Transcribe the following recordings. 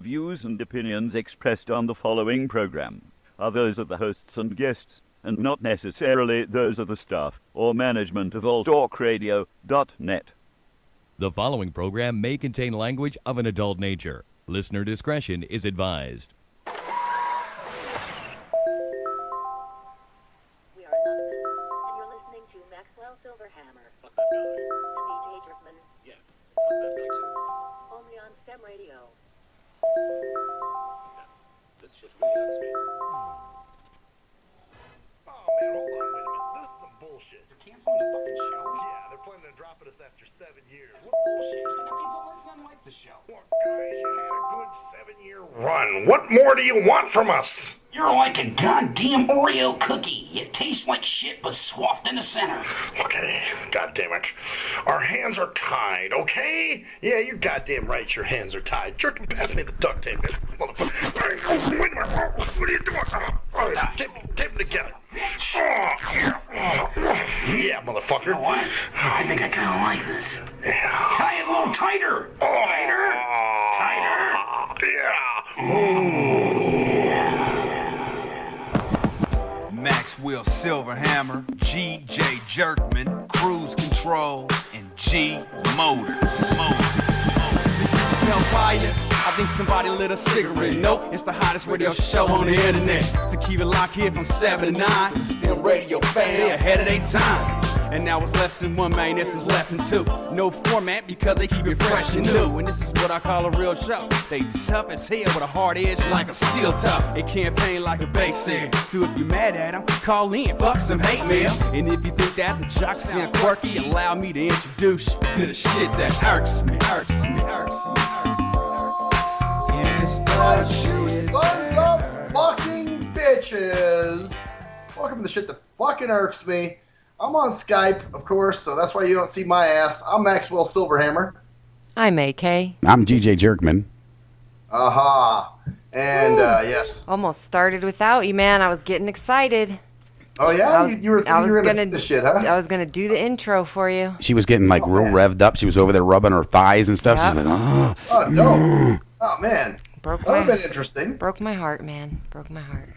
views and opinions expressed on the following program are those of the hosts and guests, and not necessarily those of the staff or management of alltalkradio.net. The following program may contain language of an adult nature. Listener discretion is advised. We are Anonymous, and you're listening to Maxwell Silverhammer Fuck that guy. and DJ Jerkman, Yeah, fuck that guy too. only on STEM Radio. Yeah, this shit really hurts me. Oh man, hold on, wait a minute. This is some bullshit. They're canceling the fucking show? Yeah, they're planning on dropping us after 7 years. What bullshit? The people listening like the show. Look, guys, you had a good 7-year run. What more do you want from us? You're like a goddamn Oreo cookie. You taste like shit but swathed in the center. Okay, goddamn it. Our hands are tied, okay? Yeah, you're goddamn right, your hands are tied. Jerk and pass me the duct tape, motherfucker. Wait a minute. What are you doing? Tape them together. Yeah, motherfucker. You know what? I think I kind of like this. Yeah. Tie it a little tighter. Tighter. Tighter. Yeah. Maxwell Silverhammer, G.J. Jerkman, Cruise Control, and G Motors. Hellfire, I think somebody lit a cigarette. Nope, it's the hottest radio show on the internet. So keep it locked here from 7 to 9. STIM Radio fam, they ahead of their time. And now it's lesson 1, man, this is lesson 2. No format because they keep it fresh and new. And this is what I call a real show. They tough as hell with a hard edge like a steel toe. They campaign like a bass head. So if you mad at them, call in, fuck some hate mail. And if you think that the jocks sound quirky, allow me to introduce you to the shit that irks me. It's the shit. Sons of fucking bitches. Welcome to the shit that fucking irks me. I'm on Skype, of course, so that's why you don't see my ass. I'm Maxwell Silverhammer. I'm AK. I'm G.J. Jerkman. Aha. And, yes. Almost started without you, man. I was getting excited. Oh, yeah? You were gonna do the shit, huh? I was going to do the intro for you. She was getting, like, real revved up. She was over there rubbing her thighs and stuff. Yep. She's like, oh. Oh, no. Oh, man. That would have been interesting. Broke my heart, man. Broke my heart.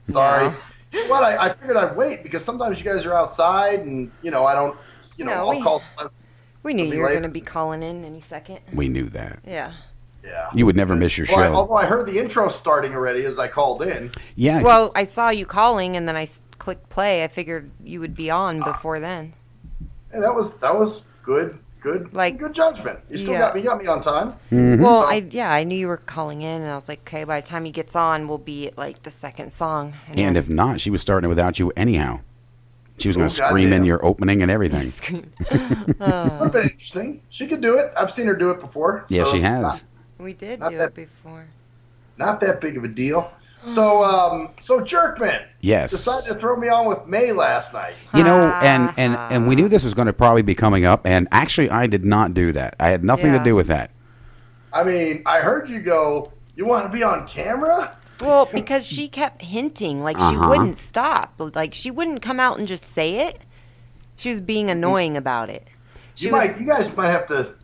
Sorry. No. You know what? I figured I'd wait because sometimes you guys are outside and, I don't, I'll call. We knew you were going to be calling in any second. We knew that. Yeah. Yeah. You would never miss your show. Although I heard the intro starting already as I called in. Yeah. Well, I saw you calling and then I clicked play. I figured you would be on before then. Hey, that was good judgment. You still got me on time. Mm-hmm. Well, I knew you were calling in, and I was like, okay, by the time he gets on, we'll be at like the second song. And if not, she was starting it without you anyhow. She was going to scream in your opening and everything. Would have been interesting. She could do it. I've seen her do it before. Yeah, she has. We did do it before. Not that big of a deal. So Jerkman. Yes. Decided to throw me on with May last night. And we knew this was going to probably be coming up, and actually I did not do that. I had nothing to do with that. I mean, I heard you go, you want to be on camera? Well, because she kept hinting, like she wouldn't stop. Like she wouldn't come out and just say it. She was being annoying about it. You guys might have to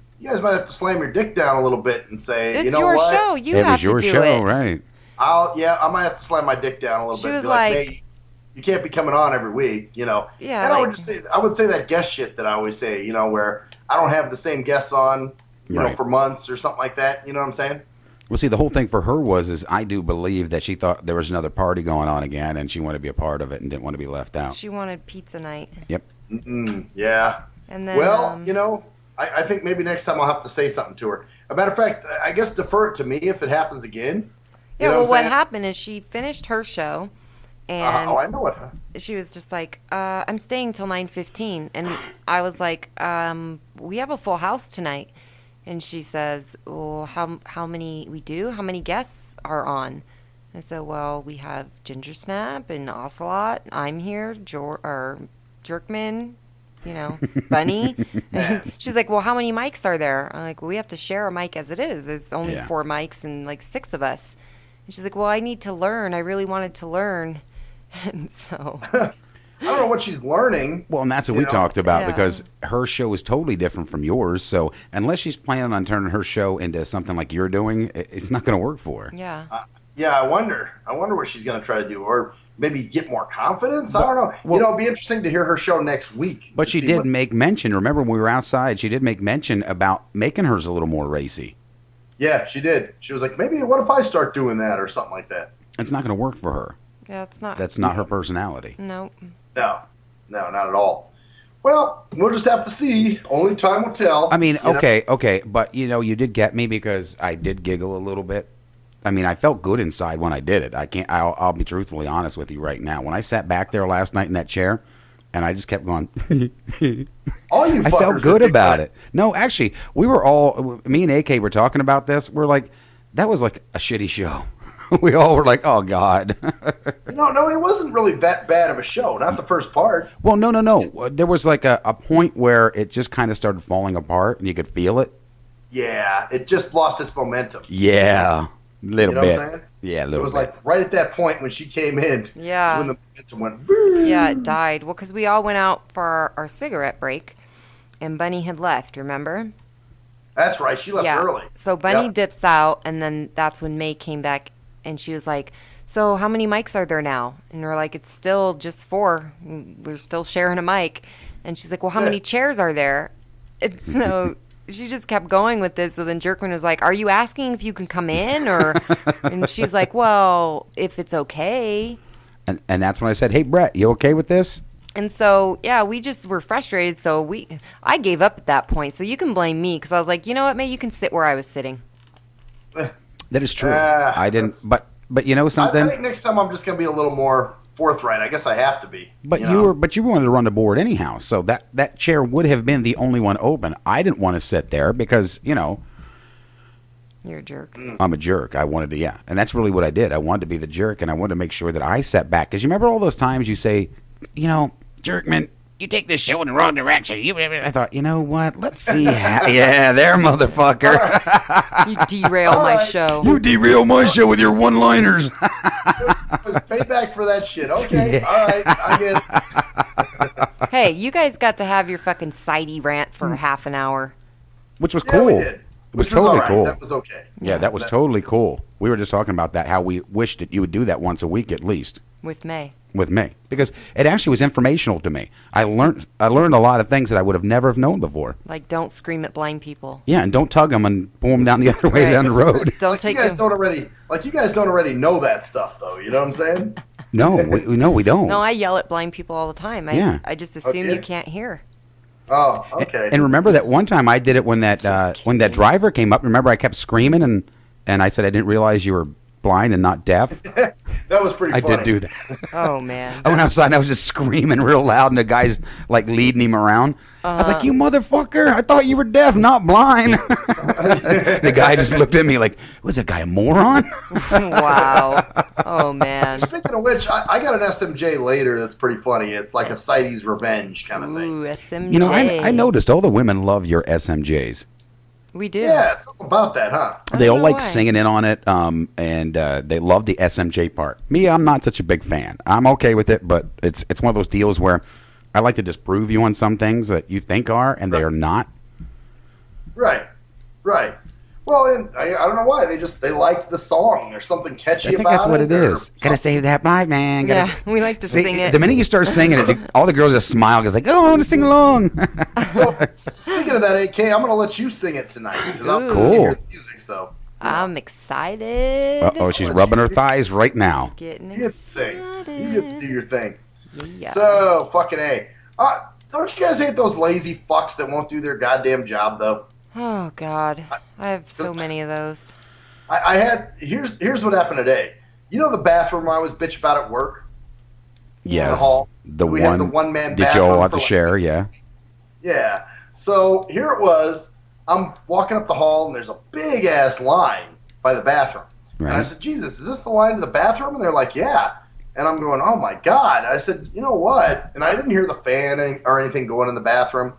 slam your dick down a little bit and say, it's you know your what? show. You have to do it. It was your show, right. I might have to slam my dick down a little bit. She was like, hey, you can't be coming on every week, Yeah. And I would say that guest shit that I always say, where I don't have the same guests on, for months or something like that. You know what I'm saying? Well, see, the whole thing for her is I do believe that she thought there was another party going on again, and she wanted to be a part of it and didn't want to be left out. She wanted pizza night. Yep. Yeah. And then, I think maybe next time I'll have to say something to her. As a matter of fact, I guess defer it to me if it happens again. Yeah, what happened is she finished her show, and I know it. She was just like, I'm staying till 9:15, and I was like, we have a full house tonight, and she says, well, how many we do? How many guests are on? I said, well, we have Ginger Snap and Ocelot. I'm here, Jerkman. Bunny. She's like, well, how many mics are there? I'm like, well, we have to share a mic as it is. There's only 4 mics and like 6 of us. And she's like, well, I need to learn. I really wanted to learn. And so. I don't know what she's learning. Well, and that's what we talked about, Yeah. because her show is totally different from yours. So unless she's planning on turning her show into something like you're doing, it's not going to work for her. Yeah. Yeah, I wonder what she's going to try to do, or maybe get more confidence. I don't know. It'll be interesting to hear her show next week. But she did make mention. Remember when we were outside, she did make mention about making hers a little more racy. Yeah, she did. She was like, maybe what if I start doing that or something like that? It's not going to work for her. Yeah, it's not. That's not her personality. Nope. No, not at all. Well, we'll just have to see. Only time will tell. I mean, okay, but you did get me because I did giggle a little bit. I mean, I felt good inside when I did it. I'll be truthfully honest with you right now. When I sat back there last night in that chair, and I just kept going, all you I felt good about it. No, actually, me and AK were talking about this. We're like, that was like a shitty show. We all were like, oh, God. No, it wasn't really that bad of a show. Not the first part. Well, no. There was like a point where it just kind of started falling apart, and you could feel it. Yeah, it just lost its momentum. Yeah, little bit. What I'm saying? Yeah, a little bit. It was like right at that point when she came in. Yeah. When the momentum went. Yeah, it died. Well, because we all went out for our cigarette break, and Bunny had left, remember? That's right. She left early. So Bunny dips out, and then that's when May came back, and she was like, so how many mics are there now? And we're like, it's still just 4. We're still sharing a mic. And she's like, well, how many chairs are there? And so she just kept going with this. So then Jerkman was like, are you asking if you can come in? And she's like, well, if it's okay. And that's when I said, hey, Brett, you okay with this? And so, yeah, we just were frustrated. So I gave up at that point. So you can blame me, because I was like, you know what, May, you can sit where I was sitting. That is true. I didn't, but you know something? I think next time I'm just going to be a little more forthright. I guess I have to be. But you wanted to run the board anyhow, so that chair would have been the only one open. I didn't want to sit there because, You're a jerk. I'm a jerk. I wanted to, and that's really what I did. I wanted to be the jerk, and I wanted to make sure that I sat back. Because you remember all those times you say, Jerkman, you take this show in the wrong direction. I thought, you know what? Let's see. Yeah, there, motherfucker. You derail my show. You derail my show with your one-liners. It was payback for that shit. Okay, all right, I get it. Hey, you guys got to have your fucking sidey rant for half an hour. Which was cool. We did. It was Which totally all right. cool. That was okay. Yeah, that was totally cool. We were just talking about that, how we wished that you would do that once a week at least. With May. With me, because it actually was informational to me. I learned a lot of things that I would have never have known before. Like, don't scream at blind people. Yeah, and don't tug them and pull them down the other way down the road. Don't like take you guys don't already know that stuff, though. You know what I'm saying? No, we don't. No, I yell at blind people all the time. I just assume you can't hear. Oh, okay. And remember that one time I did it when that driver came up. Remember I kept screaming and I said I didn't realize you were blind and not deaf. That was pretty funny. I did do that. Oh, man. I went outside and I was just screaming real loud, and the guy's like leading him around. I was like, you motherfucker, I thought you were deaf, not blind. The guy just looked at me like, was that guy a moron? Wow. Oh, man. Speaking of which, I got an SMJ later that's pretty funny. It's like a Sidey's Revenge kind of thing. Ooh, SMJ. I noticed all the women love your SMJs. We do. Yeah, it's something about that, huh? They all like why. singing in on it, and they love the SMJ part. Me, I'm not such a big fan. I'm okay with it, but it's one of those deals where I like to disprove you on some things that you think are, and they are not. Right. Well, and I don't know why. They like the song. There's something catchy about it. I think that's what it is. Gotta save that blind man. We like to sing it. The minute you start singing it, all the girls just smile because like, oh, I want to sing along. So, speaking of that, AK, I'm going to let you sing it tonight. Because I'm Cool. hear the music, so. I'm excited. Uh-oh, she's rubbing her thighs right now. Getting You get to sing. You get to do your thing. Yeah. So, fucking A. Don't you guys hate those lazy fucks that won't do their goddamn job, though? Oh, God. I have so many of those. I had... Here's what happened today. You know the bathroom I was bitch about at work? Yes. The hall? We had the one-man that you all bathroom have for, to like, share, yeah. Yeah. So here it was. I'm walking up the hall, and there's a big-ass line by the bathroom. Right. And I said, Jesus, is this the line to the bathroom? And they're like, yeah. And I'm going, oh, my God. And I said, you know what? And I didn't hear the fan or anything going in the bathroom.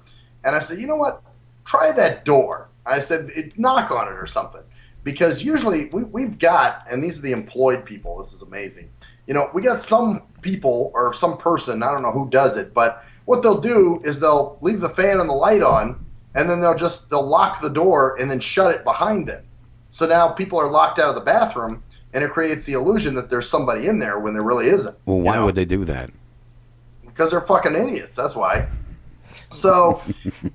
And I said, you know what? Try that door. I said, knock on it or something. Because usually we've got, and these are the employed people. This is amazing. You know, we got some people or some person, I don't know who does it, but what they'll do is they'll leave the fan and the light on, and then they'll lock the door and then shut it behind them. So now people are locked out of the bathroom, and it creates the illusion that there's somebody in there when there really isn't. Well, why would they do that? Because they're fucking idiots. That's why. So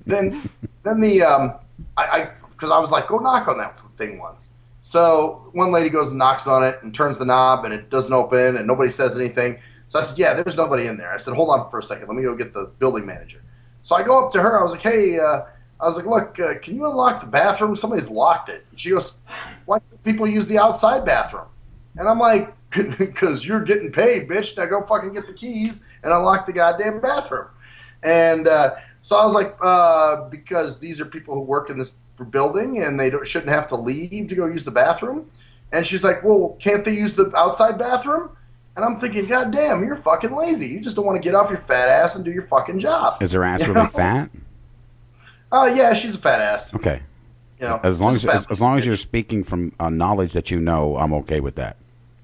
then because I was like, go knock on that thing once. So one lady goes and knocks on it and turns the knob, and it doesn't open, and nobody says anything. So I said, yeah, there's nobody in there. I said, hold on for a second. Let me go get the building manager. So I go up to her. I was like, hey, look, can you unlock the bathroom? Somebody's locked it. And she goes, why do people use the outside bathroom? And I'm like, because you're getting paid, bitch. Now go fucking get the keys and unlock the goddamn bathroom. And so I was like, because these are people who work in this building and they shouldn't have to leave to go use the bathroom. And she's like, well, can't they use the outside bathroom? And I'm thinking, God damn, you're fucking lazy. You just don't want to get off your fat ass and do your fucking job. Is her ass really fat? Yeah, she's a fat ass. Okay. You know, as long as you're speaking from knowledge that you know, I'm okay with that.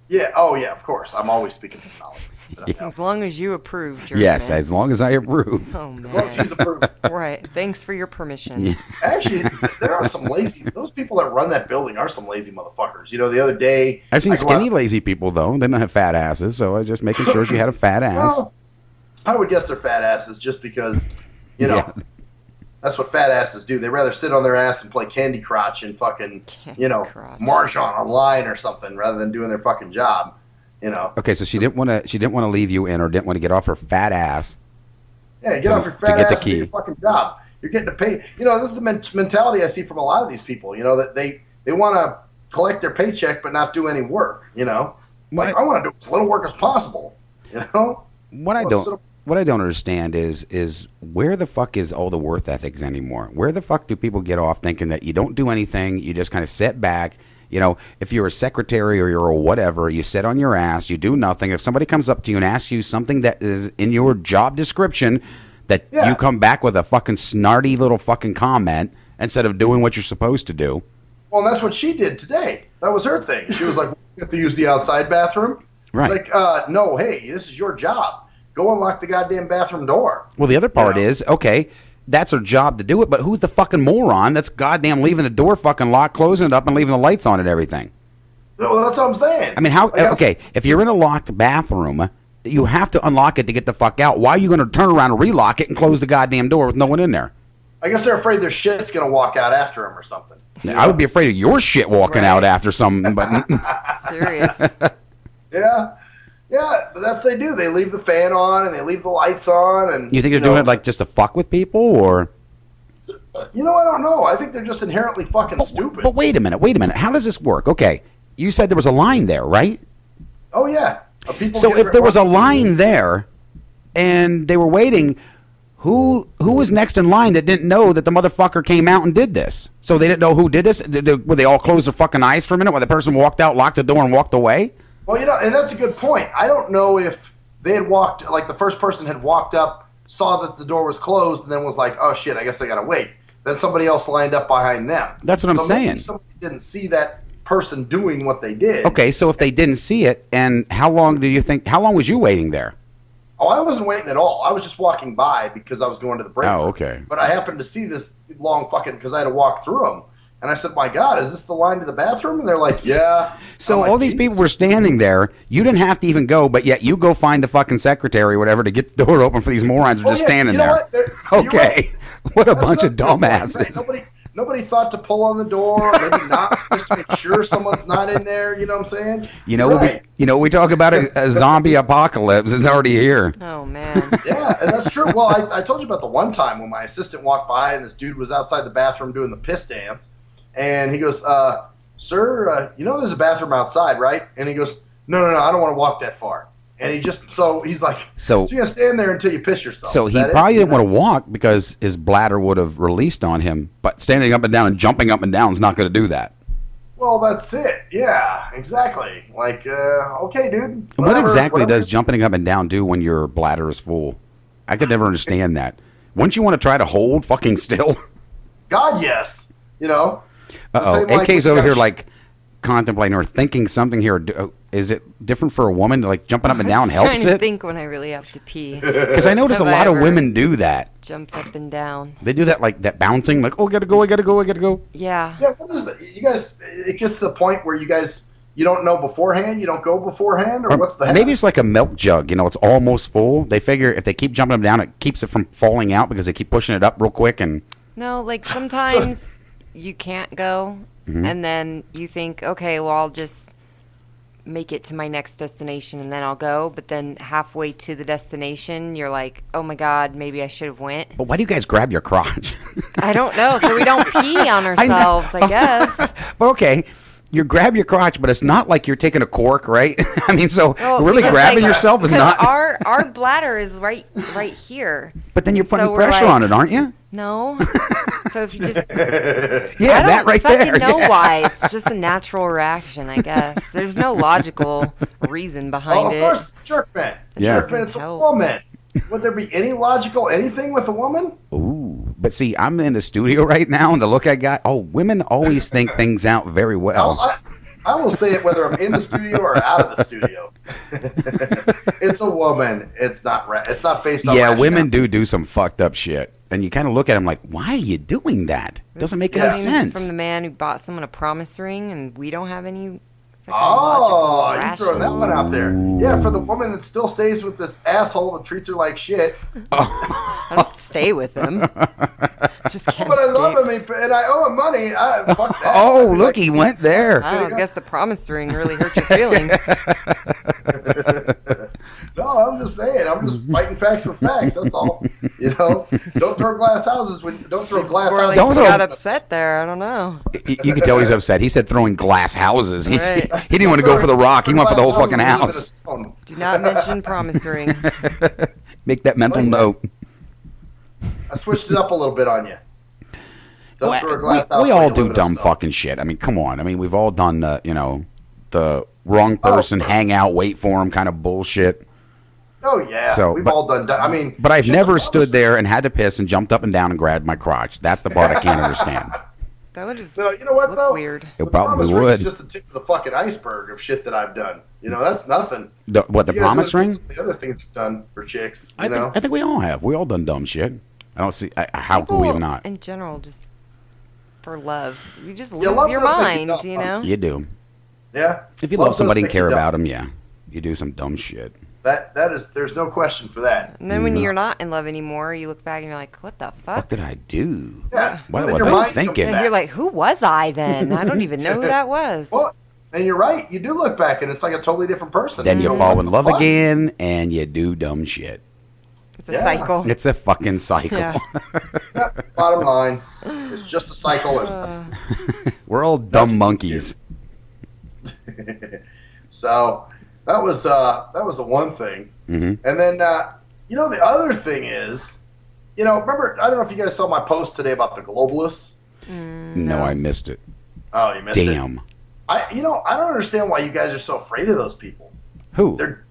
Yeah. Oh, yeah. Of course, I'm always speaking from knowledge. Yeah. As long as you approve, Jeremy. Yes, as long as I approve. Oh, man. As long as she's approved. Right. Thanks for your permission. Yeah. Actually, there are some lazy. Those people that run that building are some lazy motherfuckers. You know, the other day I've seen skinny, lazy people though. They don't have fat asses, so I was just making sure she had a fat ass. Well, I would guess they're fat asses just because, you know. Yeah. That's what fat asses do. They rather sit on their ass and play Candy Crotch and fucking, Marchon online or something rather than doing their fucking job. You know. Okay, so she didn't want to leave you in, or didn't want to get off her fat ass. Yeah, get off your fat ass and do your fucking job. You're getting to pay. You know, this is the mentality I see from a lot of these people. You know, that they want to collect their paycheck but not do any work. You know, like I want to do as little work as possible. You know. What I don't understand is where the fuck is all the worth ethics anymore? Where the fuck do people get off thinking that you don't do anything, you just kind of sit back? You know, if you're a secretary or you're a whatever, you sit on your ass, you do nothing. If somebody comes up to you and asks you something that is in your job description, that you come back with a fucking snarty little fucking comment instead of doing what you're supposed to do. Well, and that's what she did today. That was her thing. She was like, you have to use the outside bathroom? Right. Like, no, hey, this is your job. Go unlock the goddamn bathroom door. Well, the other part is, okay, that's her job to do it, but who's the fucking moron that's goddamn leaving the door fucking locked, closing it up, and leaving the lights on and everything? Well, that's what I'm saying. I mean, how? Okay, if you're in a locked bathroom, you have to unlock it to get the fuck out. Why are you going to turn around and relock it and close the goddamn door with no one in there? I guess they're afraid their shit's going to walk out after them or something. I would be afraid of your shit walking out after something, but... Serious. Yeah. Yeah, but that's what they do. They leave the fan on and they leave the lights on. And you think they're doing it like just to fuck with people, or? You know, I don't know. I think they're just inherently fucking stupid. But wait a minute. How does this work? Okay, you said there was a line there, right? Oh yeah. So if there was a line there, and they were waiting, who was next in line that didn't know that the motherfucker came out and did this? So they didn't know who did this? Would they all close their fucking eyes for a minute while the person walked out, locked the door, and walked away? Well, you know, and that's a good point. I don't know if they had walked, like the first person had walked up, saw that the door was closed, and then was like, oh shit, I guess I gotta wait. Then somebody else lined up behind them. That's what I'm saying. Maybe somebody didn't see that person doing what they did. Okay, so if they didn't see it, and how long was you waiting there? Oh, I wasn't waiting at all. I was just walking by because I was going to the break. Oh, okay. But I happened to see this long fucking, because I had to walk through them. And I said, my God, is this the line to the bathroom? And they're like, yeah. So all these people were standing there. You didn't have to even go, but yet you go find the fucking secretary or whatever to get the door open for these morons who are just standing there. Okay. What a bunch of dumbasses. Right. Nobody thought to pull on the door, maybe not, just to make sure someone's not in there. You know what I'm saying? You know, we talk about a zombie apocalypse. It's already here. Oh, man. Yeah, and that's true. Well, I told you about the one time when my assistant walked by and this dude was outside the bathroom doing the piss dance. And he goes, sir, you know there's a bathroom outside, right? And he goes, no, I don't want to walk that far. And he's like, so you're going to stand there until you piss yourself. So he probably didn't want to walk because his bladder would have released on him. But standing up and down and jumping up and down is not going to do that. Well, that's it. Yeah, exactly. Like, okay, dude. What exactly does jumping up and down do when your bladder is full? I could never understand that. Wouldn't you want to try to hold fucking still? God, yes. You know? Uh-oh. AK's over here like, contemplating or thinking something here. Is it different for a woman? Like jumping up and down I was helps trying to it? think when I really have to pee. Because I notice a Have I lot of ever women do that. Jumped up and down. They do that like that bouncing, like, oh, I gotta go, I gotta go, I gotta go. Yeah. Yeah, what is that? You guys, it gets to the point where you don't know beforehand, you don't go beforehand, or what's the Maybe it's like a milk jug, you know, it's almost full. They figure if they keep jumping them down, it keeps it from falling out because they keep pushing it up real quick. And No, like sometimes you can't go, and then you think, okay, well, I'll just make it to my next destination and then I'll go. But then halfway to the destination, you're like, oh my God, maybe I should have went. But why do you guys grab your crotch? I don't know. So we don't pee on ourselves, I guess. But okay, you grab your crotch, but it's not like you're taking a cork, right? I mean, so Well, really because, grabbing like, yourself is because not. Our bladder is right here. But then you're putting So we're pressure like, on it, aren't you? No. So if you just Yeah, that right fucking there. know yeah. why. It's just a natural reaction, I guess. There's no logical reason behind of it. course, Jerkman. Yeah. Jerkman, it's a Help. woman. Would there be any logical anything with a woman? Ooh, but see, I'm in the studio right now, and the look I got. Oh, women always think things out very well. I will say it whether I'm in the studio or out of the studio. It's a woman. It's not. It's not based on. Yeah, rationale. women do some fucked up shit, and you kind of look at them like, why are you doing that? Doesn't make any Coming sense. From the man who bought someone a promise ring, and we don't have any. Oh, you throwing that one out there? Yeah, for the woman that still stays with this asshole that treats her like shit. I don't stay with him. Just can't But I love escape. him, and I owe him money. Fuck that. Oh, look, he went there. I guess the promise ring really hurt your feelings. No, I'm just saying. I'm just fighting facts with facts. That's all. You know, don't throw glass houses. Don't throw glass Or houses. like Don't he throw- got upset there. I don't know. You can tell he's upset. He said throwing glass houses. He, Right. he didn't want to go for the rock. He went for the whole Glass fucking houses house. with a stone. Do not mention promise rings. Make that mental Wait a minute. note. I switched it up a little bit on you. Don't throw a glass house We where all you do live in a dumb stone. fucking shit. I mean, come on. I mean, we've all done the, the wrong person, hang out, wait for him kind of bullshit. Oh yeah, So, we've but- all done. I mean, But I've shit, never the stood there and had to piss and jumped up and down and grabbed my crotch. That's the part I can't understand. That would just No, you know what look though? weird. It The probably promise ring would. is just the tip of the fucking iceberg of shit that I've done. You know, that's nothing. The You guys promise look at ring? some of the other things you've done for chicks. You I know, think we all have. We all done dumb shit. I don't see how could we have not. In general, just for love, you just Yeah, lose love your does make you mind. dumb, You huh? know. You do. yeah. If you Love love does somebody and make you care dumb. about them, yeah, you do some dumb shit. That is. There's no question for that. And then when you're not in love anymore, you look back and you're like, "What the What fuck?" did I do? Yeah. What Then was your I mind thinking? comes And you're like, "Who was I then? I don't even know who that was." Well, and you're right. You do look back, and it's like a totally different person. Then you go, fall what in the love fuck? again, and you do dumb shit. It's a Yeah. cycle. It's a fucking cycle. Yeah. Yeah, bottom line, it's just a cycle. We're all dumb monkeys. So that was the one thing. Mm-hmm. And then the other thing is, remember, I don't know if you guys saw my post today about the globalists. No, I missed it. Oh, you missed it. Damn. I don't understand why you guys are so afraid of those people. Who? They're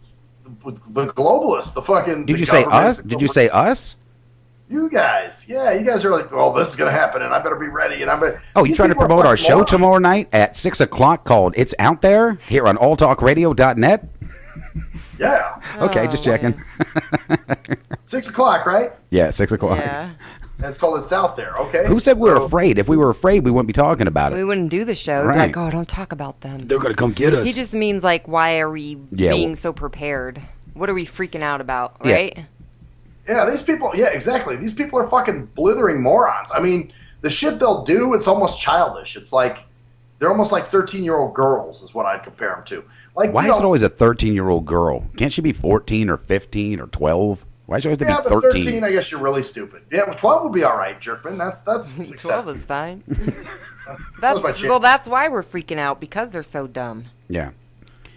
the globalists. The fucking. Did the you say government, us? Did you say us? You guys? Yeah, you guys are like, oh, this is gonna happen, and I better be ready, and I better. Oh, you These trying to people are promote our fucking show morons. tomorrow night at 6 o'clock called It's Out There here on alltalkradio.net? Yeah, Okay, just checking. 6 o'clock, right? Yeah, 6 o'clock. Yeah. And it's called It's Out There. Okay. Who said we were So- afraid? If we were afraid, we wouldn't be talking about it. We wouldn't do the show. We'd be Right. like, "Oh, don't talk about them." They're going to come get us. He just means like, why are we Yeah, being well- so prepared? What are we freaking out about, Yeah. right? Yeah, these people. Yeah, exactly. These people are fucking blithering morons. I mean, the shit they'll do, it's almost childish. It's like they're almost like 13-year-old girls, is what I'd compare them to. Like, Why is it always a 13-year-old girl? Can't she be 14 or 15 or 12? Why does she always have Yeah, to be but 13? 13, I guess you're really stupid. Yeah, well, 12 would be all right, Jerkman. That's 12 acceptable. is fine. That was my That's chick. well, that's why we're freaking out, because they're so dumb, Yeah,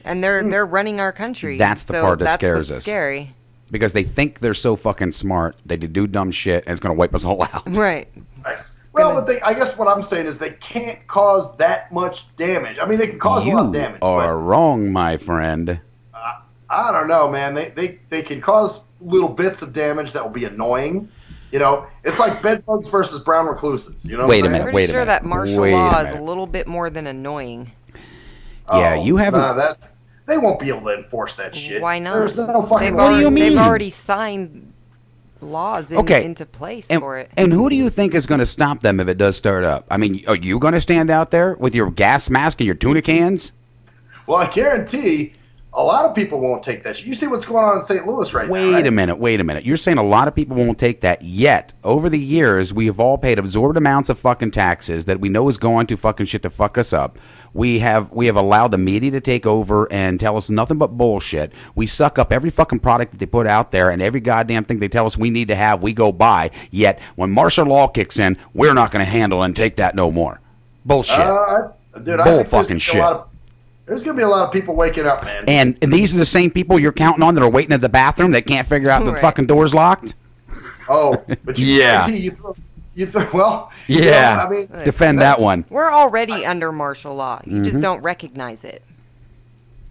and they're running our country. That's the So part that that's scares what's us. Scary, because they think they're so fucking smart. They do dumb shit, and it's going to wipe us all out. right? Right. Well, but I guess what I'm saying is they can't cause that much damage. I mean, they can cause a lot of You damage. are wrong, my friend. But I don't know, man. They can cause little bits of damage that will be annoying. It's like bedbugs versus brown recluses. You know? Wait what a I'm minute, saying? Pretty wait a sure minute, that martial wait a law is a minute. little bit more than annoying. Yeah, you haven't. They won't be able to enforce that shit. Why not? There's no fucking. What do you mean? They've already signed laws into place for it. And who do you think is going to stop them if it does start up? I mean, are you going to stand out there with your gas mask and your tuna cans? Well, I guarantee a lot of people won't take that. You see what's going on in St. Louis right now, Wait a minute. You're saying a lot of people won't take that, yet over the years we have all paid absorbed amounts of fucking taxes that we know is going to fucking shit to fuck us up. We have allowed the media to take over and tell us nothing but bullshit. We suck up every fucking product that they put out there, and every goddamn thing they tell us we need to have, we go buy. Yet when martial law kicks in, we're not going to handle and take that no more. Bullshit. Dude, Bull fucking shit. There's going to be a lot of people waking up, man. And these are the same people you're counting on that are waiting at the bathroom that can't figure out the fucking door's locked? Oh, but you guarantee well, yeah. I mean, defend that one. We're already under martial law. You just don't recognize it.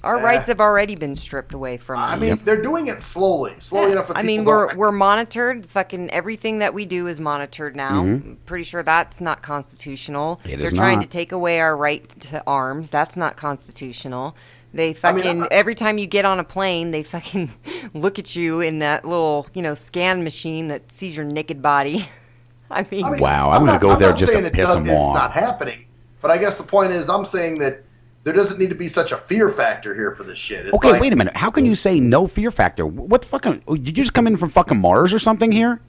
Our rights have already been stripped away from us. I mean, they're doing it slowly enough. I mean, we're monitored. Fucking everything that we do is monitored now. I'm pretty sure that's not constitutional. They're trying to take away our right to arms. That's not constitutional. They fucking every time you get on a plane, they fucking look at you in that little scan machine that sees your naked body. I mean, wow, I'm going to go there just to piss them off. It's not happening, but I guess the point is, I'm saying that there doesn't need to be such a fear factor here for this shit. It's okay, wait a minute. How can you say no fear factor? What fucking? Did you just come in from fucking Mars or something here?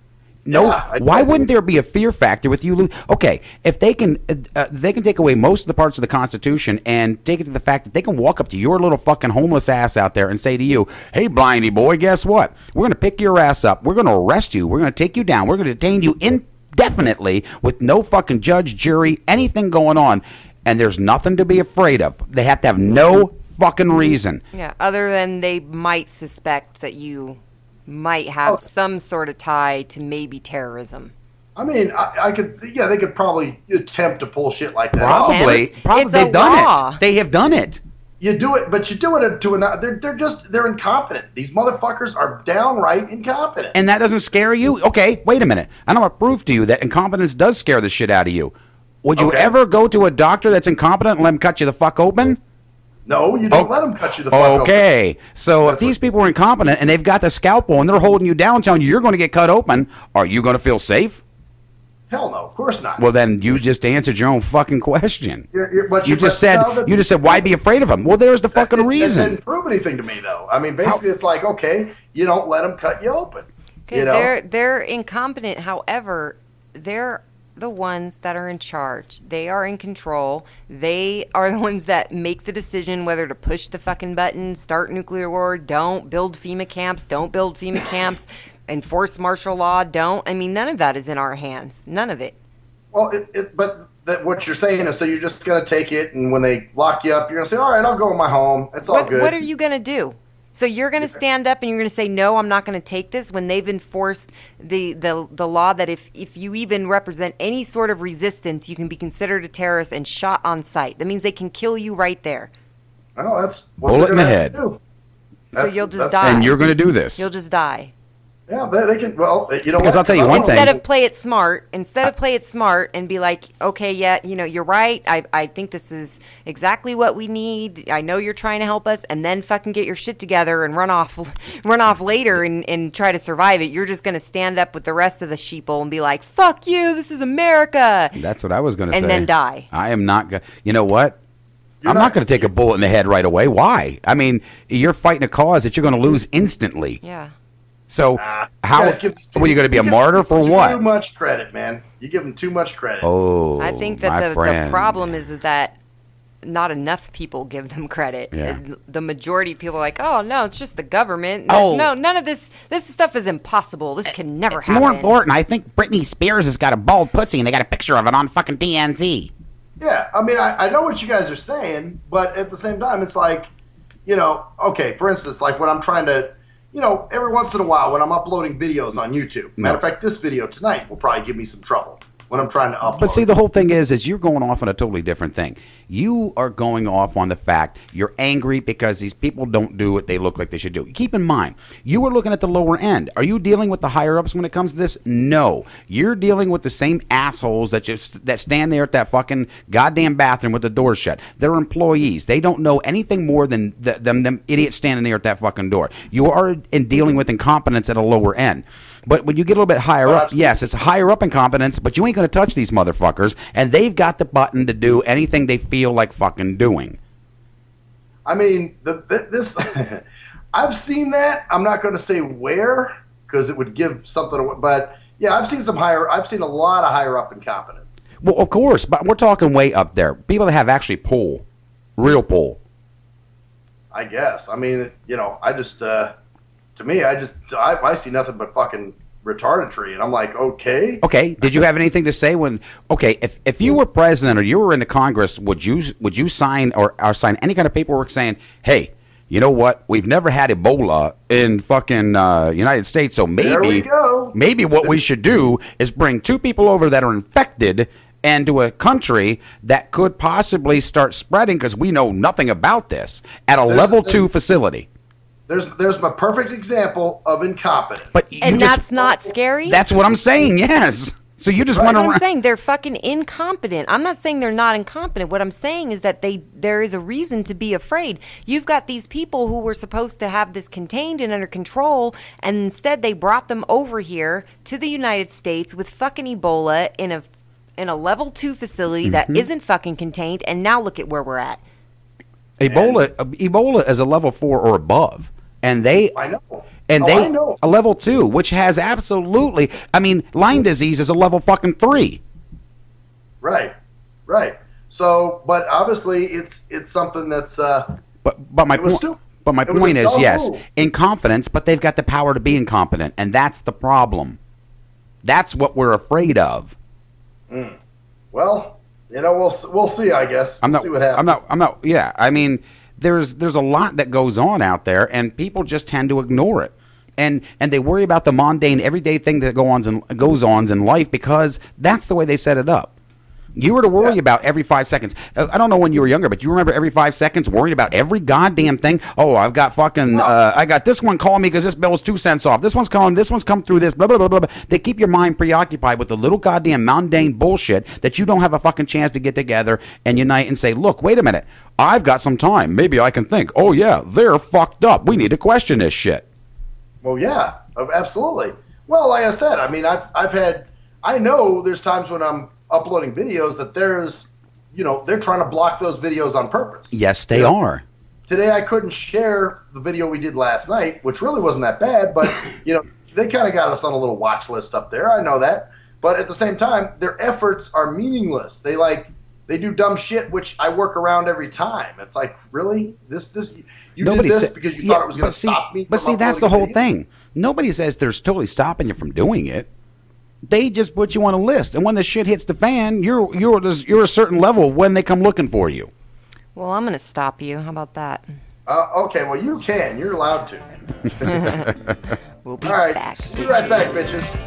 No. Yeah, why wouldn't there be a fear factor with you? Okay, if they can take away most of the parts of the Constitution and take it to the fact that they can walk up to your little fucking homeless ass out there and say to you, "Hey, blindy boy, guess what? We're going to pick your ass up. We're going to arrest you. We're going to take you down. We're going to detain you indefinitely with no fucking judge, jury, anything going on." And there's nothing to be afraid of. They have to have no fucking reason. Yeah, other than they might suspect that you might have some sort of tie to maybe terrorism. I mean, I could, they could probably attempt to pull shit like that. Probably they've done it. They have done it. You do it, but you do it to another. They're incompetent. These motherfuckers are downright incompetent. And that doesn't scare you? Okay, wait a minute. I want to prove to you that incompetence does scare the shit out of you. Would you ever go to a doctor that's incompetent and let him cut you the fuck open? No, you don't let them cut you the fuck open. Okay, so if these people are incompetent and they've got the scalpel and they're holding you down telling you you're going to get cut open, are you going to feel safe? Hell no, of course not. Well, then you just answered your own fucking question. You just said, why be afraid of them? Well, there's the fucking reason. That didn't prove anything to me, though. I mean, basically, it's like, okay, you don't let them cut you open. Okay, they're incompetent. However, they're the ones that are in charge. They are in control. They are the ones that make the decision whether to push the fucking button, start nuclear war, don't, build FEMA camps, don't build FEMA camps, enforce martial law, don't. I mean, none of that is in our hands. None of it. Well, but what you're saying is, so you're just going to take it, and when they lock you up, you're going to say, all right, I'll go in my home. It's all good. What are you going to do? So you're going to stand up and you're going to say, no, I'm not going to take this, when they've enforced the law that if you even represent any sort of resistance, you can be considered a terrorist and shot on sight. That means they can kill you right there. Well, that's what bullet in the head. So you'll just die. And you're going to do this. You'll just die. Yeah, they can. Well, you know, because I'll tell you one thing. Instead of play it smart and be like, okay, yeah, you're right. I think this is exactly what we need. I know you're trying to help us, and then fucking get your shit together and run off later and try to survive it. You're just gonna stand up with the rest of the sheeple and be like, fuck you, this is America. That's what I was gonna say. And then die. I am not gonna. You know what? I'm not going to take a bullet in the head right away. Why? I mean, you're fighting a cause that you're going to lose instantly. Yeah. So how are you going to be a martyr for what? Too much credit, man. You give them too much credit. Oh, I think that the problem is that not enough people give them credit. Yeah. The majority of people are like, oh no, it's just the government. None of this stuff is impossible. This can never happen. It's more important. I think Britney Spears has got a bald pussy and they got a picture of it on fucking DNZ. Yeah, I mean, I know what you guys are saying, but at the same time, it's like, okay, for instance, like when I'm trying to, every once in a while when I'm uploading videos on YouTube. Matter of fact, this video tonight will probably give me some trouble. when I'm trying to upload. But see, the whole thing is you're going off on a totally different thing. You are going off on the fact you're angry because these people don't do what they look like they should do. Keep in mind, you are looking at the lower end. Are you dealing with the higher ups when it comes to this? No. You're dealing with the same assholes that stand there at that fucking goddamn bathroom with the door shut. They're employees. They don't know anything more than them idiots standing there at that fucking door. You are dealing with incompetence at a lower end. But when you get a little bit higher up, yes, it's higher up incompetence, but you ain't going to touch these motherfuckers, and they've got the button to do anything they feel like fucking doing. I mean, this I've seen that. I'm not going to say where, because it would give something away, but yeah, I've seen a lot of higher up incompetence. Well, of course, but we're talking way up there. People that have actually pull, real pull. I guess. I mean, you know, I just, to me, I see nothing but fucking retardatory, and I'm like, okay. Okay. Did you have anything to say when? Okay, if you were president or you were in the Congress, would you sign or sign any kind of paperwork saying, hey, you know what? We've never had Ebola in fucking United States, so maybe there we go. Maybe what we should do is bring 2 people over that are infected and to a country that could possibly start spreading because we know nothing about this at a level 2 facility. There's my perfect example of incompetence. But that's not scary? That's what I'm saying, yes. So you just want to... I'm saying they're fucking incompetent. I'm not saying they're not incompetent. What I'm saying is that there is a reason to be afraid. You've got these people who were supposed to have this contained and under control, and instead they brought them over here to the United States with fucking Ebola in a level 2 facility that isn't fucking contained, and now look at where we're at. Ebola is a level 4 or above. And I know. I know. A level 2, which has absolutely, I mean, Lyme disease is a level fucking 3. Right. So, but obviously it's something that's But my point is, yes, incompetence, but they've got the power to be incompetent, and that's the problem. That's what we're afraid of. Well, you know, we'll see, I guess. We'll see what happens. I'm not yeah, I mean, there's a lot that goes on out there, and people just tend to ignore it. And they worry about the mundane, everyday thing that goes on in life because that's the way they set it up. You were to worry about every 5 seconds. I don't know when you were younger, but you remember every 5 seconds worrying about every goddamn thing? Oh, I've got fucking, I got this one calling me because this bill's 2 cents off. This one's calling, this one's come through this, blah, blah, blah, blah, blah. They keep your mind preoccupied with the little goddamn mundane bullshit that you don't have a fucking chance to get together and unite and say, look, wait a minute. I've got some time. Maybe I can think, oh, yeah, they're fucked up. We need to question this shit. Well, yeah, absolutely. Well, like I said, I mean, I know there's times when I'm uploading videos that there's, you know, they're trying to block those videos on purpose. Yes, they are. Today I couldn't share the video we did last night, which really wasn't that bad, but, you know, they kind of got us on a little watch list up there. I know that. But at the same time, their efforts are meaningless. They do dumb shit, which I work around every time. It's like, really? You did this because you thought it was going to stop me? But see, that's the whole thing. Nobody says they're totally stopping you from doing it. They just put you on a list, and when the shit hits the fan, you're a certain level when they come looking for you. Well, I'm going to stop you. How about that? Okay, well, you can. You're allowed to. We'll be All right, back. Be right back, bitches.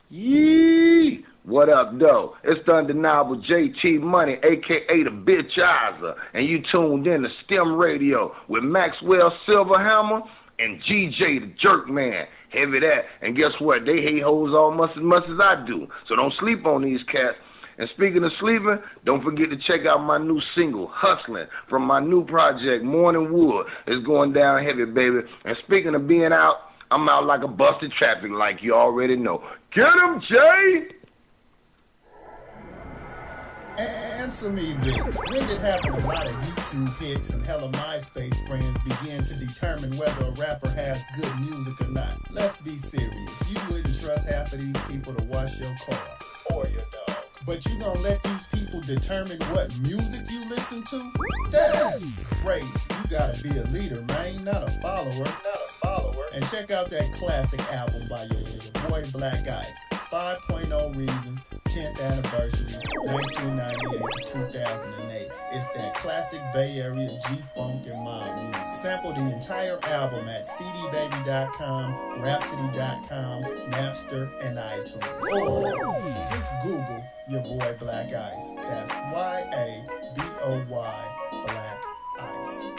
Yee! What up, though? It's the undeniable JT Money, a.k.a. the Bitchizer, and you tuned in to STIM Radio with Maxwell Silverhammer and GJ the Jerk Man. Heavy that. And guess what? They hate hoes almost as much as I do. So don't sleep on these cats. And speaking of sleeping, don't forget to check out my new single, Hustling, from my new project, Morning Wood. It's going down heavy, baby. And speaking of being out, I'm out like a busted traffic like you already know. Get him, Jay! Answer me this. When did having a lot of YouTube hits and hella MySpace friends begin to determine whether a rapper has good music or not? Let's be serious. You wouldn't trust half of these people to wash your car or your dog. But you gonna let these people determine what music you listen to? That's crazy. You gotta be a leader, man, not a follower. And check out that classic album by your boy Black Ice, 5.0 Reasons, 10th anniversary, 1998 to 2008. It's that classic Bay Area G-Funk and mob music. Sample the entire album at cdbaby.com, rhapsody.com, Napster, and iTunes. Or just Google your boy Black Ice. That's Y-A-B-O-Y, Black Ice.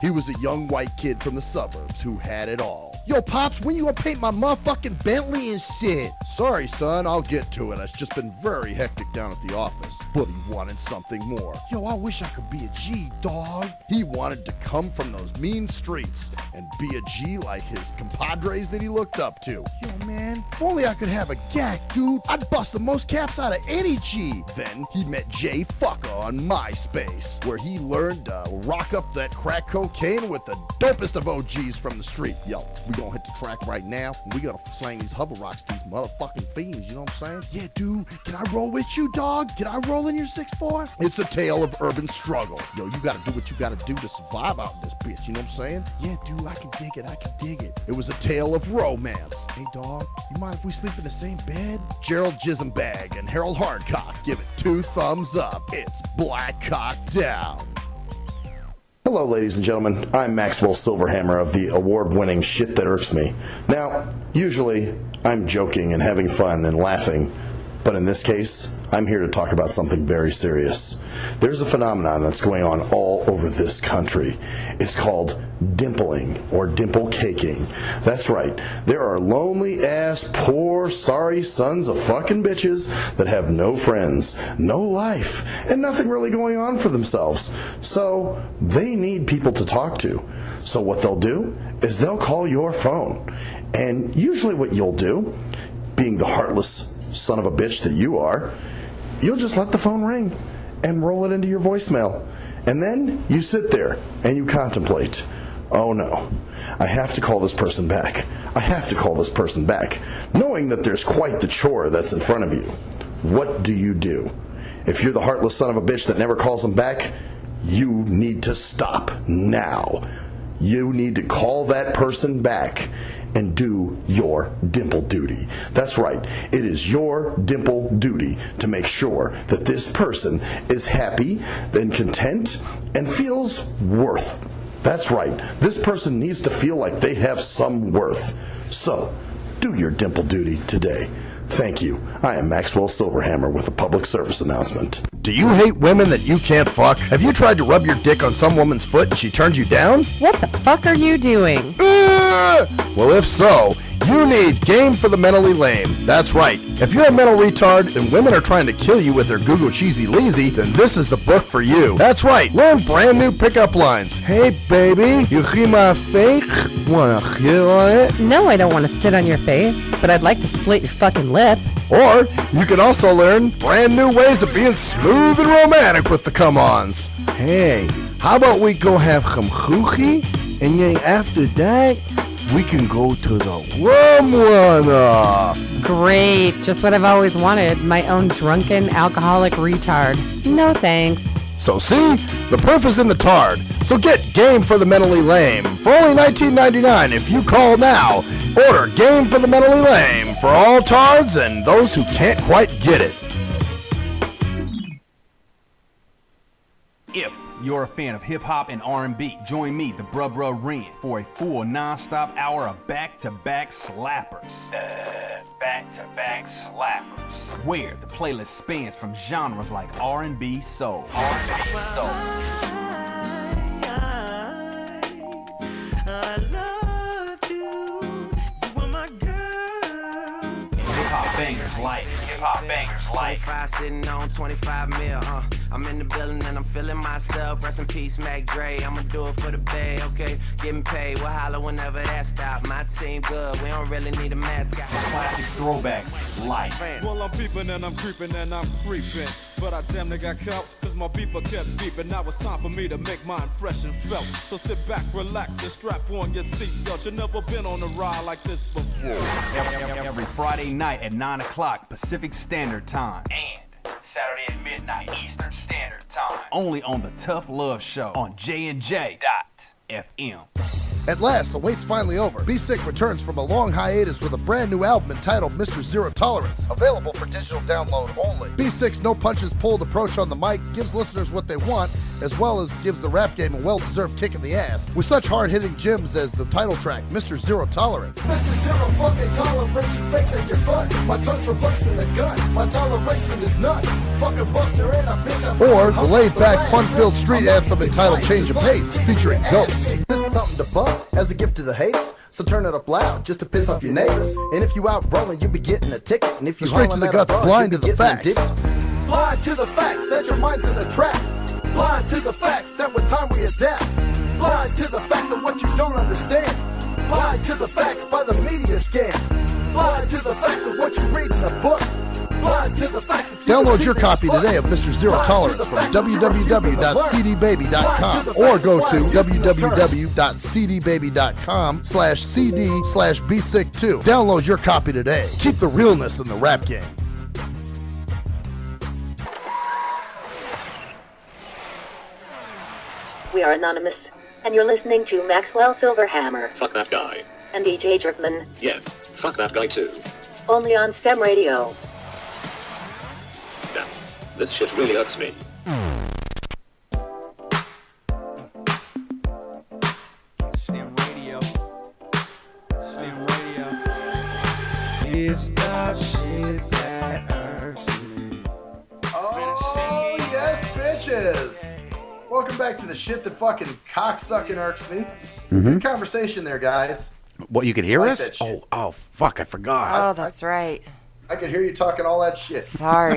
He was a young white kid from the suburbs who had it all. Yo, Pops, when you gonna paint my motherfucking Bentley and shit? Sorry, son, I'll get to it. It's just been very hectic down at the office. But he wanted something more. Yo, I wish I could be a G, dog. He wanted to come from those mean streets and be a G like his compadres that he looked up to. Yo, man, if only I could have a gack, dude. I'd bust the most caps out of any G. Then he met Jay Fucker on MySpace, where he learned to rock up that crack cocaine with the dopest of OGs from the street. Yo, we gonna hit the track right now, and we gonna slang these hover rocks to these motherfucking fiends, you know what I'm saying? Yeah, dude, can I roll with you, dog? Can I roll in your 6'4"? It's a tale of urban struggle. Yo, you gotta do what you gotta do to survive out in this bitch, you know what I'm saying? Yeah, dude, I can dig it. It was a tale of romance. Hey, dog, you mind if we sleep in the same bed? Gerald Jismbag and Harold Hardcock give it 2 thumbs up. It's Black Cock Down. Hello, ladies and gentlemen. I'm Maxwell Silverhammer of the award-winning Shit That Irks Me. Now, usually, I'm joking and having fun and laughing, but in this case, I'm here to talk about something very serious. There's a phenomenon that's going on all over this country. It's called dimpling or dimple caking. That's right. There are lonely-ass, poor, sorry sons of fucking bitches that have no friends, no life, and nothing really going on for themselves. So they need people to talk to. So what they'll do is they'll call your phone. And usually what you'll do, being the heartless son of a bitch that you are, you'll just let the phone ring and roll it into your voicemail. And then you sit there and you contemplate, oh no, I have to call this person back. I have to call this person back, knowing that there's quite the chore that's in front of you. What do you do? If you're the heartless son of a bitch that never calls them back, you need to stop now. You need to call that person back and do your dimple duty. That's right. It is your dimple duty to make sure that this person is happy and content and feels worth. That's right. This person needs to feel like they have some worth. So, do your dimple duty today. Thank you. I am Maxwell Silverhammer with a public service announcement. Do you hate women that you can't fuck? Have you tried to rub your dick on some woman's foot and she turned you down? What the fuck are you doing? Well, if so, you need Game for the Mentally Lame. That's right. If you're a mental retard and women are trying to kill you with their Google Cheesy Leezy, then this is the book for you. That's right. Learn brand new pickup lines. Hey, baby, you hear my fake? Wanna hear on it? No, I don't want to sit on your face, but I'd like to split your fucking lip. Or you can also learn brand new ways of being smooth and romantic with the come-ons. Hey, how about we go have some choochie, and then after that, we can go to the rum runner. Great, just what I've always wanted, my own drunken alcoholic retard. No thanks. So see, the proof is in the tard. So get Game for the Mentally Lame for only $19.99 if you call now. Order Game for the Mentally Lame for all tards and those who can't quite get it. If you're a fan of hip-hop and R&B, join me, the Bruh Ren, for a full non-stop hour of back-to-back slappers. Back-to-back slappers. Where the playlist spans from genres like R&B, soul. R&B, soul. I love you. You are my girl. Hip-hop bangers life. Hip-hop bangers life. 25 sitting on 25 mil, I'm in the building and I'm feeling myself. Rest in peace, Mac Dre. I'ma do it for the bay, okay? Getting paid, we'll holler whenever that stop. My team good, we don't really need a mascot. Classic throwbacks, life. Well, I'm peeping and I'm creeping and I'm creeping. But I damn near got caught, cause my beeper kept beeping. Now it's time for me to make my impression felt. So sit back, relax, and strap on your seatbelt. You've never been on a ride like this before. Every Friday night at 9 o'clock Pacific Standard Time. And Saturday at midnight Eastern Standard Time. only on the Tough Love Show on JNJ.FM. At last, the wait's finally over. Be Sick returns from a long hiatus with a brand new album entitled Mr. Zero Tolerance. Available for digital download only. Be Sick's no punches pulled approach on the mic gives listeners what they want, as well as gives the rap game a well-deserved kick in the ass, with such hard-hitting gems as the title track, Mr. Zero Tolerance. Mr. Zero fucking tolerance, fakes at your fun. My tongue's replacing the gun. My toleration is none. Fuck a buster and a bitch. Or the laid-back, fun-filled street anthem entitled Change of Pace, featuring Ghost. This is something to bump as a gift to the haters. So turn it up loud just to piss off your neighbors. And if you out rolling, you be getting a ticket. And if you Straight to the guts, blind to the facts. Blind to the facts that your mind's in a trap. Blind to the facts that with time we adapt. Blind to the facts of what you don't understand. Blind to the facts by the media scams. Blind to the facts of what you read in a book. Blind to the facts of Download your copy today of Mr. Zero Tolerance from www.cdbaby.com or go to www.cdbaby.com/cd/bsick2. Download your copy today. Keep the realness in the rap game. We are anonymous, and you're listening to Maxwell Silverhammer Fuck that guy. and DJ Jerkman, Yeah, fuck that guy too. only on STEM Radio. Damn, this shit really hurts me. STIM Radio. STIM Radio. It's the shit that hurts me. Oh, yes, bitches. Welcome back to the shit that fucking cocksucking irks me. Good conversation there, guys. What, you could hear I like us? that shit. Oh, fuck, I forgot. Oh, that's right. I could hear you talking all that shit. Sorry.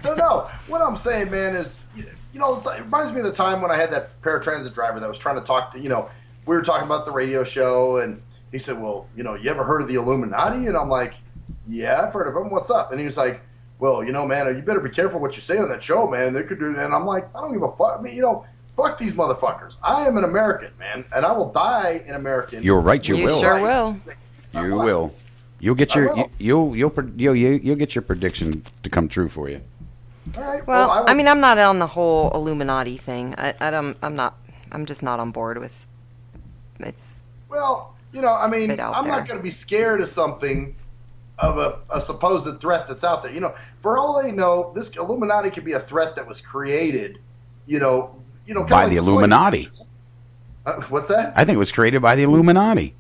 So no, what I'm saying, man, is, you know, it reminds me of the time when I had that paratransit driver that was trying to talk to, you know, we were talking about the radio show, and he said, well, you know, you ever heard of the Illuminati? And I'm like, yeah, I've heard of them. What's up? And he was like, well, you know, man, you better be careful what you say on that show, man. They could do that. And I'm like, I don't give a fuck. I mean, you know, fuck these motherfuckers. I am an American, man, and I will die an American. You're right, you will. Sure will. You will. You'll get your you'll get your prediction to come true for you. All right. Well, I mean, I'm not on the whole Illuminati thing. I'm just not on board with. It's. Well, you know, I mean, out I'm there. not going to be scared of something, of a supposed threat that's out there. You know, for all they know, this Illuminati could be a threat that was created, you know, kinda By like the slave- Illuminati. What's that? I think it was created by the Illuminati.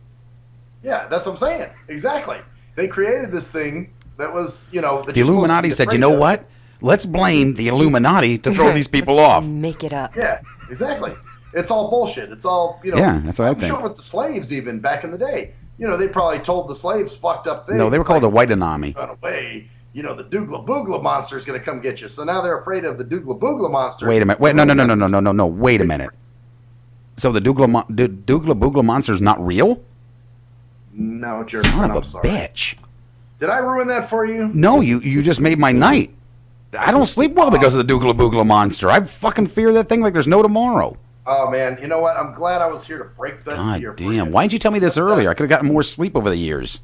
Yeah, that's what I'm saying. Exactly. They created this thing that was, you know, that The you're supposed to Illuminati be said, you afraid know of. what? Let's blame the Illuminati to throw these people off. Make it up. Yeah, exactly. It's all bullshit. It's all, you know. Yeah, that's what I I'm think. sure with the slaves, even back in the day, you know, they probably told the slaves fucked up things. No, they were called the White Anami. Run away. You know, the Doogla Boogla monster is going to come get you. So now they're afraid of the Doogla Boogla monster. Wait a minute. Wait, no. Wait a minute. So the Doogla Boogla monster is not real? No, jerk. Son of I'm a sorry. bitch. Did I ruin that for you? No, you just made my night. I don't sleep well because of the Doogla Boogla monster. I fucking fear that thing like there's no tomorrow. Oh, man. You know what? I'm glad I was here to break that fear. God damn. Why didn't you tell me this earlier? I could have gotten more sleep over the years.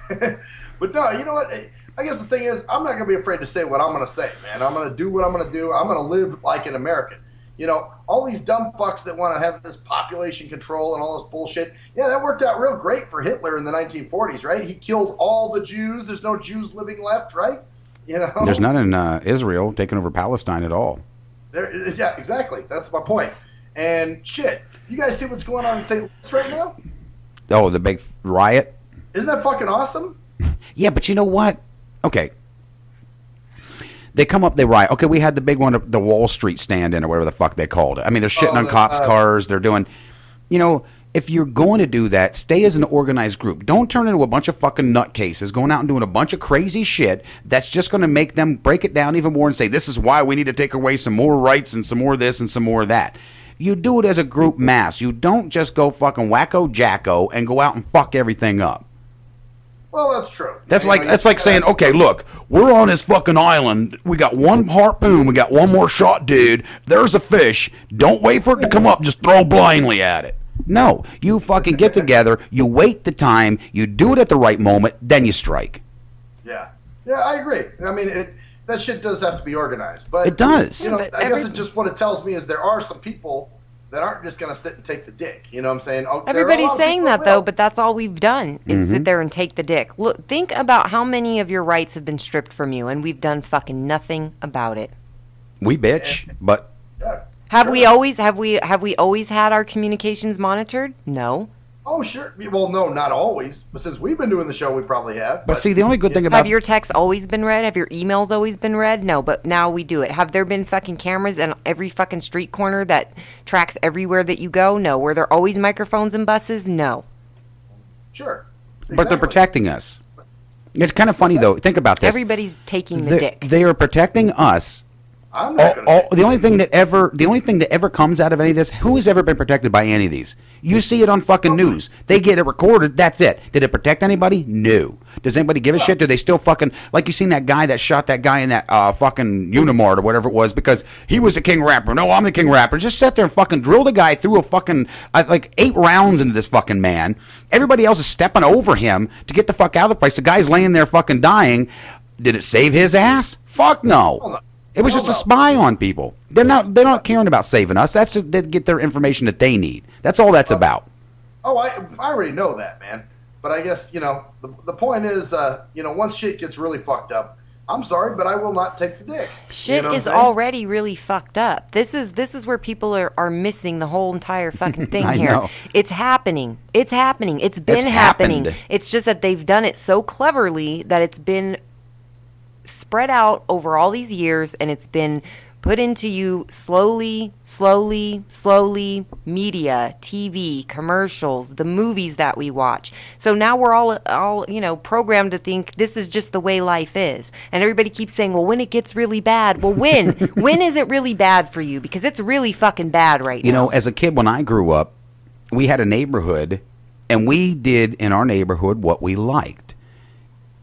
But no, you know what? I guess the thing is, I'm not going to be afraid to say what I'm going to say, man. I'm going to do what I'm going to do. I'm going to live like an American. You know, all these dumb fucks that want to have this population control and all this bullshit. Yeah, that worked out real great for Hitler in the 1940s, right? He killed all the Jews. There's no Jews living left, right? You know? There's none in Israel taking over Palestine at all. Yeah, exactly. That's my point. And shit, you guys see what's going on in St. Louis right now? Oh, the big riot? Isn't that fucking awesome? Yeah, but you know what? Okay. They come up, they riot. Okay, we had the big one, the Wall Street stand-in or whatever the fuck they called it. I mean, they're shitting on cops' cars. They're doing, you know, if you're going to do that, stay as an organized group. Don't turn into a bunch of fucking nutcases going out and doing a bunch of crazy shit that's just going to make them break it down even more and say, this is why we need to take away some more rights and some more of this and some more of that. You do it as a group mass. You don't just go fucking wacko jacko and go out and fuck everything up. Well, that's true. That's like saying, okay, look, we're on this fucking island. We got one harpoon. We got one more shot, dude. There's a fish. Don't wait for it to come up. Just throw blindly at it. No, you fucking get together. You wait the time. You do it at the right moment. Then you strike. Yeah. Yeah, I agree. I mean, that shit does have to be organized. But it does. You know, but I guess it just what it tells me is there are some people that aren't just going to sit and take the dick. You know what I'm saying? Oh, Everybody's saying that though, but that's all we've done is Mm-hmm. sit there and take the dick. Look, think about how many of your rights have been stripped from you, and we've done fucking nothing about it. We bitch, but Have we always had our communications monitored? No. Oh, sure. Well, no, not always. But since we've been doing the show, we probably have. But see, the only good thing about Have your texts always been read? Have your emails always been read? No, but now we do it. Have there been fucking cameras in every fucking street corner that tracks everywhere that you go? No. Were there always microphones in buses? No. Sure. But they're protecting us. It's kind of funny though. Think about this. Everybody's taking the dick. They are protecting us. I'm not the only thing that ever comes out of any of this, who has ever been protected by any of these? You see it on fucking news. They get it recorded. That's it. Did it protect anybody? No. Does anybody give a shit? Do they still fucking, like you seen that guy that shot that guy in that fucking Unimart or whatever it was because he was the king rapper? No, I'm the king rapper. Just sit there and fucking drill the guy through a fucking like 8 rounds into this fucking man. Everybody else is stepping over him to get the fuck out of the place. The guy's laying there fucking dying. Did it save his ass? Fuck no. It was just a spy on people. They're not caring about saving us. That's to get their information that they need. That's all that's about. Oh, I already know that, man. But I guess, you know, the point is, you know, once shit gets really fucked up, I'm sorry, but I will not take the dick. Shit You know what is I'm saying? already really fucked up. This is where people are missing the whole entire fucking thing I here. know. It's happening. It's happening. It's been happening. happened. It's just that they've done it so cleverly that it's been spread out over all these years, and it's been put into you slowly, media, TV, commercials, the movies that we watch. So now we're all, you know, programmed to think this is just the way life is. And everybody keeps saying, well, when it gets really bad. Well, when? When is it really bad for you? Because it's really fucking bad right now. You know, as a kid when I grew up, we had a neighborhood, and we did in our neighborhood what we liked.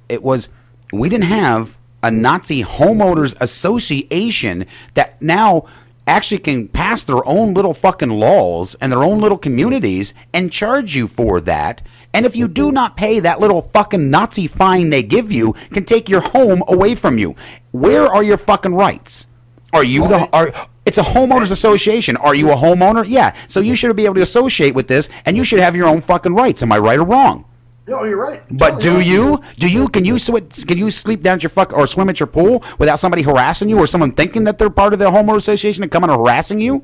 It was, we didn't have a Nazi homeowners association that now actually can pass their own little fucking laws and their own little communities and charge you for that. And if you do not pay that little fucking Nazi fine they give you, can take your home away from you. Where are your fucking rights? Are you it's a homeowners association. Are you a homeowner? Yeah. So you should be able to associate with this, and you should have your own fucking rights. Am I right or wrong? No, you're right. But do you? Can you sleep down at your or swim at your pool without somebody harassing you or someone thinking that they're part of the homeowner association and coming and harassing you?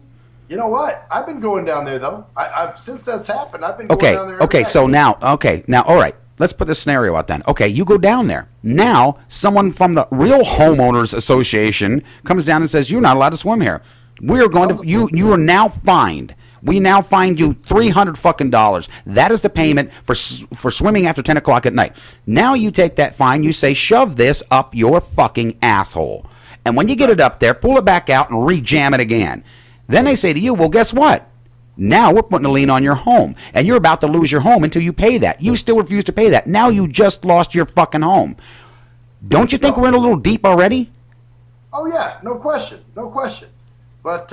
You know what? I've been going down there though. I've since that's happened. I've been going down there. Okay. So now, all right. Let's put this scenario out then. Okay, you go down there. Now, someone from the real homeowners association comes down and says, "You're not allowed to swim here. We are going to you are now fined. We now find you $300 fucking dollars. That is the payment for swimming after 10 o'clock at night." Now you take that fine, you say, "Shove this up your fucking asshole." And when you get it up there, pull it back out and re-jam it again. Then they say to you, "Well, guess what? Now we're putting a lien on your home, and you're about to lose your home until you pay that." You still refuse to pay that. Now you just lost your fucking home. Don't you think we're in a little deep already? Oh yeah, no question. But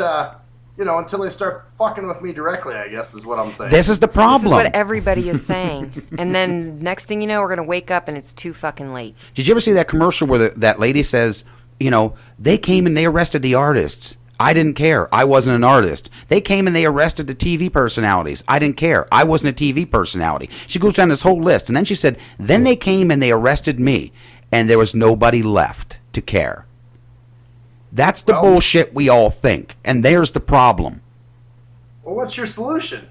you know, until they start fucking with me directly, I guess is what I'm saying. This is the problem. This is what everybody is saying. And then next thing you know, we're going to wake up and it's too fucking late. Did you ever see that commercial where that lady says, you know, they came and they arrested the artists. I didn't care. I wasn't an artist. They came and they arrested the TV personalities. I didn't care. I wasn't a TV personality. She goes down this whole list. And then she said, then they came and they arrested me. And there was nobody left to care. That's the bullshit we all think. And there's the problem. Well, what's your solution?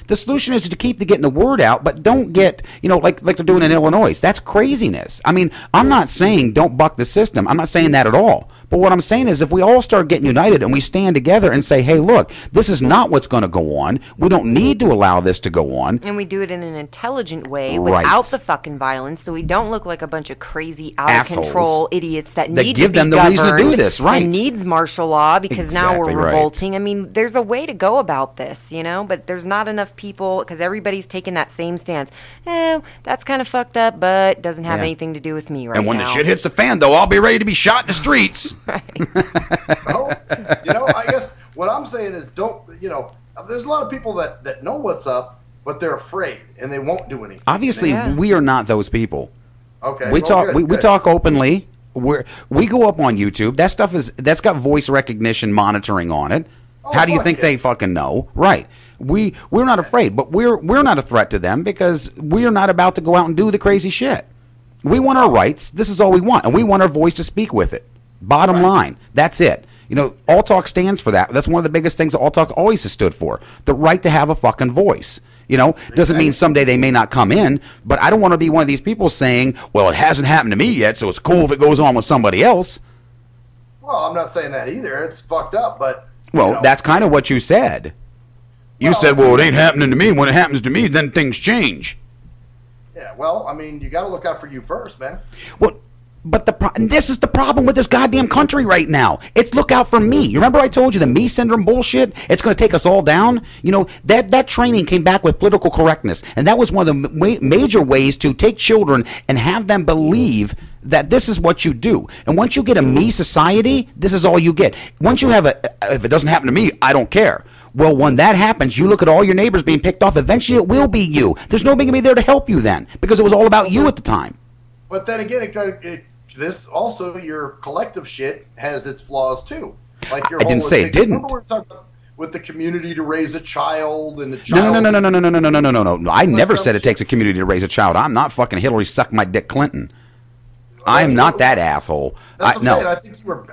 The solution is to keep getting the word out, but don't get, you know, like they're doing in Illinois. That's craziness. I mean, I'm not saying don't buck the system. I'm not saying that at all. But what I'm saying is if we all start getting united and we stand together and say, hey, look, this is not what's going to go on. We don't need to allow this to go on. And we do it in an intelligent way Right. without the fucking violence, so we don't look like a bunch of crazy, out-of-control idiots that need give to be them the reason to do governed this, right. and needs martial law because now Exactly we're right. revolting. I mean, there's a way to go about this, you know, but there's not enough people because everybody's taking that same stance. That's kind of fucked up, but doesn't have Yeah. anything to do with me right now. And when the shit hits the fan, though, I'll be ready to be shot in the streets. Well, you know, I guess what I'm saying is don't, you know, there's a lot of people that know what's up, but they're afraid and they won't do anything. Obviously, we are not those people. Okay. We well, talk. good, We good. talk openly. We go up on YouTube. That stuff that's got voice recognition monitoring on it. Oh, How do you fuck think it. they fucking know? Right. We're not afraid, but we're not a threat to them because we are not about to go out and do the crazy shit. We want our rights. This is all we want, and we want our voice to speak with it. Bottom line, that's it. You know, All Talk stands for that. That's one of the biggest things that All Talk always has stood for: the right to have a fucking voice. You know, doesn't mean someday they may not come in, but I don't want to be one of these people saying, "Well, it hasn't happened to me yet, so it's cool if it goes on with somebody else." Well, I'm not saying that either. It's fucked up, but Well, you know, that's kind of what you said. You said, "Well, it ain't happening to me. When it happens to me, then things change." yeah. Well, I mean, you got to look out for you first, man. Well, but this is the problem with this goddamn country right now. It's look out for me. You remember I told you the me syndrome bullshit? It's going to take us all down. You know, that training came back with political correctness, and that was one of the major ways to take children and have them believe that this is what you do. And once you get a me society, this is all you get. Once you have if it doesn't happen to me, I don't care. Well, when that happens, you look at all your neighbors being picked off. Eventually, it will be you. There's nobody going to be there to help you then because it was all about you at the time. But then again, this also, your collective shit has its flaws too. Like your I didn't say it didn't. Remember we were talking about with the community to raise a child and the child. No. I never said it takes a community to raise a child. I'm not fucking Hillary suck my dick Clinton. I'm not that asshole. That's what I'm saying.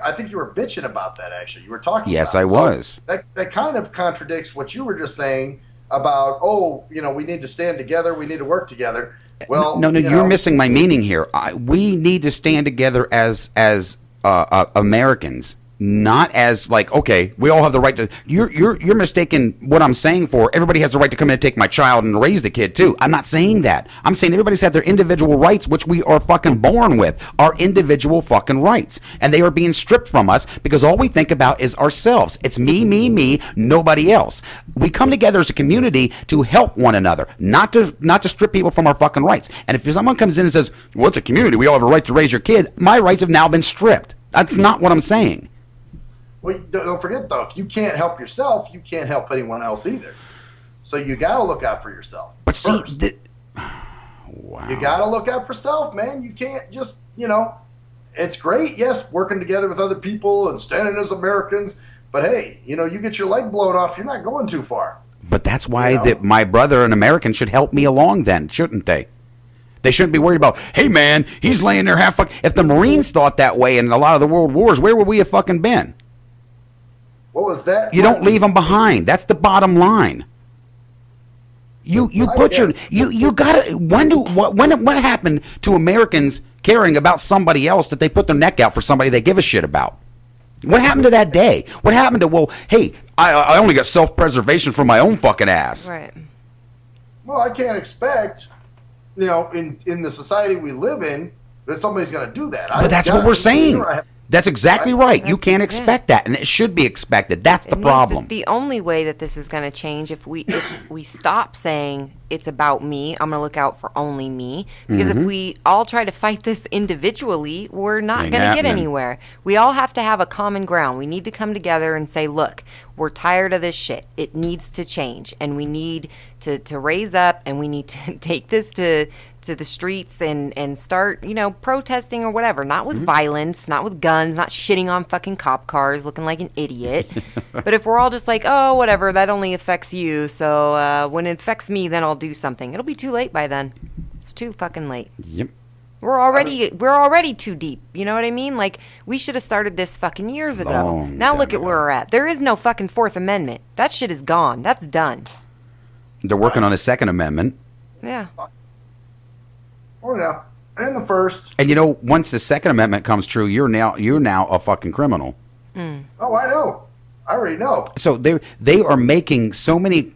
I think you were bitching about that. Actually, you were talking. Yes, about I it. was. So that kind of contradicts what you were just saying about. Oh, you know, we need to stand together. We need to work together. Well, no, you're missing my meaning here. We need to stand together as Americans, not as like, okay, we all have the right to. You're mistaking what I'm saying for. Everybody has the right to come in and take my child and raise the kid too. I'm not saying that. I'm saying everybody's had their individual rights, which we are fucking born with. Our individual fucking rights, and they are being stripped from us because all we think about is ourselves. It's me, nobody else. We come together as a community to help one another, not to strip people from our fucking rights. And if someone comes in and says, "Well, it's a community. We all have a right to raise your kid," my rights have now been stripped. That's not what I'm saying. Well, don't forget though, if you can't help yourself, you can't help anyone else either. So you got to look out for yourself. But see, wow. You got to look out for self, man. You can't just, you know, it's great, yes, working together with other people and standing as Americans. But hey, you know, you get your leg blown off, you're not going too far. But that's why my brother, an American, should help me along then, shouldn't they? They shouldn't be worried about, hey, man, he's laying there half fucking. If the Marines thought that way in a lot of the world wars, where would we have fucking been? What was that? You don't leave them behind. That's the bottom line. You put you gotta. What happened to Americans caring about somebody else that they put their neck out for somebody they give a shit about? What happened to that day? What happened to, well, hey, I only got self-preservation for my own fucking ass. Right. Well, I can't expect, you know, in the society we live in, that somebody's going to do that. But that's what we're saying. That's exactly right. You can't expect that, and it should be expected. That's the problem. The only way that this is going to change if we stop saying it's about me, I'm going to look out for only me. Because if we all try to fight this individually, we're not going to get anywhere. We all have to have a common ground. We need to come together and say, look, we're tired of this shit. It needs to change, and we need to raise up, and we need to take this to the streets and start, you know, protesting or whatever. Not with violence, not with guns, not shitting on fucking cop cars looking like an idiot. But if we're all just like, oh, whatever, that only affects you, so when it affects me, then I'll do something. It'll be too late by then. It's too fucking late. Yep. We're already too deep. You know what I mean? Like, we should have started this fucking years ago. Now look at where we're at. There is no fucking Fourth Amendment. That shit is gone. That's done. They're working on a Second Amendment. Yeah. Oh yeah, and the First. And you know, once the Second Amendment comes true, you're now a fucking criminal. Oh, I know. I already know. So they are making so many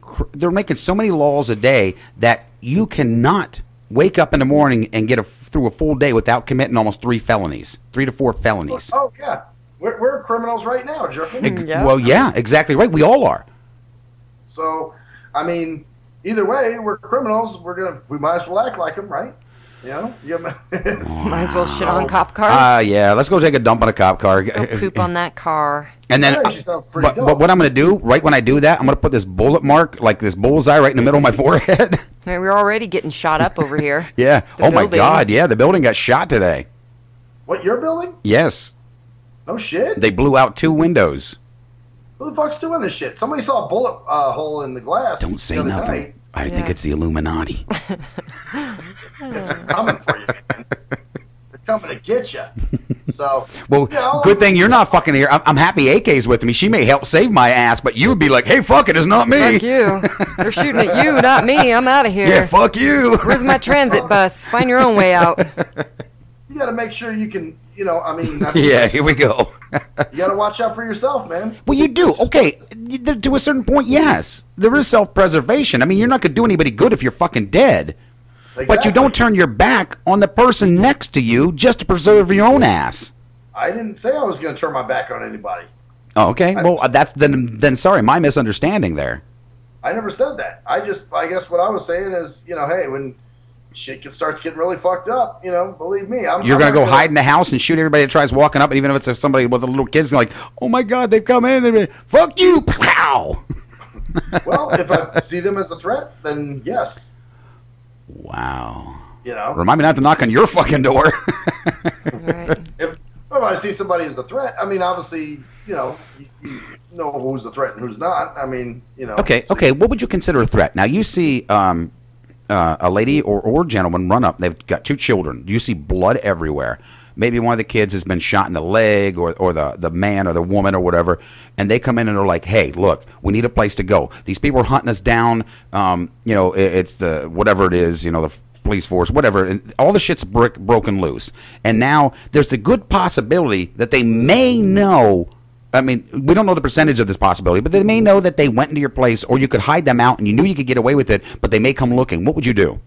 laws a day that you cannot wake up in the morning and get through a full day without committing almost 3 to 4 felonies. Oh yeah, we're criminals right now, jerkin. Well, yeah, exactly right. We all are. So, I mean, either way, we're criminals. We might as well act like them, right? You know, might as well shit on cop cars. Yeah, let's go take a dump on a cop car. Go poop on that car. And then, but what I'm going to do, right when I do that, I'm going to put this bullet mark, like this bullseye, right in the middle of my forehead. We're already getting shot up over here. Yeah. Oh my building. God. Yeah, the building got shot today. What, your building? Yes. No shit? They blew out 2 windows. Who the fuck's doing this shit? Somebody saw a bullet hole in the glass. Don't say the other nothing. night. I think it's the Illuminati. It's coming for you, man. They're coming to get you. So, well, good thing you're not fucking here. I'm happy AK's with me. She may help save my ass, but you would be like, hey, fuck it, it's not me. Fuck you. They're shooting at you, not me. I'm out of here. Yeah, fuck you. Where's my transit bus? Find your own way out. You got to make sure you can, I mean. Yeah, here we go. You got to watch out for yourself, man. Well, you do. Okay, to a certain point, yes. There is self-preservation. I mean, you're not going to do anybody good if you're fucking dead. Exactly. But you don't turn your back on the person next to you just to preserve your own ass. I didn't say I was going to turn my back on anybody. Oh, okay. Well, that's then sorry, my misunderstanding there. I never said that. I guess what I was saying is, hey, when shit starts getting really fucked up, believe me. You're going to go hide in the house and shoot everybody that tries walking up, and even if it's somebody with a little kid's like, oh my God, they've come in, and fuck you, pow. Well, if I see them as a threat, then yes. Wow. Remind me not to knock on your fucking door. Right. If I see somebody as a threat, I mean, obviously, you know who's a threat and who's not. I mean, Okay. What would you consider a threat? Now, you see a lady or gentleman run up. They've got 2 children. You see blood everywhere. Maybe one of the kids has been shot in the leg, or the man or the woman or whatever, and they come in and they're like, hey, look, we need a place to go. These people are hunting us down. It's the whatever it is, the police force, whatever, and all the shit's broken loose. And now there's the good possibility that they may know. I mean, we don't know the percentage of this possibility, but they may know that they went into your place, or you could hide them out and you knew you could get away with it, but they may come looking. What would you do?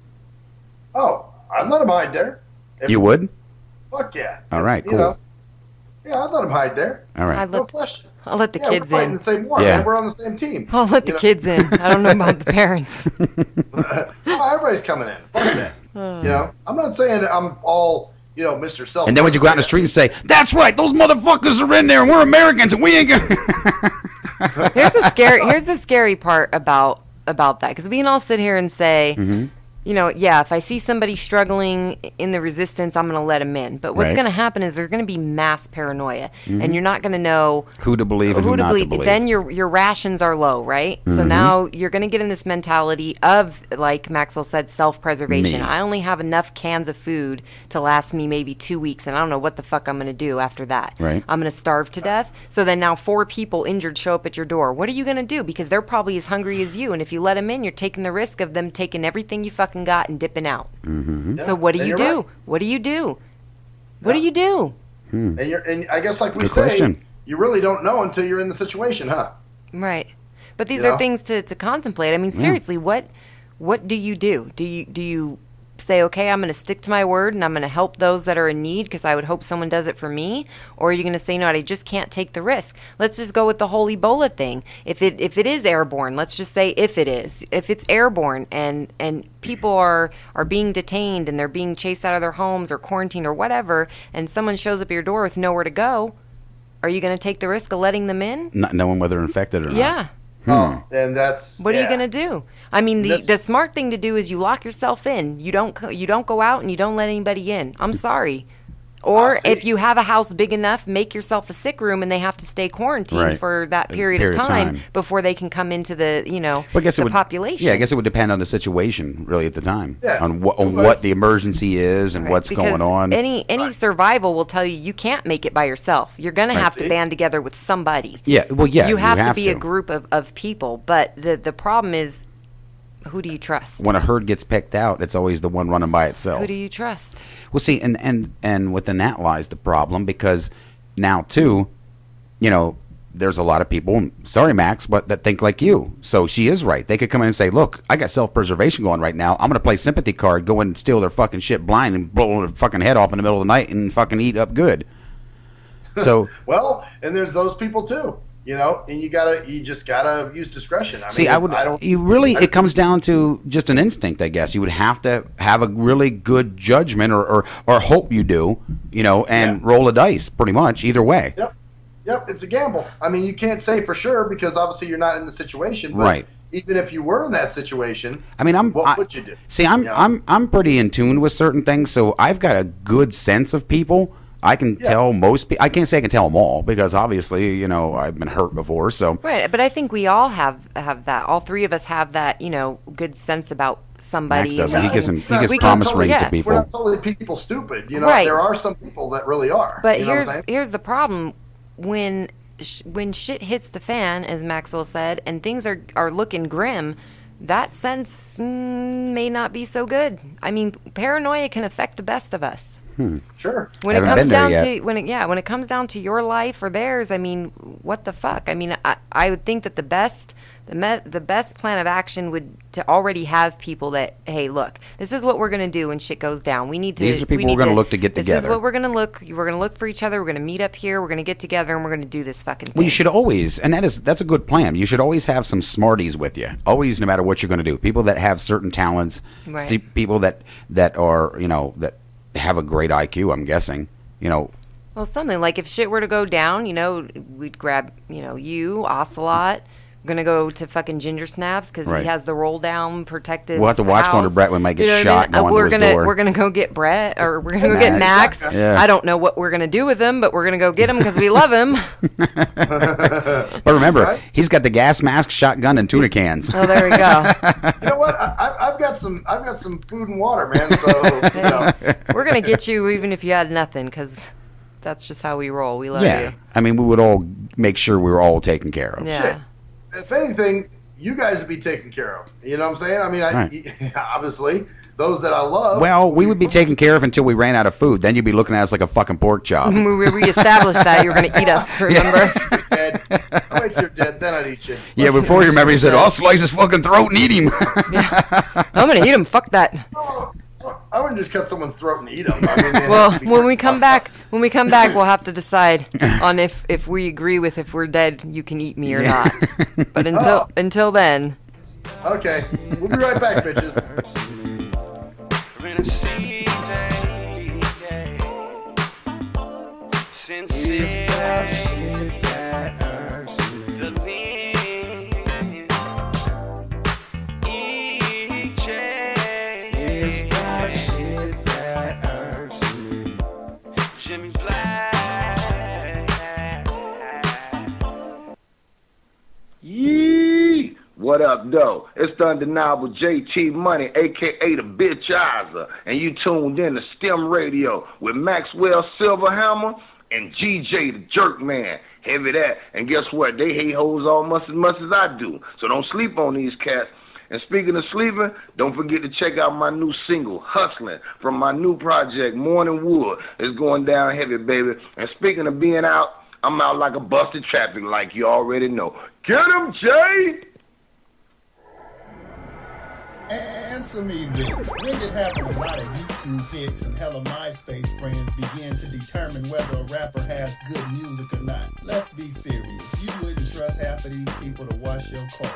Oh, I'd let them hide there. You would? Fuck yeah. All right, cool. Yeah, I'd let them hide there. All right. No question. I'll let the kids we're fighting in. the same war, man. We're on the same team. I'll let the kids in. I don't know about the parents. Everybody's coming in. Fuck that. I'm not saying I'm all, Mr. Self. And then would you go out in the street and say, that's right, those motherfuckers are in there, and we're Americans, and we ain't gonna... Here's the scary part about that, because we can all sit here and say, if I see somebody struggling in the resistance, I'm going to let them in. But what's going to happen is there's going to be mass paranoia, and you're not going to know who to believe and who not to believe. Then your rations are low, right? So now you're going to get in this mentality of, like Maxwell said, self-preservation. I only have enough cans of food to last me maybe 2 weeks, and I don't know what the fuck I'm going to do after that. Right. I'm going to starve to death. So then now 4 people injured show up at your door. What are you going to do? Because they're probably as hungry as you, and if you let them in, you're taking the risk of them taking everything you fucking got and dipping out. So what do you do? Right. What do you do? What do you do? And I guess, like we Good say, question. You really don't know until you're in the situation, huh? Right. But these are things to contemplate. I mean, seriously, what do you do? Do you say, okay, I'm going to stick to my word and I'm going to help those that are in need because I would hope someone does it for me? Or are you going to say, no, I just can't take the risk? Let's just go with the whole Ebola thing. If it is airborne, let's just say if it's airborne and people are being detained and they're being chased out of their homes or quarantined or whatever, and someone shows up at your door with nowhere to go, are you going to take the risk of letting them in? Not knowing whether they're infected or not. Yeah. And that's what are you gonna do? I mean, the smart thing to do is you lock yourself in. You don't go out and you don't let anybody in. I'm sorry. Or if you have a house big enough, make yourself a sick room and they have to stay quarantined for that period of time before they can come into the population. Yeah, I guess it would depend on the situation really at the time. On what the emergency is and what's going on. Any survival will tell you can't make it by yourself. You're going to have to band together with somebody. Yeah, well, yeah. You have to be a group of people. But the problem is, who do you trust? When a herd gets picked out, it's always the one running by itself. Who do you trust? Well, see, and within that lies the problem, because now, too, there's a lot of people, sorry, Max, but that think like you. So she is right. They could come in and say, look, I got self-preservation going right now. I'm going to play sympathy card, go in and steal their fucking shit blind and blow their fucking head off in the middle of the night and fucking eat up good. So well, and there's those people, too. And you just gotta use discretion. It comes down to just an instinct, I guess. You would have to have a really good judgment or hope you do, and roll a dice pretty much either way. Yep, it's a gamble. I mean, you can't say for sure because obviously you're not in the situation. But right. Even if you were in that situation, I mean, what would you do? See, I'm pretty in tune with certain things, so I've got a good sense of people. I can tell most people. I can't say I can tell them all because obviously, you know, I've been hurt before. So right, but I think we all have that. All three of us have that, you know, good sense about somebody. Max doesn't. He gives promise rings to people. We're not totally people stupid. You know, right. There are some people that really are. But you know here's the problem: when shit hits the fan, as Maxwell said, and things are looking grim, that sense may not be so good. I mean, paranoia can affect the best of us. Sure. When it comes down to when it comes down to your life or theirs, I mean, what the fuck? I mean, I would think that the best plan of action would to already have people that, hey, look, this is what we're gonna do when shit goes down. We need to. These are people we're gonna look to get together. This is what we're gonna look. We're gonna look for each other. We're gonna meet up here. We're gonna get together and we're gonna do this fucking thing. Well, you should always, and that's a good plan. You should always have some smarties with you. Always, no matter what you're gonna do. People that have certain talents. Right. See people that are, you know, that have a great IQ, I'm guessing, you know. Well, something like if shit were to go down, you know, we'd grab, you know, you, Ocelot. We're going to go to fucking Ginger Snaps because he has the roll down protective. We'll have to watch house. Going to Brett. We might get shot going to his door. We're going to go get Brett, or we're going to go get Max. Yeah. I don't know what we're going to do with him, but we're going to go get him because we love him. But remember, he's got the gas mask, shotgun, and tuna cans. Oh, there we go. You know what? I've got some food and water, man. So you know. We're going to get you even if you had nothing because that's just how we roll. We love you. I mean, we would all make sure we were all taken care of. Yeah. Shit. If anything, you guys would be taken care of. You know what I'm saying? I mean, obviously, those that I love. Well, we would be taken care of until we ran out of food. Then you'd be looking at us like a fucking pork chop. We reestablished that you were going to eat us, remember? I'll wait till you're dead, then I'd eat you. Yeah, before you remember, he said, I'll slice his fucking throat and eat him. I'm going to eat him. Fuck that. I wouldn't just cut someone's throat and eat them. I mean, well, when we come back, we'll have to decide on if we agree with if we're dead, you can eat me or not. But until then. Okay, we'll be right back, bitches. What up, though? It's the undeniable JT Money, a.k.a. the Bitchizer, and you tuned in to STIM Radio with Maxwell Silverhammer and GJ the Jerk Man. Heavy that. And guess what? They hate hoes almost as much as I do. So don't sleep on these cats. And speaking of sleeping, don't forget to check out my new single, Hustling, from my new project, Morning Wood. It's going down heavy, baby. And speaking of being out, I'm out like a busted traffic like you already know. Get him, Jay! Answer me this. When did having a lot of YouTube hits and hella MySpace friends begin to determine whether a rapper has good music or not? Let's be serious. You wouldn't trust half of these people to wash your car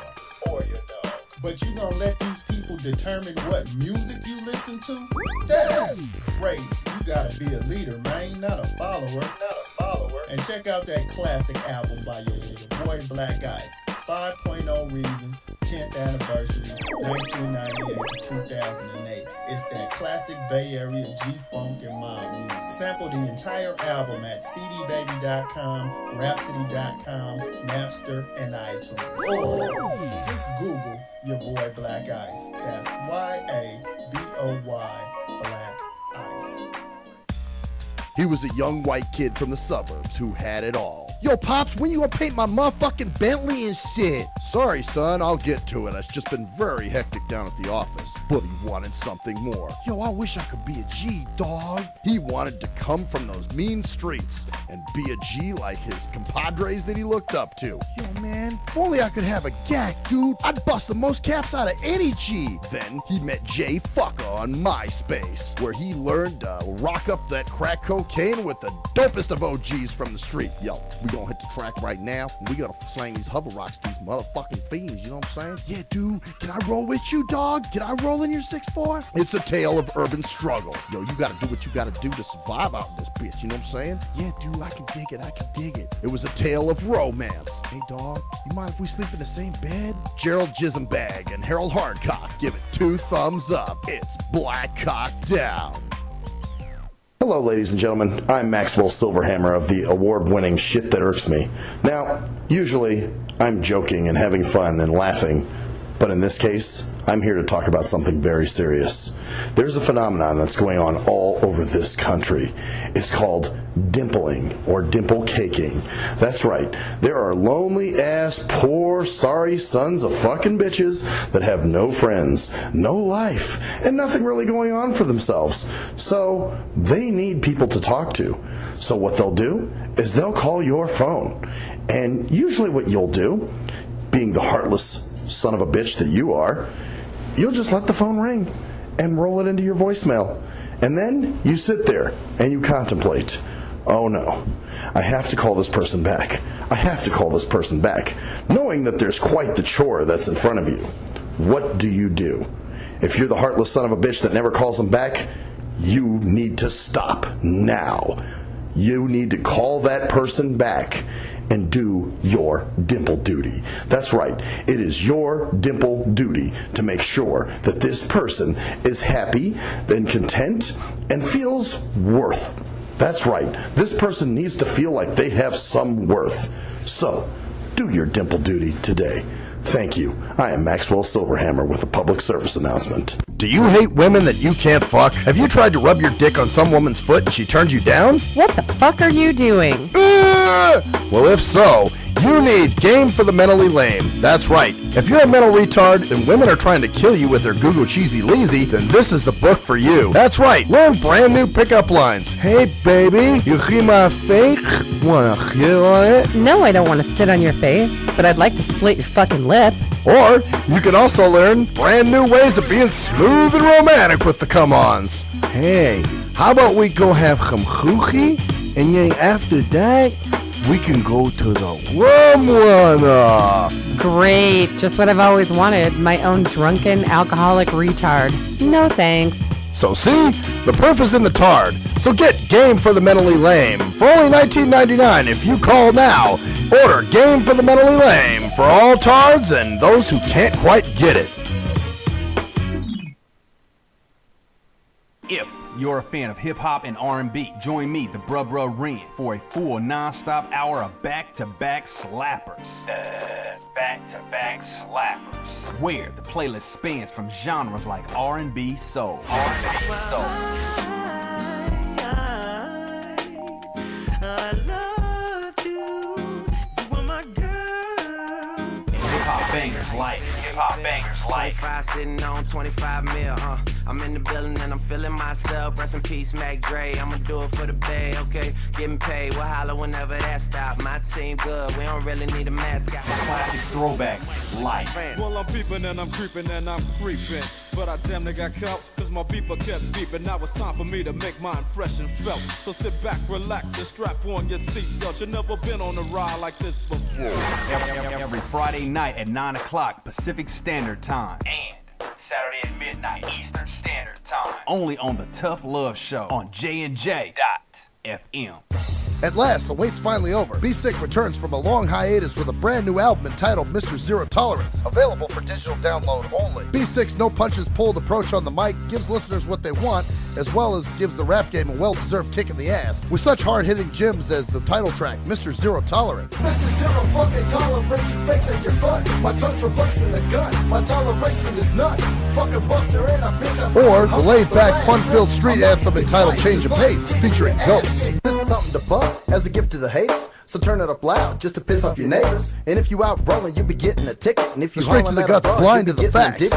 or your dog. But you gonna let these people determine what music you listen to? That's crazy. You gotta be a leader, man, not a follower. And check out that classic album by your boy Black Ice, 5.0 Reasons, 10th anniversary, 1998 to 2008. It's that classic Bay Area G-Funk and mob music. Sample the entire album at cdbaby.com, rhapsody.com, Napster, and iTunes. Or just Google your boy Black Ice. That's Y-A-B-O-Y, Black Ice. He was a young white kid from the suburbs who had it all. Yo, Pops, when you gonna paint my motherfucking Bentley and shit? Sorry, son, I'll get to it. It's just been very hectic down at the office. But he wanted something more. Yo, I wish I could be a G, dog. He wanted to come from those mean streets and be a G like his compadres that he looked up to. Yo, man, if only I could have a gag, dude. I'd bust the most caps out of any G. Then he met Jay Fucker on MySpace, where he learned to rock up that crack cocaine with the dopest of OGs from the street. Yo, we gonna hit the track right now, and we gonna slang these hover rocks to these motherfucking fiends, you know what I'm saying? Yeah, dude, can I roll with you, dog? Can I roll in your 6'4"? It's a tale of urban struggle. Yo, you gotta do what you gotta do to survive out in this bitch, you know what I'm saying? Yeah, dude, I can dig it. It was a tale of romance. Hey, dog, you mind if we sleep in the same bed? Gerald Jisenbag and Harold Hardcock give it 2 thumbs up. It's Black Cock Down. Hello, ladies and gentlemen. I'm Maxwell Silverhammer of the award-winning Shit That Irks Me. Now, usually, I'm joking and having fun and laughing, but in this case, I'm here to talk about something very serious. There's a phenomenon that's going on all over this country. It's called dimpling or dimple caking. That's right. There are lonely-ass, poor, sorry sons of fucking bitches that have no friends, no life, and nothing really going on for themselves. So they need people to talk to. So what they'll do is they'll call your phone. And usually what you'll do, being the heartless son of a bitch that you are, you'll just let the phone ring and roll it into your voicemail. And then you sit there and you contemplate, oh no, I have to call this person back. I have to call this person back, knowing that there's quite the chore that's in front of you. What do you do? If you're the heartless son of a bitch that never calls them back, you need to stop now. You need to call that person back and do your dimple duty. That's right. It is your dimple duty to make sure that this person is happy and content and feels worth. That's right. This person needs to feel like they have some worth. So, do your dimple duty today. Thank you. I am Maxwell Silverhammer with a public service announcement. Do you hate women that you can't fuck? Have you tried to rub your dick on some woman's foot and she turned you down? What the fuck are you doing? Well, if so, you need Game for the Mentally Lame. That's right. If you're a mental retard and women are trying to kill you with their Google cheesy leasy, then this is the book for you. That's right. Learn brand new pickup lines. Hey, baby, you hear my fake? Wanna hear on it? No, I don't want to sit on your face, but I'd like to split your fucking lip. Or you can also learn brand new ways of being smooth and romantic with the come-ons. Hey, how about we go have some choochie, and then after that, we can go to the rum runner. Great, just what I've always wanted, my own drunken alcoholic retard. No thanks. So see, the proof is in the tard. So get Game for the Mentally Lame for only $19.99 if you call now. Order Game for the Mentally Lame for all tards and those who can't quite get it. If you're a fan of hip-hop and R&B, join me, the Bruh Ren, for a full non-stop hour of back-to-back slappers. Back-to-back slappers. Where the playlist spans from genres like R&B, soul. R&B, soul. I love you. You are my girl. Hip-hop bangers like. Hip-hop bangers like. 25 sitting on 25 mil, I'm in the building and I'm feeling myself. Rest in peace, Mac Dre. I'ma do it for the bay, okay? Getting paid, we'll holler whenever that stop. My team good, we don't really need a mascot. Classic throwbacks like. Well, I'm peeping and I'm creeping and I'm creeping, but I damn near got caught cause my beeper kept beeping. Now it's time for me to make my impression felt. So sit back, relax, and strap on your seatbelt. You've never been on a ride like this before. Every Friday night at 9 o'clock Pacific Standard Time. And Saturday at midnight Eastern Standard Time. Only on the Tough Love Show on JNJ.FM. At last, the wait's finally over. Be Sick returns from a long hiatus with a brand new album entitled Mr. Zero Tolerance. Available for digital download only. Be Sick's no punches pulled approach on the mic gives listeners what they want, as well as gives the rap game a well-deserved kick in the ass, with such hard-hitting gems as the title track, Mr. Zero Tolerance. Mr. Zero fucking tolerance, you fakes at your fun. My tongue's replacing the gun. My toleration is none. Fuck a buster and a bitch. Or the laid-back, fun-filled street anthem entitled Change of Pace, featuring Ghost. This is something to bump as a gift to the haters, so turn it up loud just to piss off your neighbors. And if you out rolling, you be getting a ticket. And if you straight to the guts, blind to the facts.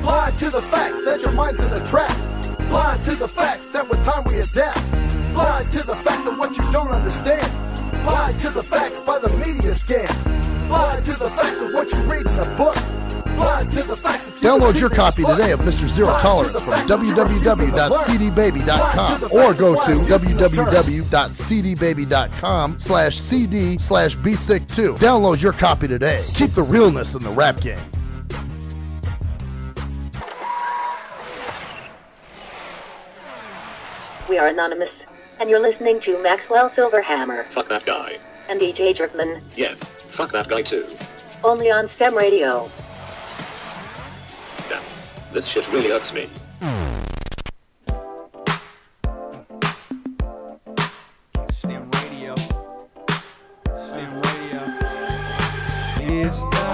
Blind to the facts that your mind's in a trap. Blind to the facts that with time we adapt. Blind to the facts of what you don't understand. Blind to the facts by the media scams. Blind to the facts of what you read in a book. Blind to the facts. Download your copy today of Mr. Zero Tolerance from www.cdbaby.com or go to www.cdbaby.com/cd/bsick2. Download your copy today. Keep the realness in the rap game. We are anonymous, and you're listening to Maxwell Silverhammer. Fuck that guy. And DJ Jerkman. Yeah, fuck that guy too. Only on STEM Radio. Damn, this shit really hurts me.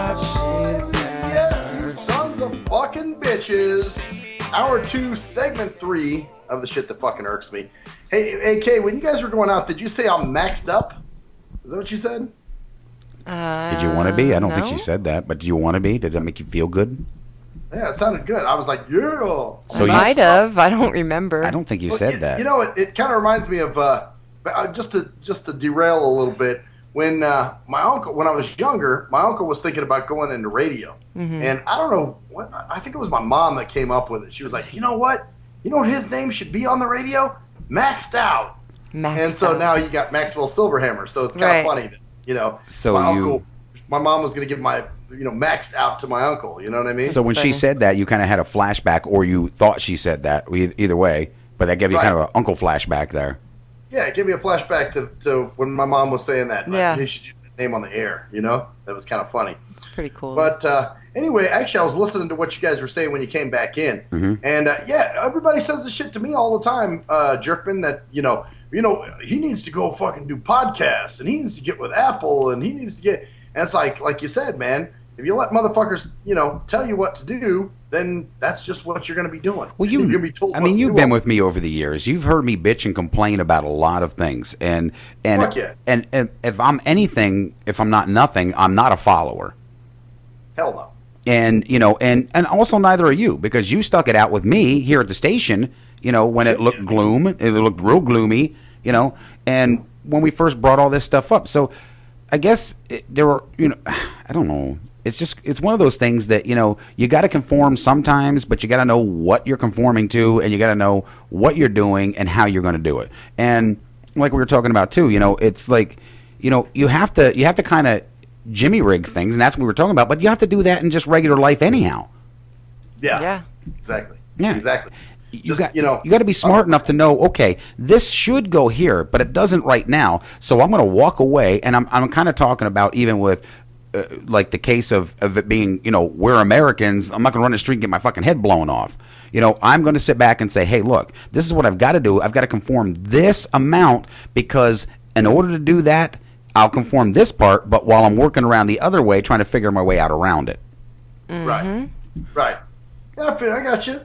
Yes, you sons of fucking bitches. Hour 2, segment 3 of the shit that fucking irks me. Hey, AK, when you guys were going out, did you say I'm maxed up? Is that what you said? Did you want to be? I don't think she said that, but do you want to be? Did that make you feel good? Yeah, it sounded good. I was like, yeah. So I might have. I don't remember. I don't think you said that. You know, it kind of reminds me of, just to derail a little bit, when my uncle, when I was younger, my uncle was thinking about going into radio. Mm-hmm. And I don't know, I think it was my mom that came up with it. She was like, you know what? You know what his name should be on the radio? Maxed Out. And so now you got Maxwell Silverhammer. So it's kind of funny that, you know, So my mom was going to give my, you know, Maxed Out to my uncle. You know what I mean? So when she said that, you kind of had a flashback, or you thought she said that, either way. But that gave you kind of an uncle flashback there. Yeah, it gave me a flashback to when my mom was saying that. Yeah. You should use that name on the air, you know? That was kind of funny. It's pretty cool. But anyway, actually, I was listening to what you guys were saying when you came back in. Mm-hmm. And, yeah, everybody says this shit to me all the time, Jerkman, that, you know, he needs to go fucking do podcasts, and he needs to get with Apple, and he needs to get... And it's like you said, man, if you let motherfuckers, you know, tell you what to do, then that's just what you're going to be doing. Well, you're going to be told I what mean, to you've do. been with me over the years. You've heard me bitch and complain about a lot of things, and Fuck yeah. and if I'm anything, if I'm not nothing, I'm not a follower. Hell no. And you know, and also neither are you, because you stuck it out with me here at the station. You know, when it looked it looked real gloomy. You know, and when we first brought all this stuff up, so I guess there were, you know, I don't know. It's one of those things that, you know, you got to conform sometimes, but you got to know what you're conforming to, and you got to know what you're doing and how you're going to do it. And like we were talking about too, you know, it's like, you know, you have to kind of jimmy rig things, and that's what we were talking about. But you have to do that in just regular life anyhow. Yeah. Exactly. Yeah. Exactly. You got to be smart enough to know, okay, this should go here, but it doesn't right now. So I'm going to walk away, and I'm kind of talking about even with like the case of it being, you know, we're Americans. I'm not going to run the street and get my fucking head blown off. You know, I'm going to sit back and say, hey, look, this is what I've got to do. I've got to conform this amount, because in order to do that, I'll conform this part, but while I'm working around the other way, trying to figure my way out around it. Right. Right. Yeah, I got you.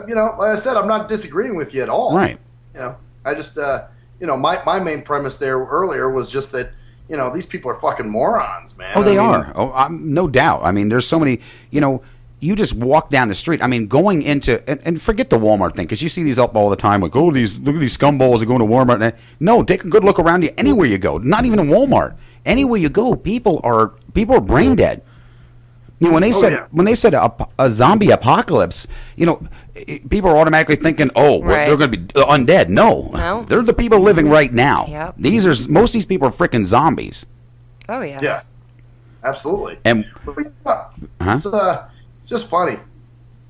You know, like I said, I'm not disagreeing with you at all. Right. You know, I just, you know, my main premise there earlier was just that, you know, these people are fucking morons, man. Oh, they are. Oh, no doubt. I mean, there's so many, you know, you just walk down the street. I mean, going into, and forget the Walmart thing, because you see these up all the time, like, oh, look at these scumballs that go into Walmart. No, take a good look around you anywhere you go, not even in Walmart. Anywhere you go, people are brain dead. You know, when they said a zombie apocalypse, you know, people are automatically thinking, oh, well, they're going to be undead. No, they're the people living right now. Yep. Most of these people are freaking zombies. Oh yeah. Yeah, absolutely. And it's just funny,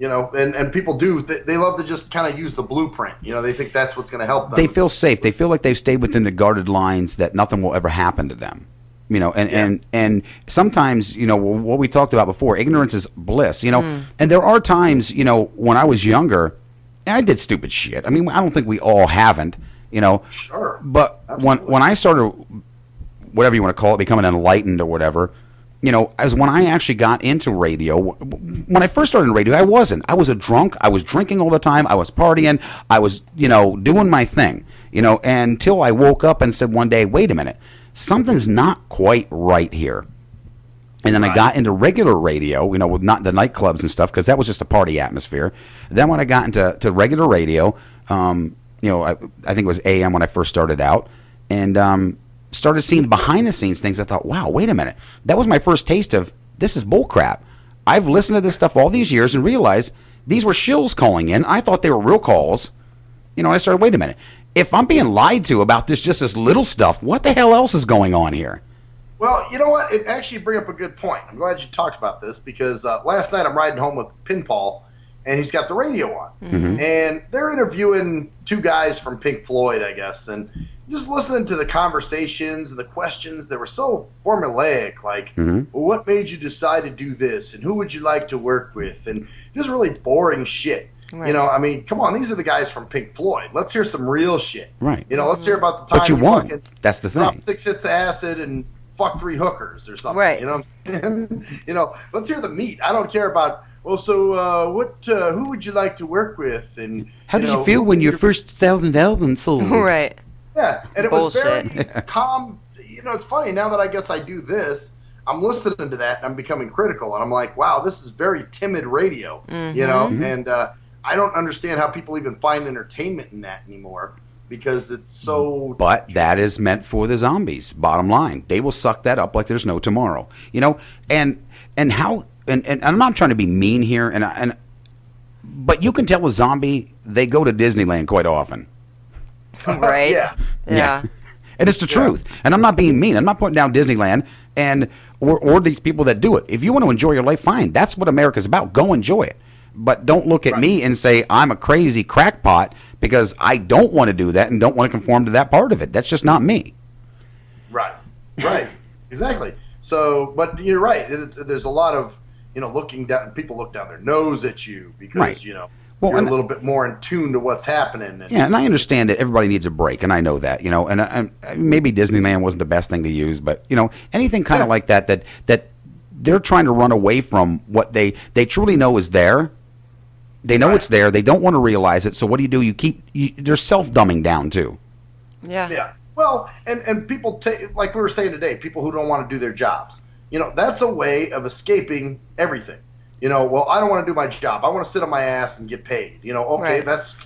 you know. And people do they love to just kind of use the blueprint. You know, they think that's what's going to help them. They feel safe. They feel like they've stayed within the guarded lines, that nothing will ever happen to them. You know, and sometimes, you know, what we talked about before, ignorance is bliss, you know. And there are times, you know, when I was younger, I did stupid shit. I mean, I don't think we all haven't, you know. Sure. But when I started, whatever you want to call it, becoming enlightened or whatever, you know, as when I actually got into radio. When I first started in radio, I wasn't. I was a drunk. I was drinking all the time. I was partying. I was, you know, doing my thing, you know, until I woke up and said one day, wait a minute. Something's not quite right here. And then I got into regular radio, you know, with not the nightclubs and stuff, because that was just a party atmosphere. Then when I got into regular radio, you know, I think it was AM when I first started out, and started seeing behind the scenes things. I thought, wow, wait a minute. That was my first taste of, this is bullcrap. I've listened to this stuff all these years and realized these were shills calling in. I thought they were real calls. You know, I started, wait a minute. If I'm being lied to about just this little stuff, what the hell else is going on here? Well, you know what? It actually bring up a good point. I'm glad you talked about this, because last night I'm riding home with Pinball, and he's got the radio on. And they're interviewing two guys from Pink Floyd, I guess, and just listening to the conversations and the questions that were so formulaic, like, well, what made you decide to do this, and who would you like to work with, and just really boring shit. Right. You know, I mean, come on, these are the guys from Pink Floyd. Let's hear some real shit. Right. You know, let's hear about the time but you won't. That's the thing. dropped 6 hits of acid and fuck 3 hookers or something. Right. You know what I'm saying? You know, let's hear the meat. I don't care about. Well, so who would you like to work with? And how did you feel when your first 1,000 albums sold? Right. Yeah, and it was Bullshit. very calm. You know, it's funny now that I guess I do this. I'm listening to that and I'm becoming critical, and I'm like, wow, this is very timid radio. You know, and I don't understand how people even find entertainment in that anymore because it's so. But that is meant for the zombies. Bottom line, they will suck that up like there's no tomorrow. You know, and how. And I'm not trying to be mean here, but you can tell a zombie they go to Disneyland quite often. Right? Yeah. And it's the truth. And I'm not being mean. I'm not putting down Disneyland or these people that do it. If you want to enjoy your life, fine. That's what America's about. Go enjoy it. But don't look at me and say I'm a crazy crackpot because I don't want to do that and don't want to conform to that part of it. That's just not me. Right. Exactly. So, but you're right. There's a lot of, you know, looking down. People look down their nose at you because you know you're a little bit more in tune to what's happening. And I understand that everybody needs a break, and I know that, you know. And maybe Disneyland wasn't the best thing to use, but you know, anything kind of like that they're trying to run away from what they truly know is there. They know it's there. They don't want to realize it. So what do? They're self-dumbing down too. Yeah. Well, and people like we were saying today, people who don't want to do their jobs. You know, that's a way of escaping everything. You know, well, I don't want to do my job. I want to sit on my ass and get paid. You know, okay, that's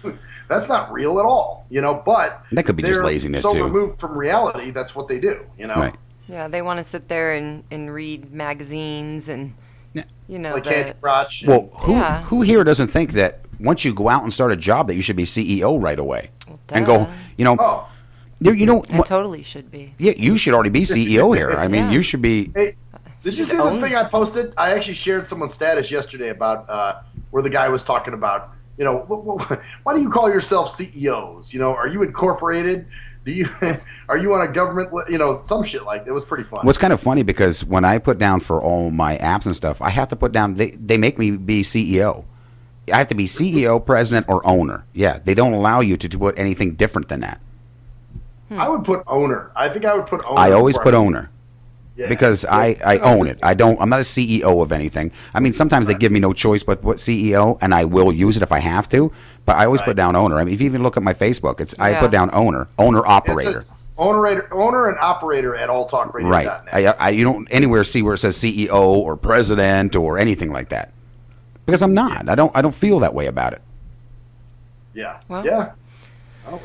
not real at all. You know, but that could be just laziness so too. Removed from reality, that's what they do. You know, Yeah, they want to sit there and read magazines and you know, like Candy Crotch. Well, who here doesn't think that once you go out and start a job that you should be CEO right away and go, you know. You know, I totally should be. Yeah, you should already be CEO here. I mean, you should be. Hey, did you see the thing I posted? I actually shared someone's status yesterday about where the guy was talking about, you know, why do you call yourself CEOs? You know, are you incorporated? Are you on a government? You know, some shit like that. It was pretty fun. What's kind of funny because when I put down for all my apps and stuff, I have to put down. They make me be CEO. I have to be CEO, president, or owner. Yeah, they don't allow you to put anything different than that. I would put owner. I think I would put owner. I always put owner. Yeah. Because I own it. I'm not a CEO of anything. I mean, sometimes they give me no choice but put CEO, and I will use it if I have to. But I always put down owner. I mean, if you even look at my Facebook, I put down owner operator. It says owner and operator at alltalkradio.net. Right. You don't anywhere see where it says CEO or president or anything like that. Because I'm not. I don't feel that way about it. Yeah. Well. Yeah. Oh,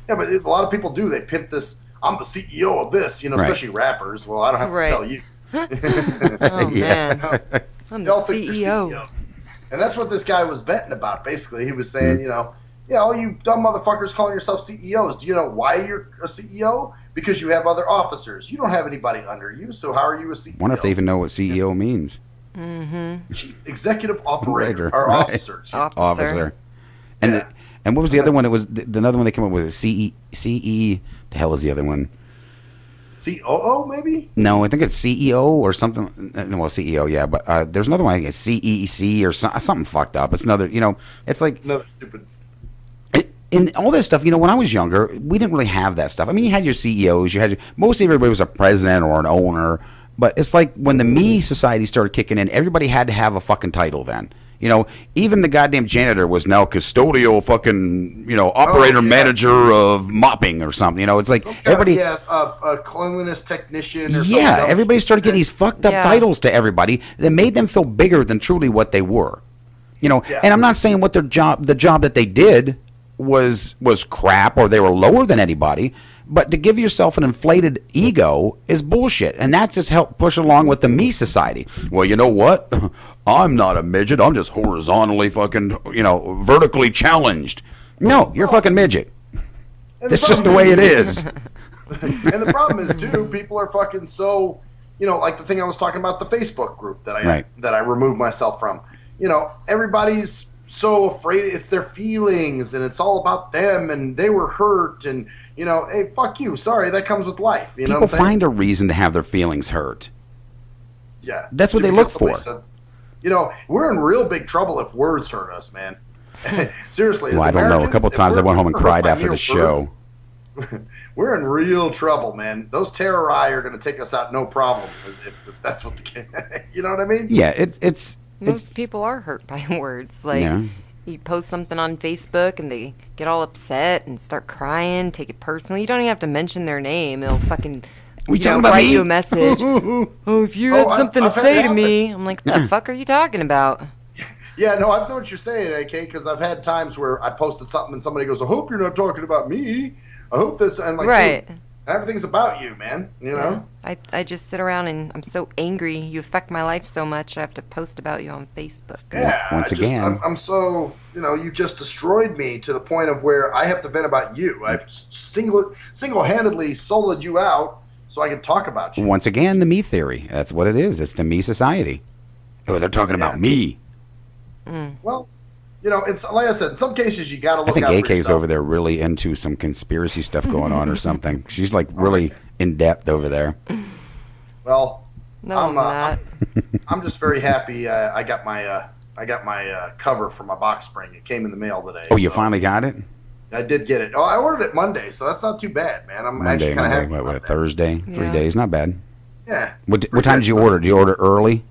yeah, but a lot of people do. They pimp this. I'm the CEO of this, you know, especially rappers. Well, I don't have to tell you. Oh, man. I'm the CEO. And that's what this guy was venting about, basically. He was saying, you know, yeah, all you dumb motherfuckers calling yourself CEOs. Do you know why you're a CEO? Because you have other officers. You don't have anybody under you, so how are you a CEO? I wonder if they even know what CEO means. Chief Executive Operator, or officer. Officer. And and what was the other one? It was another one they came up with. CE. The hell is the other one? COO maybe? No, I think it's CEO or something. Well, CEO, yeah. But there's another one. I think it's CEC or something fucked up. It's another. You know, it's like another stupid. And all this stuff. You know, when I was younger, we didn't really have that stuff. I mean, you had your CEOs. You had most everybody was a president or an owner. But it's like when the me society started kicking in, everybody had to have a fucking title then. You know, even the goddamn janitor was now custodial fucking, you know, operator manager of mopping or something. You know, it's like everybody. Yes, a cleanliness technician or something. Yeah, everybody started getting these fucked up titles to everybody that made them feel bigger than truly what they were. You know, and I'm not saying what the job that they did was crap or they were lower than anybody. But to give yourself an inflated ego is bullshit. And that just helped push along with the me society. Well, you know what? I'm not a midget. I'm just horizontally fucking, you know, vertically challenged. No, you're a fucking midget. That's just the way it is. And the problem is, too, people are fucking so, you know, like the thing I was talking about, the Facebook group that I removed myself from. You know, everybody's so afraid it's their feelings and it's all about them and they were hurt and, you know, hey, fuck you. Sorry, that comes with life. You know what I'm saying? People find a reason to have their feelings hurt. Yeah. That's what they look for. You know, we're in real big trouble if words hurt us, man. Seriously. Well, I don't know. A couple of times I went home and cried after the show. we're in real trouble, man. Those terrori are going to take us out no problem. If that's what you know what I mean? Yeah, it's Most people are hurt by words. Like, you post something on Facebook and they get all upset and start crying, take it personally. You don't even have to mention their name. They'll fucking write you a message. Oh, if you had something to say to me. I'm like, the fuck are you talking about? Yeah, no, I know what you're saying, AK, because I've had times where I posted something and somebody goes, I hope you're not talking about me. I hope that's... And like, right. Dude, everything's about you, man. You know? I just sit around and I'm so angry. You affect my life so much. I have to post about you on Facebook. Yeah. Once again. I'm so... You know, you just destroyed me to the point of where I have to vent about you. I've single-handedly soloed you out so I can talk about you. Once again, the me theory. That's what it is. It's the me society. Oh, they're talking about me. Well, you know, it's like I said, in some cases you got to look I think out for AK's yourself. over there really into some conspiracy stuff going on or something. She's like really in depth over there. Well, no, I'm not. I'm just very happy. I got my cover for my box spring. It came in the mail today. Oh, you finally got it? I did get it. Oh, I ordered it Monday, so that's not too bad, man. I'm actually kind of happy. What, a Thursday? 3 days? Not bad. Yeah. What time did you order? Did you order early?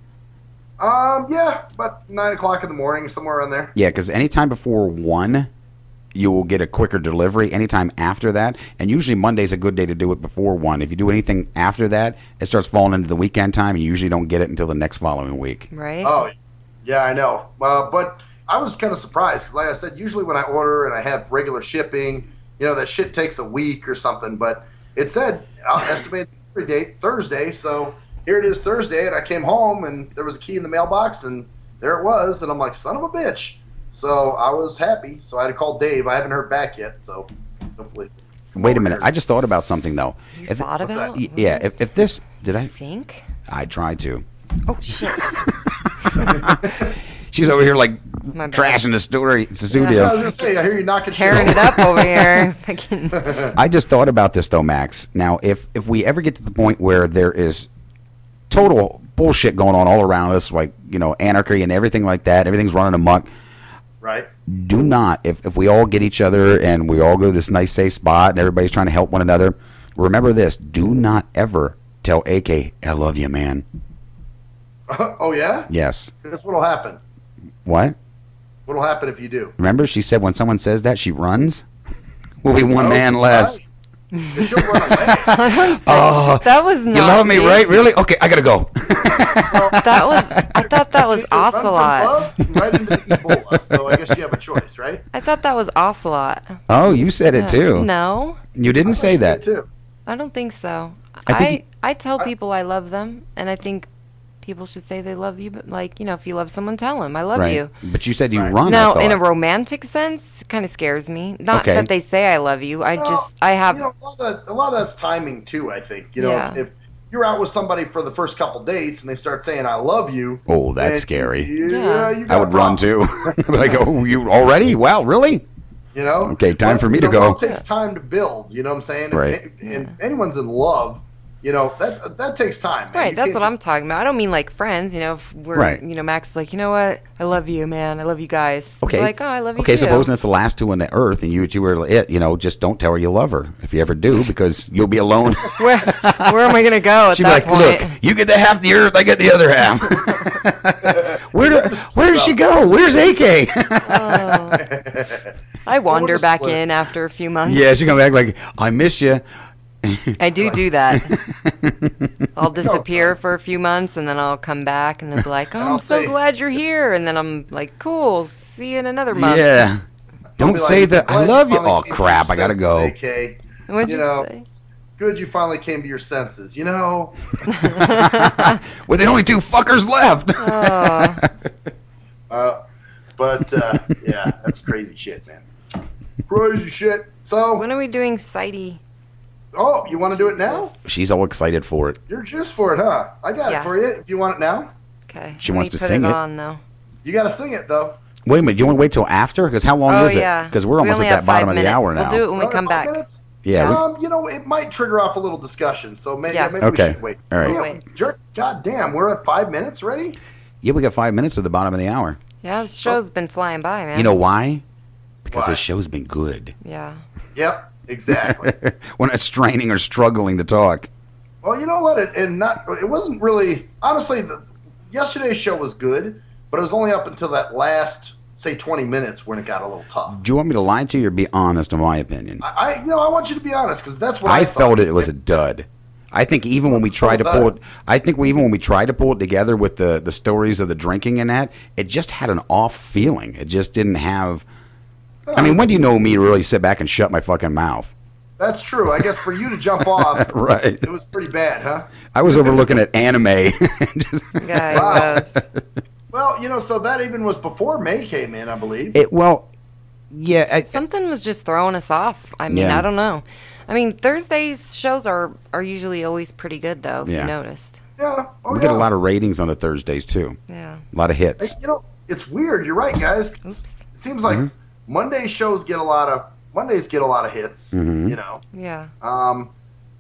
Yeah, about 9 o'clock in the morning, somewhere around there. Yeah, because anytime before 1, you will get a quicker delivery. Anytime after that, and usually Monday's a good day to do it before 1. If you do anything after that, it starts falling into the weekend time, and you usually don't get it until the next following week. Right. Oh, yeah, I know. But I was kind of surprised, because like I said, usually when I order and I have regular shipping, you know, that shit takes a week or something, but it said estimated delivery date Thursday, so... Here it is Thursday, and I came home, and there was a key in the mailbox, and there it was, and I'm like, son of a bitch. So I was happy, so I had to call Dave. I haven't heard back yet, so hopefully. Wait a minute. I just thought about something, though. You thought about? Yeah, if this... Did I? Think? I tried to. Oh, shit. She's over here, like, trashing the studio. Yeah, I was going to say, I hear you knocking... Tearing it up over here. I just thought about this, though, Max. Now, if we ever get to the point where there is... total bullshit going on all around us, like, you know, anarchy and everything like that. Everything's running amok. Right. Do not, if we all get each other and we all go to this nice safe spot and everybody's trying to help one another, remember this. Do not ever tell AK, I love you, man. Oh, yeah? Yes. That's what'll happen. What? What'll happen if you do? Remember, she said when someone says that, she runs? We'll be one man less. Right. She'll run away. Oh, that was not you love me, right? Really? Okay, I gotta go. I thought that was Ocelot. Right into the Ebola, so I guess you have a choice, right? I thought that was Ocelot. Oh, you said it too. No. You didn't say that. Too. I don't think so. I tell people I love them, and I think people should say they love you, but, like, you know, if you love someone, tell them I love you. But you said you run. Now, in a romantic sense, it kind of scares me. Not that they say I love you. I have. You know, a lot of that's timing too. I think. You know, if you're out with somebody for the first couple dates and they start saying I love you. Oh, that's scary. Yeah. I would run too. Like, oh, you already? Wow, really? You know. Okay, time for me to go. Love takes time to build. You know what I'm saying? Right. And anyone's in love. You know, that takes time, man. Right, that's what I'm talking about. I don't mean like friends, you know, if we're, you know, Max is like, you know what, I love you, man. I love you guys. Okay. We're like, oh, I love you okay, too. supposing it's the last two on the earth and you were it, you know, just don't tell her you love her if you ever do, because you'll be alone. Where am I going to go at She'd that be like, point? look, you get the half the earth, I get the other half. Where does she go? Where's AK? I wander back in after a few months. Yeah, she's going to act like, I miss you. I do that. I'll disappear for a few months, and then I'll come back, and they'll be like, oh, I'm so glad you're here. And then I'm like, cool, see you in another month. Yeah. Don't say that, I love you. Oh, crap, I got to go. What'd you say? It's good you finally came to your senses, you know? With the only two fuckers left. Yeah, that's crazy shit, man. Crazy shit. So when are we doing Sighty? Oh, you want to do it now? She's all excited for it. You're just for it, huh? I got it for you if you want it now. Okay. She wants to sing it. On, though. You got to sing it, though. Wait a minute. Do you want to wait till after? Because how long is it? Because we're almost at that bottom of the hour now. We'll do it when we come back. Minutes? Yeah. You know, it might trigger off a little discussion, so maybe we should wait. All right. God damn, we're at 5 minutes already? Yeah, we got 5 minutes to the bottom of the hour. Yeah, this show's been flying by, man. You know why? Because this show's been good. Yeah. Yep. Exactly. We're not straining or struggling to talk. Well, you know what? It wasn't really, honestly, yesterday's show was good, but it was only up until that last, say, 20 minutes when it got a little tough. Do you want me to lie to you or be honest in my opinion? I want you to be honest, because that's what I thought. felt it was a dud. I think even when we tried to pull it, even when we tried to pull it together with the stories of the drinking and that, it just had an off feeling. It just didn't have. I mean, when do you know me to really sit back and shut my fucking mouth? That's true. I guess for you to jump off, right? It was pretty bad, huh? I was over looking at anime. Wow. Well, so that even was before May came in, I believe. Something was just throwing us off. I mean, I don't know. I mean, Thursdays shows are usually always pretty good, though, if you noticed. Yeah. We get a lot of ratings on the Thursdays, too. Yeah. A lot of hits. Hey, it's weird. You're right, guys. It seems like Monday shows get a lot of hits. Yeah.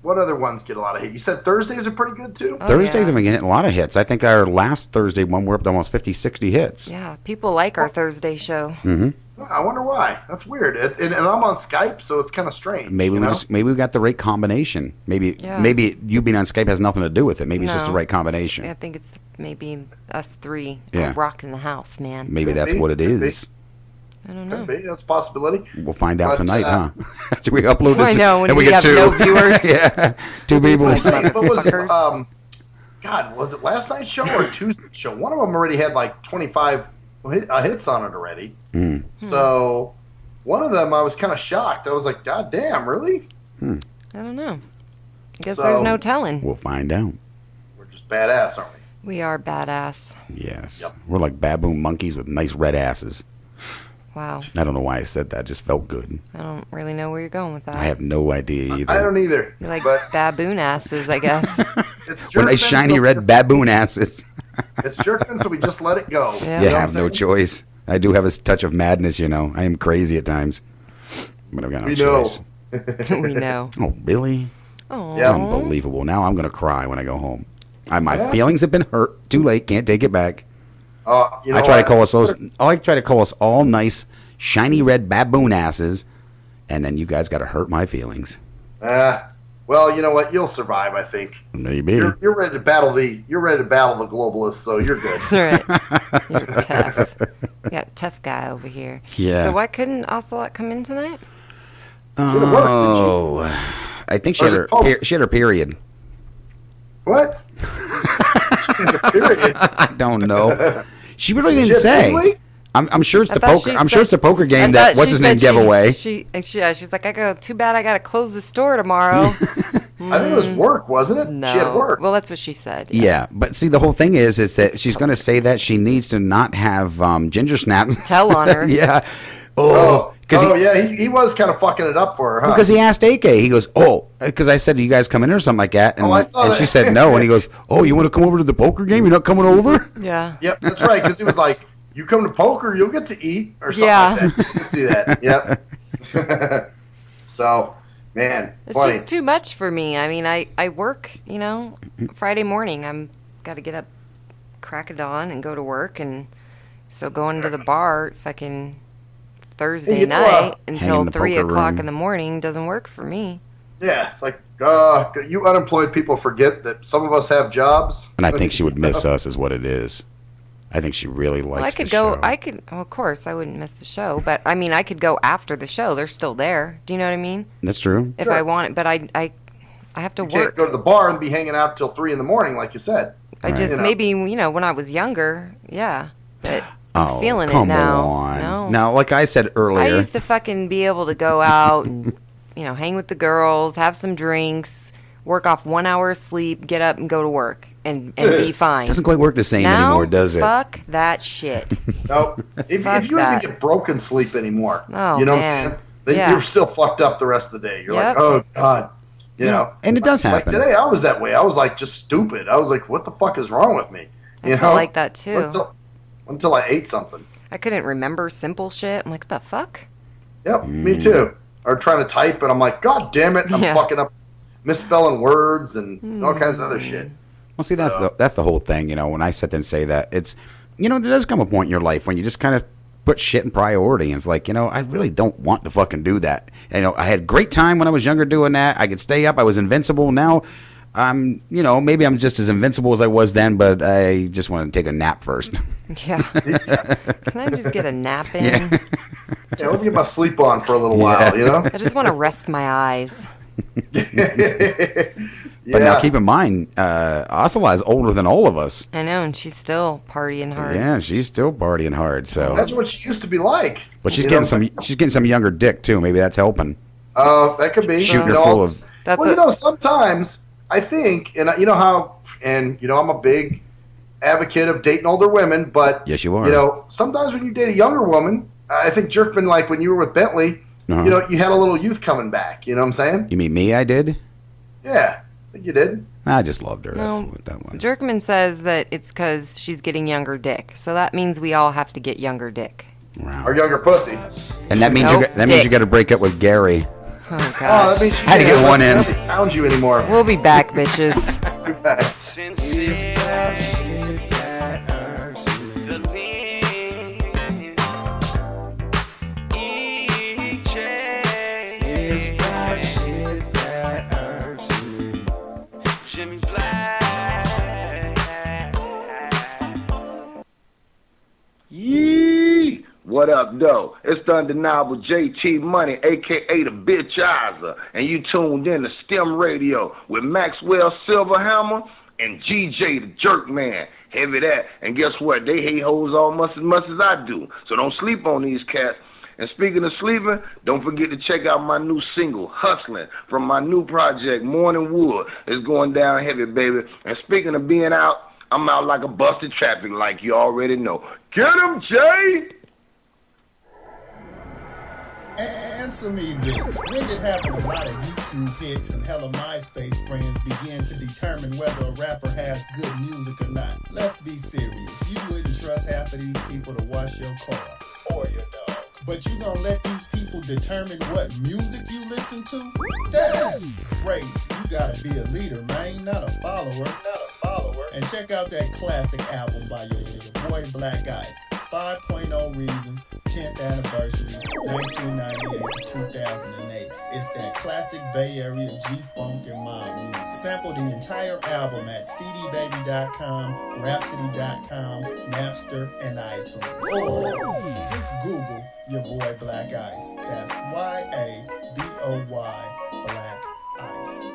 What other ones get a lot of hits? You said Thursdays are pretty good too. Thursdays have been getting a lot of hits. I think our last Thursday one we're up to almost 50, 60 hits. Yeah, people like our Thursday show. I wonder why. That's weird. And I'm on Skype, so it's kind of strange. Maybe we got the right combination. Maybe you being on Skype has nothing to do with it. Maybe it's just the right combination. I think it's maybe us three Yeah. rocking the house, man. Maybe that's what it is. I don't know. Could be. That's a possibility. We'll find out tonight, huh? After we upload this, I know, when and we get have two. no viewers. Yeah, 2 people. What was it? God, was it last night's show or Tuesday's show? One of them already had like 25 hits on it already. So one of them, I was kind of shocked. I was like, God damn, really? I don't know. I guess there's no telling. We'll find out. We're just badass, aren't we? We are badass. Yes. We're like baboon monkeys with nice red asses. Wow. I don't know why I said that. It just felt good. I don't really know where you're going with that. I have no idea either. I don't either. You like baboon asses, I guess. It's With nice shiny red baboon asses. It's Jerkman, so we just let it go. You have no choice. I do have a touch of madness, I am crazy at times. But I've got no choice. We know. Oh, really? Oh. Unbelievable. Now I'm going to cry when I go home. My feelings have been hurt. Too late. Can't take it back. I try to call us all nice, shiny red baboon asses, and then you guys got to hurt my feelings. Well, you know what? You'll survive, I think. Maybe. You're ready to battle the globalists, so you're good. That's right. You're tough. We got a tough guy over here. Yeah. So why couldn't Ocelot come in tonight? Oh, I think she had her period. What? Period. I don't know. She really didn't say. I'm sure it's the poker. I'm sure it's the poker game that what's his name gave away. She's like, too bad I got to close the store tomorrow. I think it was work, wasn't it? No. She had work. Well, that's what she said. Yeah, but see, the whole thing is that she's going to say that she needs to not have ginger snaps. Tell on her. Yeah. He was kind of fucking it up for her, huh? Because he asked AK, he goes, because I said, do you guys come in or something like that? And, I saw that. She said no, and he goes, you want to come over to the poker game? You're not coming over? Yeah. Yep, that's right, because he was like, you come to poker, you'll get to eat, or something like that. You can see that. Yep. So, man, it's funny. just too much for me. I mean, I work, Friday morning. I'm got to get up, crack of dawn, and go to work, and so going to the bar fucking Thursday night until 3 o'clock in the morning doesn't work for me. Yeah, it's like you unemployed people forget that some of us have jobs. And I think she would miss us, is what it is. I think she really likes the show. Well, of course, I wouldn't miss the show, but I mean, I could go after the show. They're still there. Do you know what I mean? That's true. If I want it, but I have to you work. Can't go to the bar and be hanging out till 3 in the morning, like you said. I just maybe when I was younger, yeah, but. I'm feeling it now. On. No. Now, like I said earlier, I used to fucking be able to go out and, hang with the girls, have some drinks, work off 1 hour of sleep, get up and go to work and be fine. Doesn't quite work the same anymore, does it? Fuck that shit. No. If you even get broken sleep anymore, oh, you know what I'm saying? Then you're still fucked up the rest of the day. You're like, oh, God. You know? And it does happen. Like today, I was that way. I was like just stupid. I was like, what the fuck is wrong with me? I felt like that too. Until I ate something. I couldn't remember simple shit. I'm like, what the fuck? Yep, me too. Or trying to type, and I'm like, God damn it, I'm fucking up, misspelling words and all kinds of other shit. Well, see, that's the whole thing. When I sit there and say that, it's there does come a point in your life when you just kind of put shit in priority. And it's like, I really don't want to fucking do that. I had a great time when I was younger doing that. I could stay up. I was invincible. Now I'm, maybe I'm just as invincible as I was then, but I just want to take a nap first. Yeah. Can I just get a nap in? Yeah. Let me get my sleep on for a little while, I just want to rest my eyes. But now keep in mind, Ocelot's older than all of us. I know, and she's still partying hard. Yeah, she's still partying hard. So that's what she used to be like. But she's getting some younger dick too. Maybe that's helping. That could be. Shooting her full of. Sometimes I think, and I'm a big advocate of dating older women, but yes, you are. Sometimes when you date a younger woman, I think Jerkman, like when you were with Bentley, you had a little youth coming back. You know what I'm saying? You mean me? I did. Yeah. I think you did. I just loved her. No, that's what that was. Jerkman says that it's because she's getting younger dick. So that means we all have to get younger dick. Wow. Or younger pussy. And that means means you got to break up with Gary. Oh God. That means had to get one in. I can't found you anymore. We'll be back, bitches. Be back. Yee! What up, though? It's the undeniable JT Money, a.k.a. the Bitchizer, and you tuned in to STIM Radio with Maxwell Silverhammer and GJ the Jerkman. Heavy that. And guess what? They hate hoes almost as much as I do, so don't sleep on these cats. And speaking of sleeping, don't forget to check out my new single, Hustling, from my new project, Morning Wood. It's going down heavy, baby. And speaking of being out, I'm out like a busted traffic, like you already know. Get him, Jay! Answer me this. When did having a lot of YouTube hits and hella MySpace friends begin to determine whether a rapper has good music or not? Let's be serious. You wouldn't trust half of these people to wash your car or your dog. But you gonna let these people determine what music you listen to? That's crazy. You gotta be a leader, man, not a follower. And check out that classic album by your boy Black Ice, 5.0 Reasons, 10th anniversary, 1998 to 2008. It's that classic Bay Area G-Funk and mob music. Sample the entire album at cdbaby.com, rhapsody.com, Napster, and iTunes. Or just Google your boy Black Ice. That's Y-A-B-O-Y, Black Ice.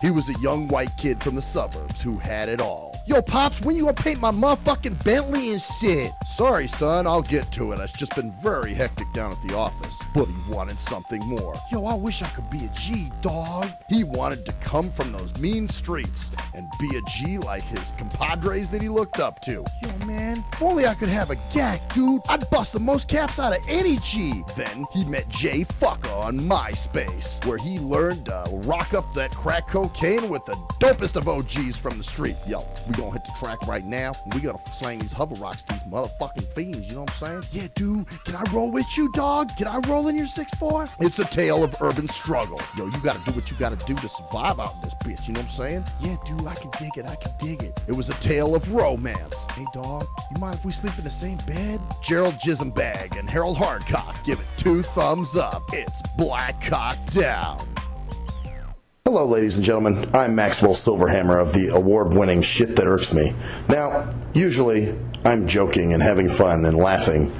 He was a young white kid from the suburbs who had it all. Yo, Pops, when you gonna paint my motherfucking Bentley and shit? Sorry, son, I'll get to it. It's just been very hectic down at the office. But he wanted something more. Yo, I wish I could be a G, dog. He wanted to come from those mean streets and be a G like his compadres that he looked up to. Yo, man, if only I could have a GAC, dude. I'd bust the most caps out of any G. Then he met Jay Fucker on MySpace, where he learned to rock up that crack cocaine with the dopest of OGs from the street. Yo, we gonna hit the track right now, and we gonna slang these hover rocks to these motherfucking fiends, you know what I'm saying? Yeah, dude, can I roll with you, dog? Can I roll in your 6'4"? It's a tale of urban struggle. Yo, you gotta do what you gotta do to survive out in this bitch, you know what I'm saying? Yeah, dude, I can dig it. It was a tale of romance. Hey, dog, you mind if we sleep in the same bed? Gerald Jismbag and Harold Hardcock give it 2 thumbs up. It's Black Cock Down. Hello, ladies and gentlemen. I'm Maxwell Silverhammer of the award-winning Shit That Irks Me. Now, usually, I'm joking and having fun and laughing,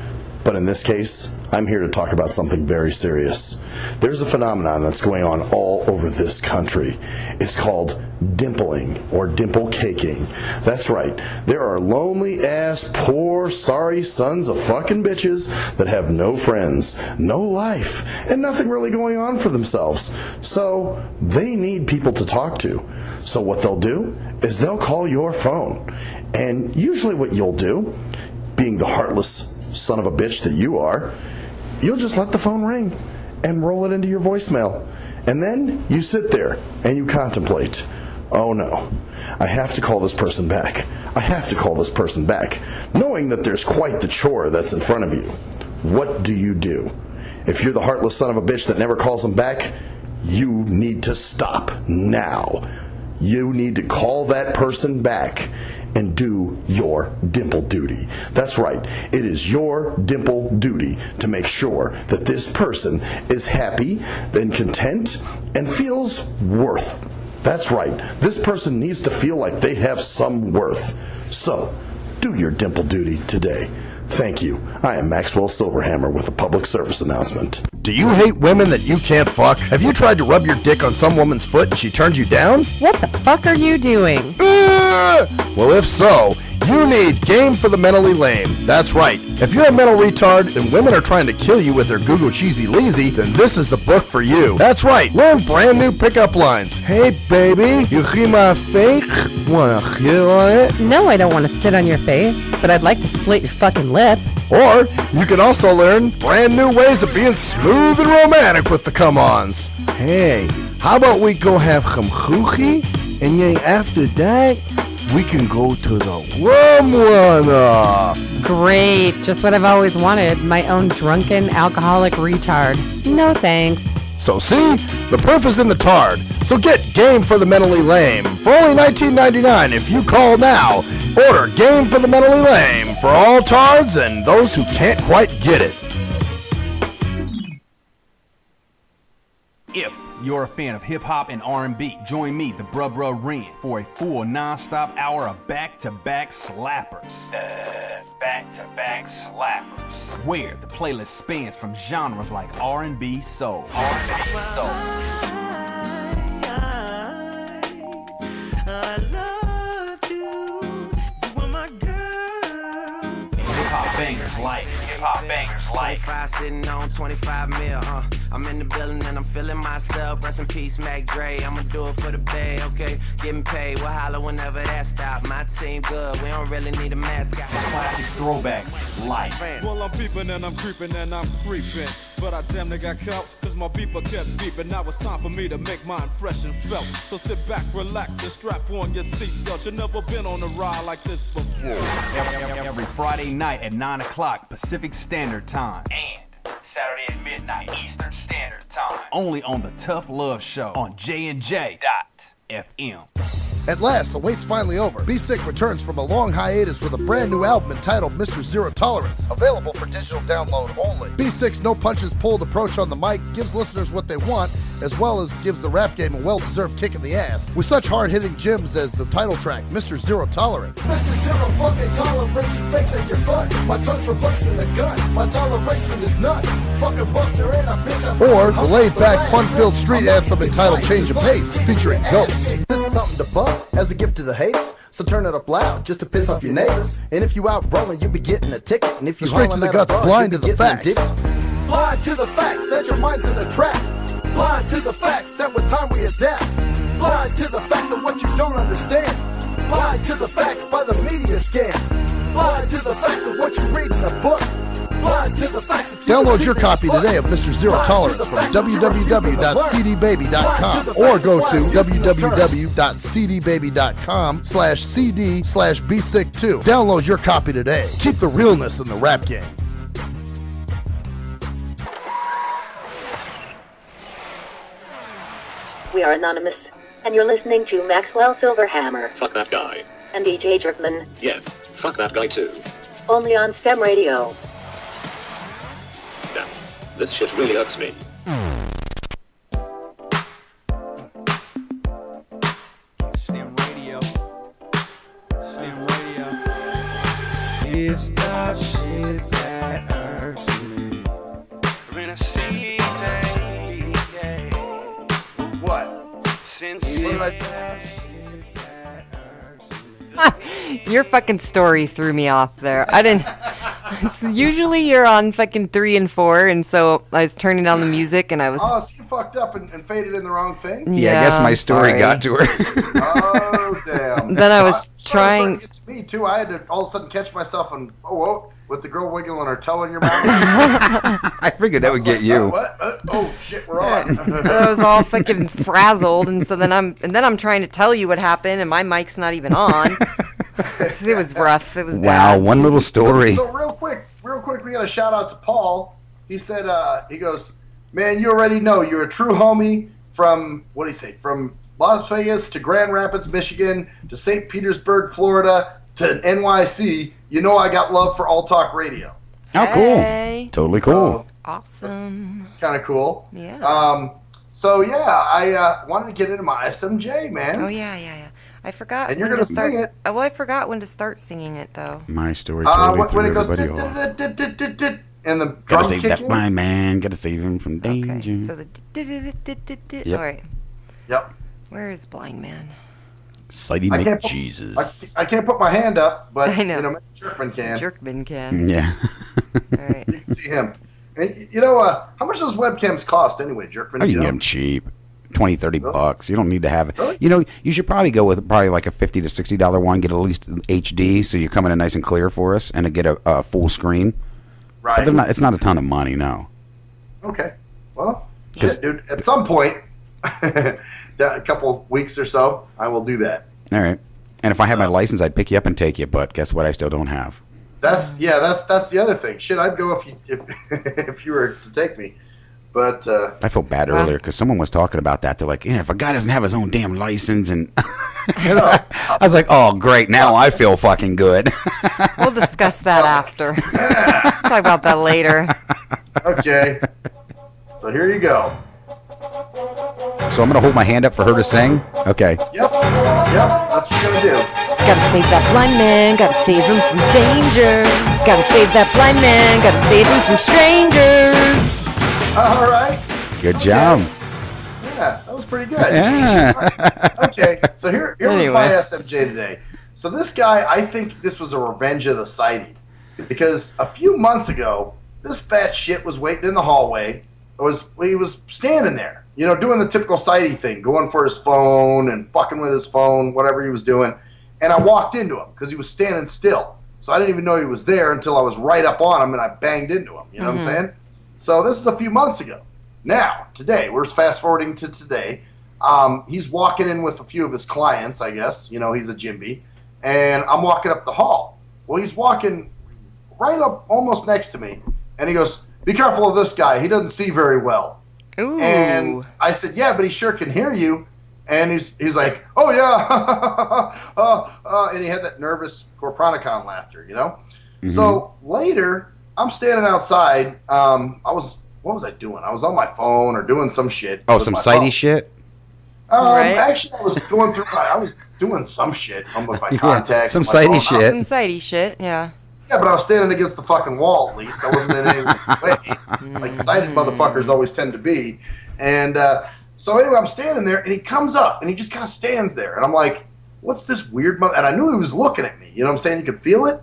but in this case, I'm here to talk about something very serious. There's a phenomenon that's going on all over this country. It's called dimpling or dimple caking. That's right. There are lonely-ass, poor, sorry sons of fucking bitches that have no friends, no life, and nothing really going on for themselves. So they need people to talk to. So what they'll do is they'll call your phone. And usually what you'll do, being the heartless son of a bitch that you are, you'll just let the phone ring and roll it into your voicemail. And then you sit there and you contemplate, oh no, I have to call this person back. I have to call this person back, knowing that there's quite the chore that's in front of you. What do you do? If you're the heartless son of a bitch that never calls them back, you need to stop now. You need to call that person back and do your dimple duty. That's right. It is your dimple duty to make sure that this person is happy and content and feels worth. That's right. This person needs to feel like they have some worth. So, do your dimple duty today. Thank you. I am Maxwell Silverhammer with a public service announcement. Do you hate women that you can't fuck? Have you tried to rub your dick on some woman's foot and she turned you down? What the fuck are you doing? Well, if so, you need Game for the Mentally Lame. That's right. If you're a mental retard and women are trying to kill you with their Google cheesy leasy, then this is the book for you. That's right. Learn brand new pickup lines. Hey, baby, you hear my fake? Wanna hear on it? No, I don't want to sit on your face, but I'd like to split your fucking lip. Or you can also learn brand new ways of being smooth and romantic with the come-ons. Hey, how about we go have some chuchi, and then after that, we can go to the rum runner. Great, just what I've always wanted, my own drunken alcoholic retard. No thanks. So see, the proof is in the tard. So get Game for the Mentally Lame for only $19.99 if you call now. Order Game for the Mentally Lame for all tards and those who can't quite get it. If you're a fan of hip-hop and R&B, join me, the Bruh Ren, for a full non-stop hour of back-to-back slappers. Back-to-back slappers. Where the playlist spans from genres like R&B, soul. R&B, soul. I love you. You are my girl. Hip-hop bangers life. Hip-hop bangers life. 25 sitting on 25 mil, I'm in the building and I'm feeling myself. Rest in peace, Mac Dre. I'ma do it for the bay, okay? Getting paid, we'll holler whenever that stop. My team good, we don't really need a mascot. Classic throwbacks, life. Well, I'm peeping and I'm creeping and I'm creeping. But I damn near got caught, cause my beeper kept beeping. Now it's time for me to make my impression felt. So sit back, relax, and strap on your seatbelt. You've never been on a ride like this before. Every Friday night at 9 o'clock Pacific Standard Time. And Saturday at midnight Eastern Standard Time. Only on the Tough Love Show on JNJ.FM. At last, the wait's finally over. Be Sick returns from a long hiatus with a brand new album entitled Mr. Zero Tolerance. Available for digital download only. Be Sick's no punches pulled approach on the mic gives listeners what they want, as well as gives the rap game a well-deserved kick in the ass, with such hard-hitting gems as the title track, Mr. Zero Tolerance. Mr. Zero fucking tolerance, you fakes at your fun. My tongue's replacing the gun. My toleration is none. Fuck a buster and a bitch. Or the laid-back, fun-filled street anthem entitled Change of Pace, featuring Ghost. This is something to bump as a gift to the haters. So turn it up loud just to piss off your neighbors. And if you out rolling, you be getting a ticket. And if you straight to the guts, blind to the facts. Blind to the facts that your mind's in a trap. Blind to the facts that with time we adapt. Blind to the facts of what you don't understand. Blind to the facts by the media scams. Blind to the facts of what you read in a book. Blind to the facts of Download your copy today of Mr. Zero Tolerance from www.cdbaby.com or go to www.cdbaby.com/cd/bsick2. Download your copy today. Keep the realness in the rap game. We are anonymous, and you're listening to Maxwell Silverhammer Fuck that guy. and DJ Jerkman, Yeah, fuck that guy too. only on STEM Radio. Damn, this shit really hurts me. STEM Radio. STEM Radio. It's the shit that hurts me. We're in a season. What? Your fucking story threw me off there. I didn't. Usually you're on fucking 3 and 4, and so I was turning down the music, and I was. Oh, so you fucked up and faded in the wrong thing? Yeah, I guess my story sorry. got to her. Oh, damn. Then I was trying. It's me, too. I had to all of a sudden catch myself and, whoa, with the girl wiggling her toe in your mouth. I figured that would get you. What? Oh, shit, we're on. I was all fucking frazzled, and so then I'm trying to tell you what happened, and my mic's not even on. It was rough. It was Wow, bad. one little story. So real quick, we got a shout out to Paul. He said, he goes, man, you already know you're a true homie from, what did he say, from Las Vegas to Grand Rapids, Michigan to St. Petersburg, Florida. to NYC, you know I got love for All Talk Radio. Oh, cool. Hey. Totally cool. Awesome. Kind of cool. Yeah. So yeah, I wanted to get into my SMJ, man. Oh yeah. I forgot. And you're when gonna to start, sing it. Oh, well, I forgot when to start singing it though. My story totally when threw it goes everybody off. and the Gotta drums save kick that in. my man. Gotta save him from danger. So the Yep. all right. Yep. Where is Blind Man? Sighty I can't McJesus. I can't put my hand up, but I know. you know, Jerkman can. Jerkman can. Yeah. All right. You can see him. And, you know, how much does webcams cost anyway, Jerkman? Oh, you You can get know? them cheap. 20, 30 Really? bucks. You don't need to have it. Really? You know, you should probably go with like a $50 to $60 one. Get at least HD, so you're coming in nice and clear for us, and to get a full screen. Right. But they're not, it's not a ton of money, no. Okay. Well, shit, dude. At some point, a couple weeks or so, I will do that. All right. And if I had my license, I'd pick you up and take you. But guess what? I still don't have. That's the other thing. Shit, I'd go if you were to take me. But I felt bad earlier because someone was talking about that. They're like, yeah, if a guy doesn't have his own damn license, and I was like, oh, great, now I feel fucking good. We'll discuss that after. Talk about that later. Okay. So here you go. So I'm gonna hold my hand up for her to sing. Okay. Yep. That's what you're gonna do. Gotta save that blind man. Gotta save him from danger. Gotta save that blind man. Gotta save him from strangers. All right. Good job. Yeah, that was pretty good. Yeah. Okay, so here was Anyway. my SMJ today. So this guy, I think this was a revenge of the sighting. Because a few months ago, this fat shit was waiting in the hallway. He was standing there, you know, doing the typical sighty thing, going for his phone and fucking with his phone, whatever he was doing. And I walked into him because he was standing still. So I didn't even know he was there until I was right up on him and I banged into him. You know what I'm saying? So this is a few months ago. Now, today, we're fast forwarding to today. He's walking in with a few of his clients, I guess. You know, he's a Jimby. And I'm walking up the hall. Well, he's walking right up almost next to me. And he goes, be careful of this guy. He doesn't see very well. Ooh. And I said, yeah, but he sure can hear you. And he's like, oh, yeah. And he had that nervous Corporanicon laughter, you know? Mm-hmm. So later, I'm standing outside. What was I doing? I was on my phone or doing some shit. Oh, with some my sighty phone. shit? Right. Actually, I was going through I was doing some shit with my contacts. some and my sighty phone. shit. Some sighty shit, yeah. Yeah, but I was standing against the fucking wall at least. I wasn't in anyone's way. Like sighted motherfuckers always tend to be. And so anyway, I'm standing there, and he comes up, and he just kind of stands there. And I'm like, what's this weird mother? And I knew he was looking at me. You know what I'm saying? You could feel it.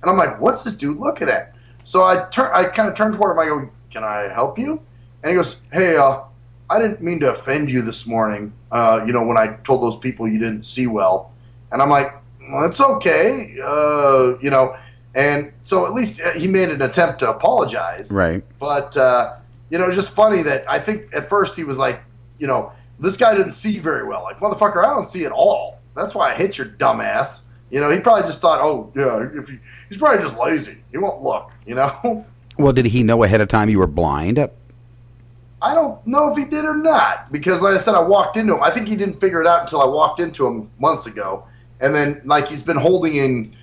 And I'm like, what's this dude looking at? So I kind of turned toward him. I go, can I help you? And he goes, hey, I didn't mean to offend you this morning, you know, when I told those people you didn't see well. And I'm like, well, it's okay, you know. And so at least he made an attempt to apologize. Right. But, you know, it's just funny that I think at first he was like, you know, this guy didn't see very well. Like, motherfucker, I don't see at all. That's why I hit your dumb ass. You know, he probably just thought, oh, yeah, he's probably just lazy. He won't look, you know. Well, did he know ahead of time you were blind? I don't know if he did or not, because like I said, I walked into him. I think he didn't figure it out until I walked into him months ago. And then, like, he's been holding in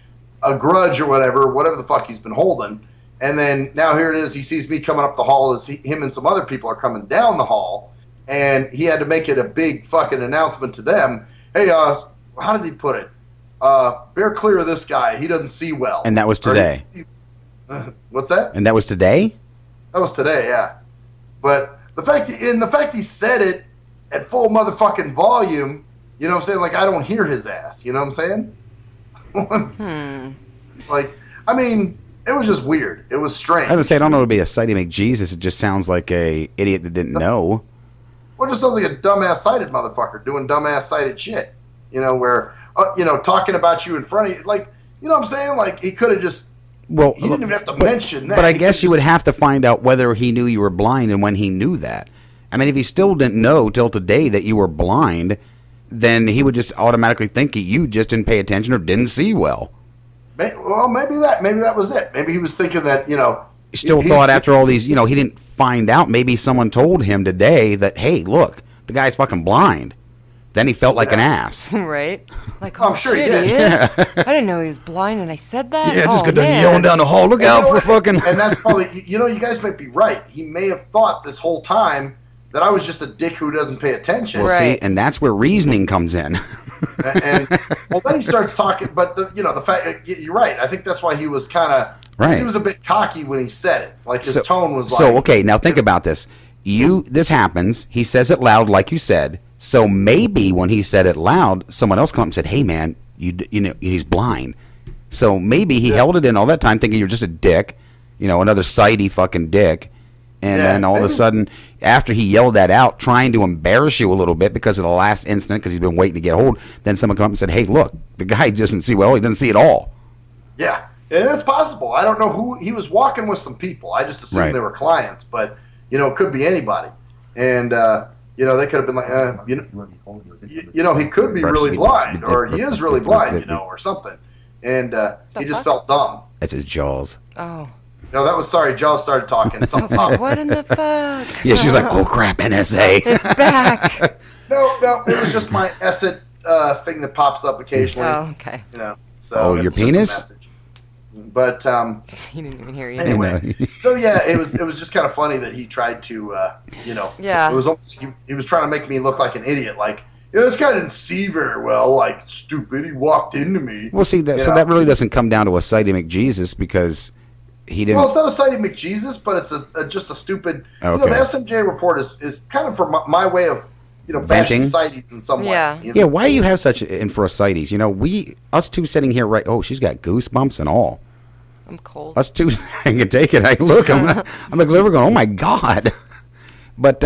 a grudge or whatever the fuck he's been holding. And then now here it is. He sees me coming up the hall as him and some other people are coming down the hall. And he had to make it a big fucking announcement to them. Hey, how did he put it? Bear clear of this guy. He doesn't see well. And that was today. What's that? And that was today? That was today, yeah. But the fact he said it at full motherfucking volume, you know what I'm saying? Like, I don't hear his ass. You know what I'm saying? Like, I mean, it was just weird. It was strange. I would say I don't know if it would be a sighty McJesus. It just sounds like a idiot that didn't know. Well, it just sounds like a dumbass sighted motherfucker doing dumbass sighted shit. You know, where, you know, talking about you in front of you. Like, you know what I'm saying? Like, he could have just, well, he didn't even have to mention that. But I He guess could you would have to find out whether he knew you were blind and when he knew that. I mean, if he still didn't know till today that you were blind, then he would just automatically think you just didn't pay attention or didn't see well. Well, maybe that was it. Maybe he was thinking that, you know. He still thought after all these, you know, he didn't find out. Maybe someone told him today that, hey, look, the guy's fucking blind. Then he felt like an ass. Right? Like, I'm sure he shit, did. he is? Yeah. I didn't know he was blind, and I said that. Yeah, just oh, got done man. yelling down the hall. Look out for fucking. And that's probably, you guys might be right. He may have thought this whole time that I was just a dick who doesn't pay attention. Well, see, and that's where reasoning comes in. And well, then he starts talking. But the fact, you're right. I think that's why he was kind of Right. He was a bit cocky when he said it. Like his tone was like. So okay, now think about this. This happens. He says it loud, like you said. So maybe when he said it loud, someone else come up and said, "Hey, man, you know he's blind." So maybe he held it in all that time, thinking you're just a dick, another sidey fucking dick. And then all of a sudden, after he yelled that out, trying to embarrass you a little bit because of the last incident, because he's been waiting to get hold, then someone come up and said, "Hey, look, the guy doesn't see well. He doesn't see at all." Yeah, and it's possible. I don't know who he was walking with. Some people. I just assumed they were clients, but it could be anybody. And they could have been like, he could be really blind, or he is really blind, or something. And he just felt dumb. That's his Jaws. Oh. No, that was sorry. Jaws started talking. Something what in the fuck? Yeah, she's like, "Oh crap, NSA." It's back. No, it was just my ESET thing that pops up occasionally. Oh, okay. So your it's just a penis? message. But he didn't even hear you. Anyway, so yeah, it was just kind of funny that he tried to, Yeah. It was almost, he was trying to make me look like an idiot, like. This guy didn't see very well, like stupid. He walked into me. Well, see, so that really doesn't come down to a Sidey McJesus because he didn't. Well, it's not a Sidey McJesus, but it's just a stupid. Okay. The SMJ report is kind of for my way of bashing Sideys in some way. Yeah, why do you have such in for a Sideys? Us two sitting here, right? Oh, she's got goosebumps and all. I'm cold. Us two, I can take it. I'm like, we're going, oh my god. But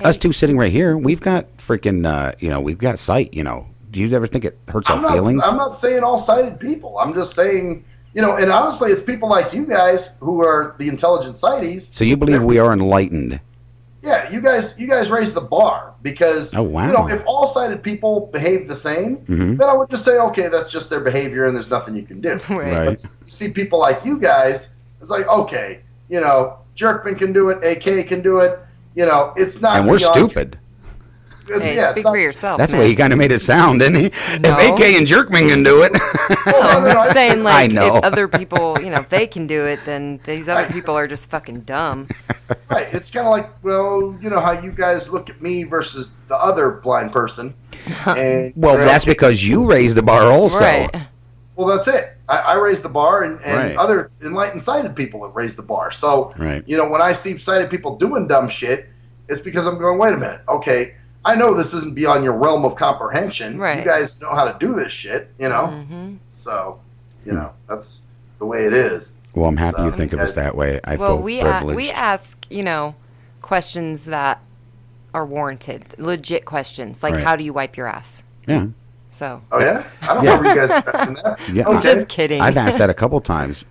us two sitting right here, we've got freaking, we've got sight. Do you ever think it hurts our feelings? I'm not saying all sighted people. I'm just saying, and honestly, it's people like you guys who are the intelligent sighties. So you believe we are enlightened? Yeah, you guys raise the bar because if all sighted people behave the same, then I would just say, okay, that's just their behavior and there's nothing you can do. Right. But you see people like you guys, it's like, okay, Jerkman can do it, AK can do it, it's not. And we're stupid. Hey, speak for yourself. That's man. the way he kind of made it sound, didn't he? No. If AK and Jerkman can do it. I'm saying, like, I know. if other people, if they can do it, then these other people are just fucking dumb. Right. It's kind of like, well, how you guys look at me versus the other blind person. And Well, that's because you raised the bar also. Right. Well, that's it. I raise the bar, and Right. other enlightened sighted people have raised the bar. So, Right. when I see sighted people doing dumb shit, it's because I'm going, wait a minute, okay, I know this isn't beyond your realm of comprehension. Right. You guys know how to do this shit, So, that's the way it is. Well, I'm happy So, you think of us that way. I feel we privileged. we ask, questions that are warranted, legit questions, like Right. how do you wipe your ass? Yeah. So. Oh yeah, I don't remember you guys asking that. Yeah, I'm just kidding. I've asked that a couple times.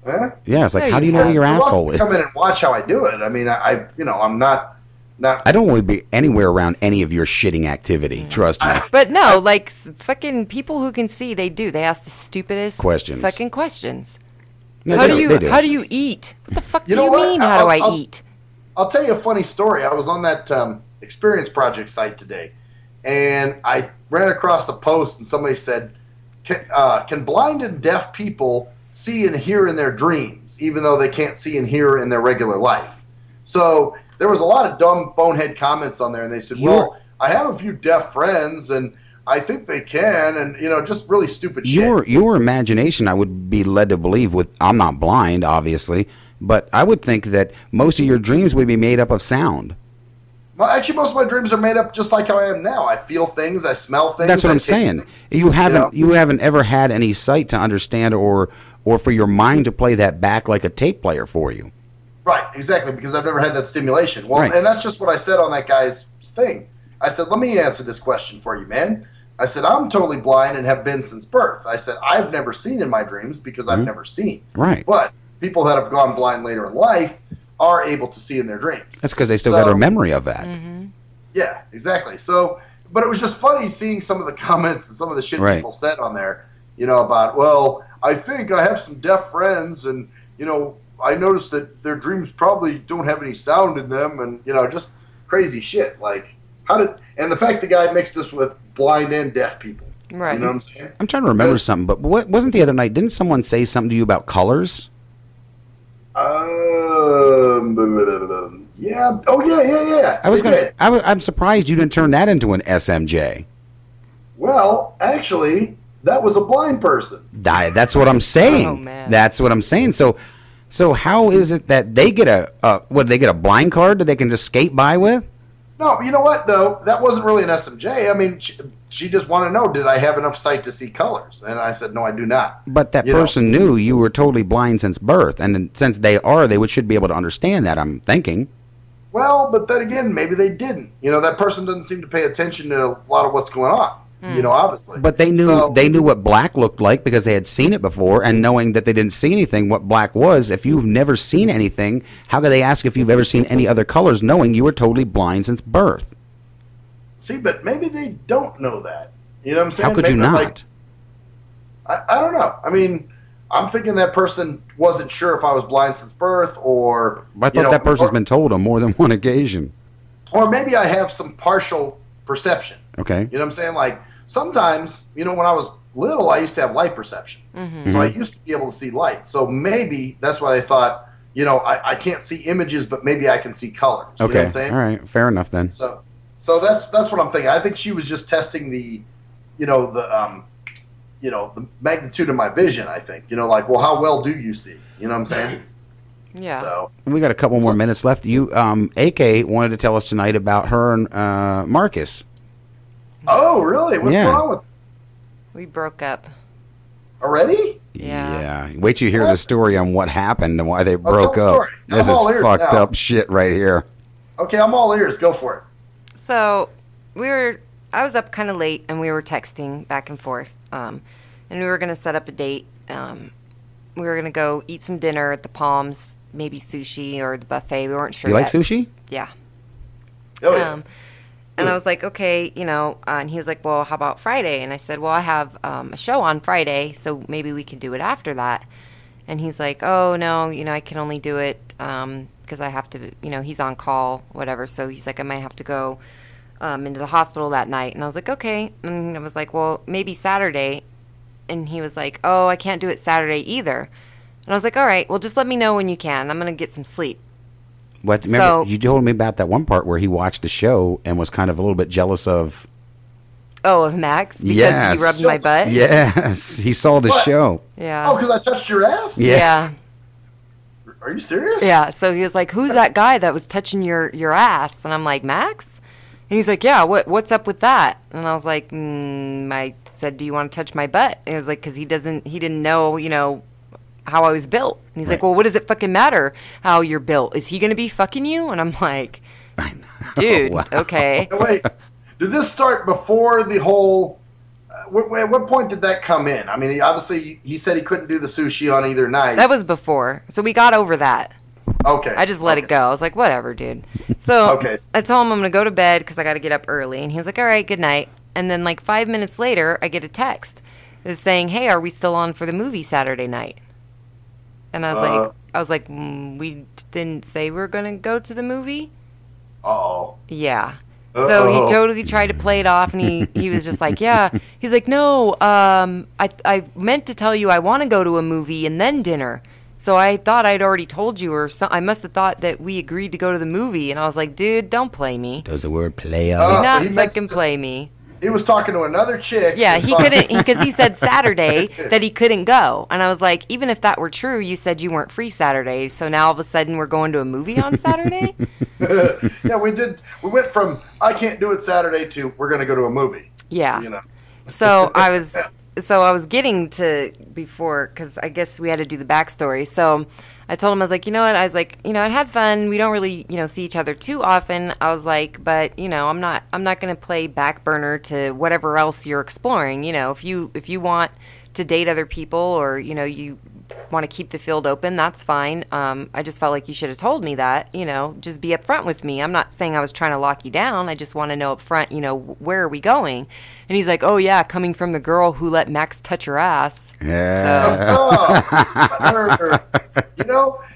Huh? Yeah, it's like, No, how do you you know where your You're welcome asshole to is? come in and watch how I do it. I mean, I'm not. I don't want to be anywhere around any of your shitting activity. Trust me. But no, like fucking people who can see, they do. They ask the stupidest Questions. fucking questions. No, how they do do. How do you eat? What the fuck do know you what? mean? How do I eat? I'll tell you a funny story. I was on that Experience Project site today, and I ran across a post, and somebody said, "Can blind and deaf people see and hear in their dreams, even though they can't see and hear in their regular life?" So there was a lot of dumb bonehead comments on there, and they said, "Well, I have a few deaf friends, and I think they can," and just really stupid shit. Your imagination, I would be led to believe. I'm not blind, obviously, but I would think that most of your dreams would be made up of sound. Well, actually, most of my dreams are made up just like how I am now. I feel things, I smell things. That's what I I'm taste saying. things. You haven't ever had any sight to understand, or for your mind to play that back like a tape player for you. Right, exactly, because I've never had that stimulation. Well, Right. and that's just what I said on that guy's thing. I said, let me answer this question for you, man. I said, I'm totally blind and have been since birth. I said, I've never seen in my dreams because I've never seen. Right. But people that have gone blind later in life are able to see in their dreams. That's because they still got a memory of that. Yeah, exactly. So, but it was just funny seeing some of the comments and some of the shit Right. people said on there, about, well, I think I have some deaf friends and, I noticed that their dreams probably don't have any sound in them and, just crazy shit. Like, And the fact the guy mixed this with blind and deaf people. Right. You know what I'm saying? I'm trying to remember something, but what wasn't the other night? Didn't someone say something to you about colors? Yeah. Oh, yeah. I'm surprised you didn't turn that into an SMJ. Well, actually, that was a blind person. That's what I'm saying. Oh, man. That's what I'm saying. So how is it that they get they get a blind card that they can just skate by with? No, you know what, though? That wasn't really an SMJ. I mean, she just wanted to know, did I have enough sight to see colors? And I said, no, I do not. But that person knew you were totally blind since birth. And since they should be able to understand that, I'm thinking. Well, but then again, maybe they didn't. That person doesn't seem to pay attention to a lot of what's going on. Obviously. But they knew what black looked like because they had seen it before, and knowing that they didn't see anything, what black was. If you've never seen anything, how could they ask if you've ever seen any other colors, knowing you were totally blind since birth? See, but maybe they don't know that. You know what I'm saying? How could you not? I don't know. I mean, I'm thinking that person wasn't sure if I was blind since birth, or I thought that person's been told on more than one occasion. Or maybe I have some partial perception. Okay. You know what I'm saying? Like, sometimes, when I was little, I used to have light perception. Mm-hmm. So I used to be able to see light. So maybe that's why they thought, I can't see images, but maybe I can see colors. Okay. You know what I'm saying? All right. Fair enough then. So that's what I'm thinking. I think she was just testing the magnitude of my vision, I think. Like, well, how well do you see? You know what I'm saying? Yeah. So we got a couple more minutes left. You, AK wanted to tell us tonight about her and Marcus. Oh, really? What's going on with? We broke up. Already? Yeah. Wait till you hear the story on what happened and why they broke tell the up. story. This I'm is all ears fucked now. up shit right here. Okay, I'm all ears. Go for it. So I was up kind of late, and we were texting back and forth, and we were going to set up a date. We were going to go eat some dinner at the Palms, maybe sushi or the buffet. We weren't sure You like yet. sushi? Yeah. Oh, yeah. And I was like, okay, and he was like, well, how about Friday? And I said, well, I have a show on Friday, so maybe we can do it after that. And he's like, oh, no, I can only do it because I have to, he's on call, whatever. So he's like, I might have to go into the hospital that night. And I was like, okay. And I was like, well, maybe Saturday. And he was like, oh, I can't do it Saturday either. And I was like, all right, well, just let me know when you can. I'm going to get some sleep. What? Remember, you told me about that one part where he watched the show and was kind of a little bit jealous of. Oh, of Max? Because he rubbed my butt? Yes, he saw the show. Yeah. Oh, because I touched your ass? Yeah. Are you serious? Yeah, so he was like, who's that guy that was touching your ass? And I'm like, Max? And he's like, yeah, what's up with that? And I was like, I said, do you want to touch my butt? And he was like, because he didn't know, how I was built. And he's like, well, what does it fucking matter how you're built? Is he going to be fucking you? And I'm like, dude, okay. Wait, did this start before the whole... At what point did that come in? I mean, obviously, he said he couldn't do the sushi on either night. That was before. So we got over that. Okay. I just let it go. I was like, whatever, dude. So I told him I'm going to go to bed because I got to get up early. And he was like, all right, good night. And then like 5 minutes later, I get a text. It's saying, hey, are we still on for the movie Saturday night? And I was like, we didn't say we were going to go to the movie? Uh-oh. Yeah. So he totally tried to play it off, and he was just like, yeah. He's like, no, I meant to tell you I want to go to a movie and then dinner. So I thought I'd already told you, or I must have thought that we agreed to go to the movie. And I was like, dude, don't play me. Does the word play Do not fucking play me. He was talking to another chick. Yeah, he couldn't, because he said Saturday that he couldn't go. And I was like, even if that were true, you said you weren't free Saturday. So now all of a sudden we're going to a movie on Saturday? Yeah, we did. We went from I can't do it Saturday to we're going to go to a movie. Yeah. So I was getting to before, because I guess we had to do the backstory. So I told him, I was like, you know what? I was like, I had fun. We don't really, see each other too often. I was like, but, I'm not going to play back burner to whatever else you're exploring. If you want to date other people, or, you want to keep the field open, that's fine. I just felt like you should have told me that, just be upfront with me. I'm not saying I was trying to lock you down. I just want to know up front, where are we going? And he's like, oh yeah, coming from the girl who let Max touch her ass. Yeah.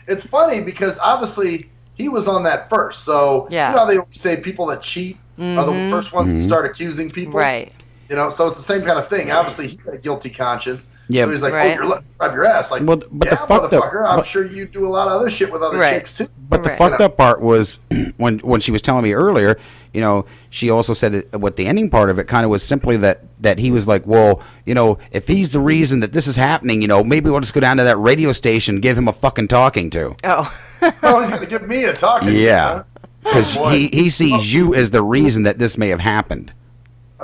It's funny because obviously he was on that first. So, yeah. How they always say people that cheat are the first ones to start accusing people. Right. You know, so it's the same kind of thing. Obviously, he had a guilty conscience. Yeah, so he's like, right. oh, you're letting me grab your ass. Like, Well, but yeah, the fucked up- motherfucker, I'm but- sure you do a lot of other shit with other Right. chicks, too. But the Right. fucked up part was when she was telling me earlier, you know, she also said that what the ending part of it kind of was simply that he was like, well, you know, if he's the reason that this is happening, you know, maybe we'll just go down to that radio station and give him a fucking talking to. Oh. Oh, he's going to give me a talking to, Yeah. huh? Because Oh, boy. he sees you as the reason that this may have happened.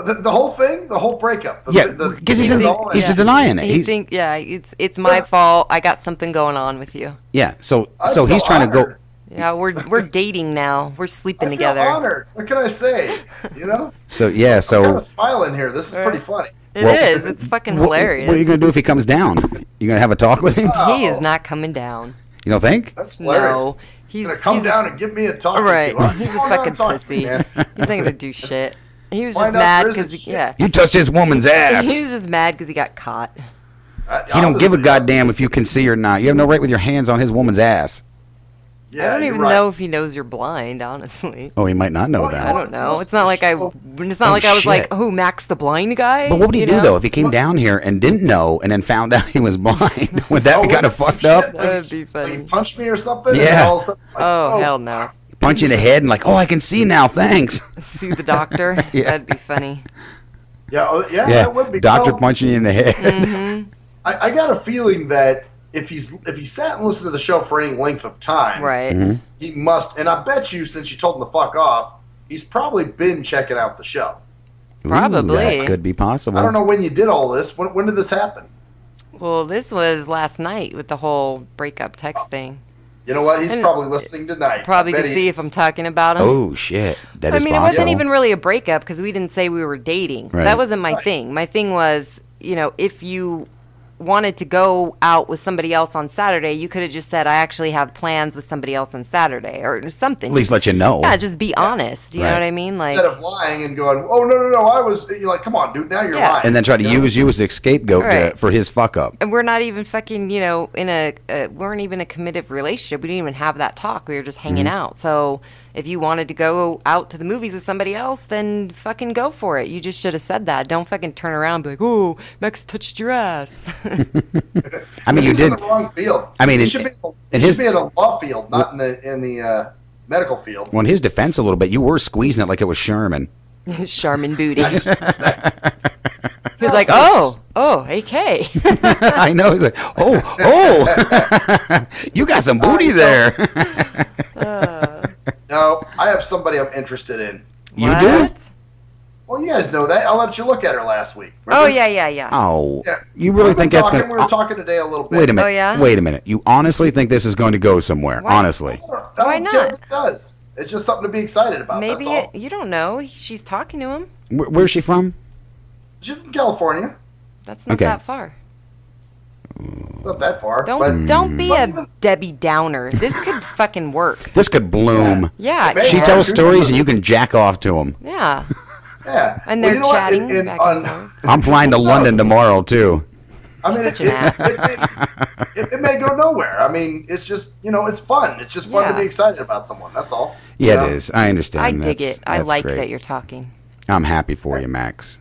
The whole thing? The whole breakup? Yeah, because he's denying it. He think, it's my fault. I got something going on with you. Yeah, so I he's feel trying to go. honored. Yeah, we're dating now. We're sleeping I feel together. honored. What can I say? You know? So yeah, I'm so kind of smiling here. This is pretty funny. It is. It's fucking hilarious. What are you gonna do if he comes down? You gonna have a talk with him? He is not coming down. You don't think? That's hilarious. No. He's going to come down and give me a talking Right. to. He's a Come on down fucking and talk to pussy. me, man. He's not gonna do shit. He was Find just out mad there isn't because shit. yeah. You touched this woman's ass. He was just mad because he got caught. He don't give a goddamn if you can see or not. You have no right with your hands on his woman's ass. Yeah, I don't you're even right. know if he knows you're blind, honestly. Oh, he might not know I that. don't know. It's not like I. It's not Oh, like I was like, shit. "Oh, Max the blind guy." But what would he you do know? though if he came down here and didn't know and then found out he was blind? Would that be kind of fucked up? That'd be funny. Like, he punched me or something? Yeah. And all of a sudden, like, Oh hell no! Punch you in the head and like, oh, I can see now. Thanks. Sue the doctor. Yeah. That'd be funny. Yeah, Yeah, that would be. doctor Well, punching you in the head. Mm-hmm. I got a feeling that if he sat and listened to the show for any length of time, Right. Mhm. he must. And I bet you, since you told him to fuck off, he's probably been checking out the show. Ooh, Probably. that could be possible. I don't know when you did all this. When did this happen? Well, this was last night with the whole breakup text thing. You know what? He's And probably listening tonight. Probably I to bet he see if is. I'm talking about him. Oh shit, that I is mean, it possible. wasn't even really a breakup because we didn't say we were dating. Right. That wasn't my thing. My thing was, you know, if you wanted to go out with somebody else on Saturday, you could have just said, I actually have plans with somebody else on Saturday or something. At least let you know. Yeah, just be honest. You know Right. what I mean? Like, Instead of lying and going, oh no, I was. You're like, come on, dude, now you're Yeah. lying. And then try to You know? use you as a scapegoat Right. for his fuck up. and we're not even fucking, you know, in a, weren't even a committed relationship. We didn't even have that talk. We were just hanging Mhm. out. So if you wanted to go out to the movies with somebody else, then fucking go for it. You just should have said that. Don't fucking turn around and be like, oh, Max touched your ass. I mean, you He's did. in the wrong field. I mean, he in- should be. in He his- should be in a law field, not in the medical field. Well, in his defense, a little bit, you were squeezing it like it was Sherman. Charmin booty. He was like, oh, AK. I know. He's like, oh, you got some booty there. No, I have somebody I'm interested in. You do? Well, you guys know that. I'll let you look at her last week. Oh, yeah. Oh, Yeah. you really We've been think that's talking, going? We were talking today a little bit. Wait a minute. Oh, yeah? Wait a minute. You honestly think this is going to go somewhere? Honestly. I Why don't not? care if it does. It's just something to be excited about. Maybe that's all. you don't know. She's talking to him. Where's she from? She's from California. That's not Okay. that far. Not that far. Don't be a Debbie Downer. This could fucking work. This could bloom. Yeah. it She can. tells stories and you can jack off to them. Yeah. Yeah. And Well, they're you know what? chatting back and forth. I'm flying to London tomorrow too. I mean, Such an ass. it may go nowhere. I mean, it's just, it's fun. It's just fun to Yeah. be excited about someone. That's all. Yeah, You know? it is. I understand. I dig That's- it. I that's like great. that you're talking. I'm happy for you, Max.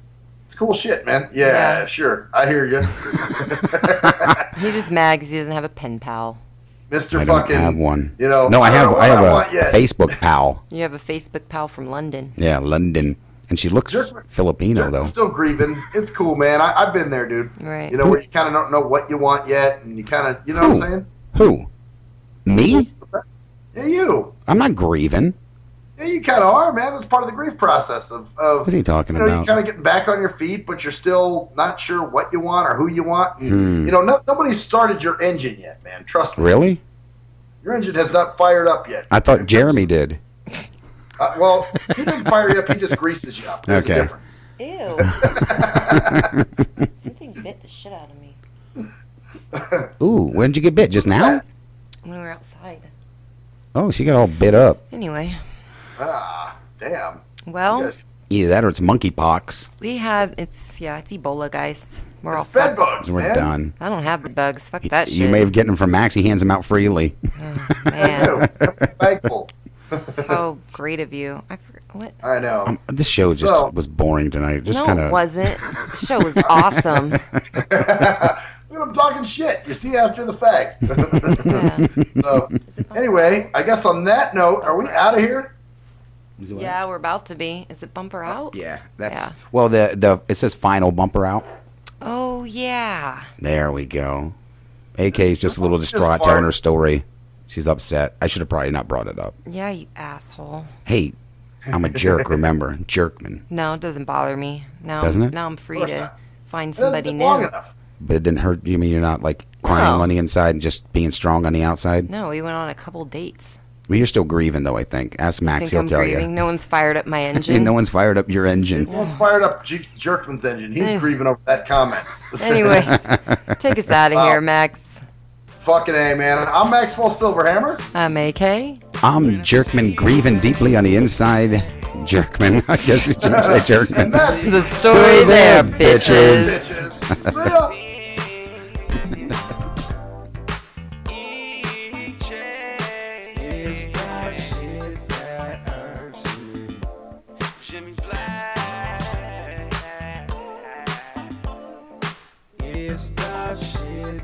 It's cool shit, man. Yeah, sure. I hear you. He's just mad because he doesn't have a pen pal. Mr. I don't fucking, have one. No, I have. don't know I have what a want yet. Facebook pal. You have a Facebook pal from London. Yeah, London, and she looks Filipino though. I'm still grieving. It's cool, man. I've been there, dude. Right. Where you kind of don't know what you want yet, and you kind of, you know what I'm saying? Who? Me? Yeah, you. I'm not grieving. Yeah, you kind of are, man. That's part of the grief process of What's he talking you about? kind of getting back on your feet, but you're still not sure what you want or who you want. And, Hmm. nobody's started your engine yet, man. Trust me. Really? Your engine has not fired up yet. I thought Jeremy did. Well, he didn't fire you up. He just greases you up. There's a Okay. difference. Ew. Something bit the shit out of me Ooh, when did you get bit? Just now? when we were outside. Oh, she got all bit up. Anyway, Ah, damn. well, Either that or it's monkeypox. it's Ebola, guys. We're all Bed fucked. bugs, We're man. done. I don't have the bugs. Fuck that shit. You may have gotten them from Max. He hands them out freely. Man, Thankful. how great of you. What? I know. This show just So- was boring tonight. Just No, kind it of. wasn't. The show was awesome. Look at him talking shit. You see after the fact. So, anyway, I guess on that note, are we out of here? Yeah, we're about to be. Is it bumper out? Yeah, that's. Yeah. Well, the it says final bumper out. Oh, yeah. There we go. AK's just a little distraught telling her story. She's upset. I should have probably not brought it up. Yeah, you asshole. Hey, I'm a jerk, remember? Jerkman. No, it doesn't bother me. Now, Doesn't it? Now I'm free Of course to not. find It hasn't somebody been new. long enough. But it didn't hurt. You mean you're not like crying No. on the inside and just being strong on the outside? No, we went on a couple dates. Well, you're still grieving, though, I think. Ask Max, Think he'll I'm tell grieving? you. No one's fired up my engine. No one's fired up your engine. No one's fired up Jerkman's engine. He's grieving over that comment. Anyways, take us out of here, Max. Fucking A, man. I'm Maxwell Silverhammer. I'm AK. I'm Jerkman, grieving deeply on the inside. Jerkman. I guess you should say Jerkman. And that's The story there, bitches. See ya. It's the shit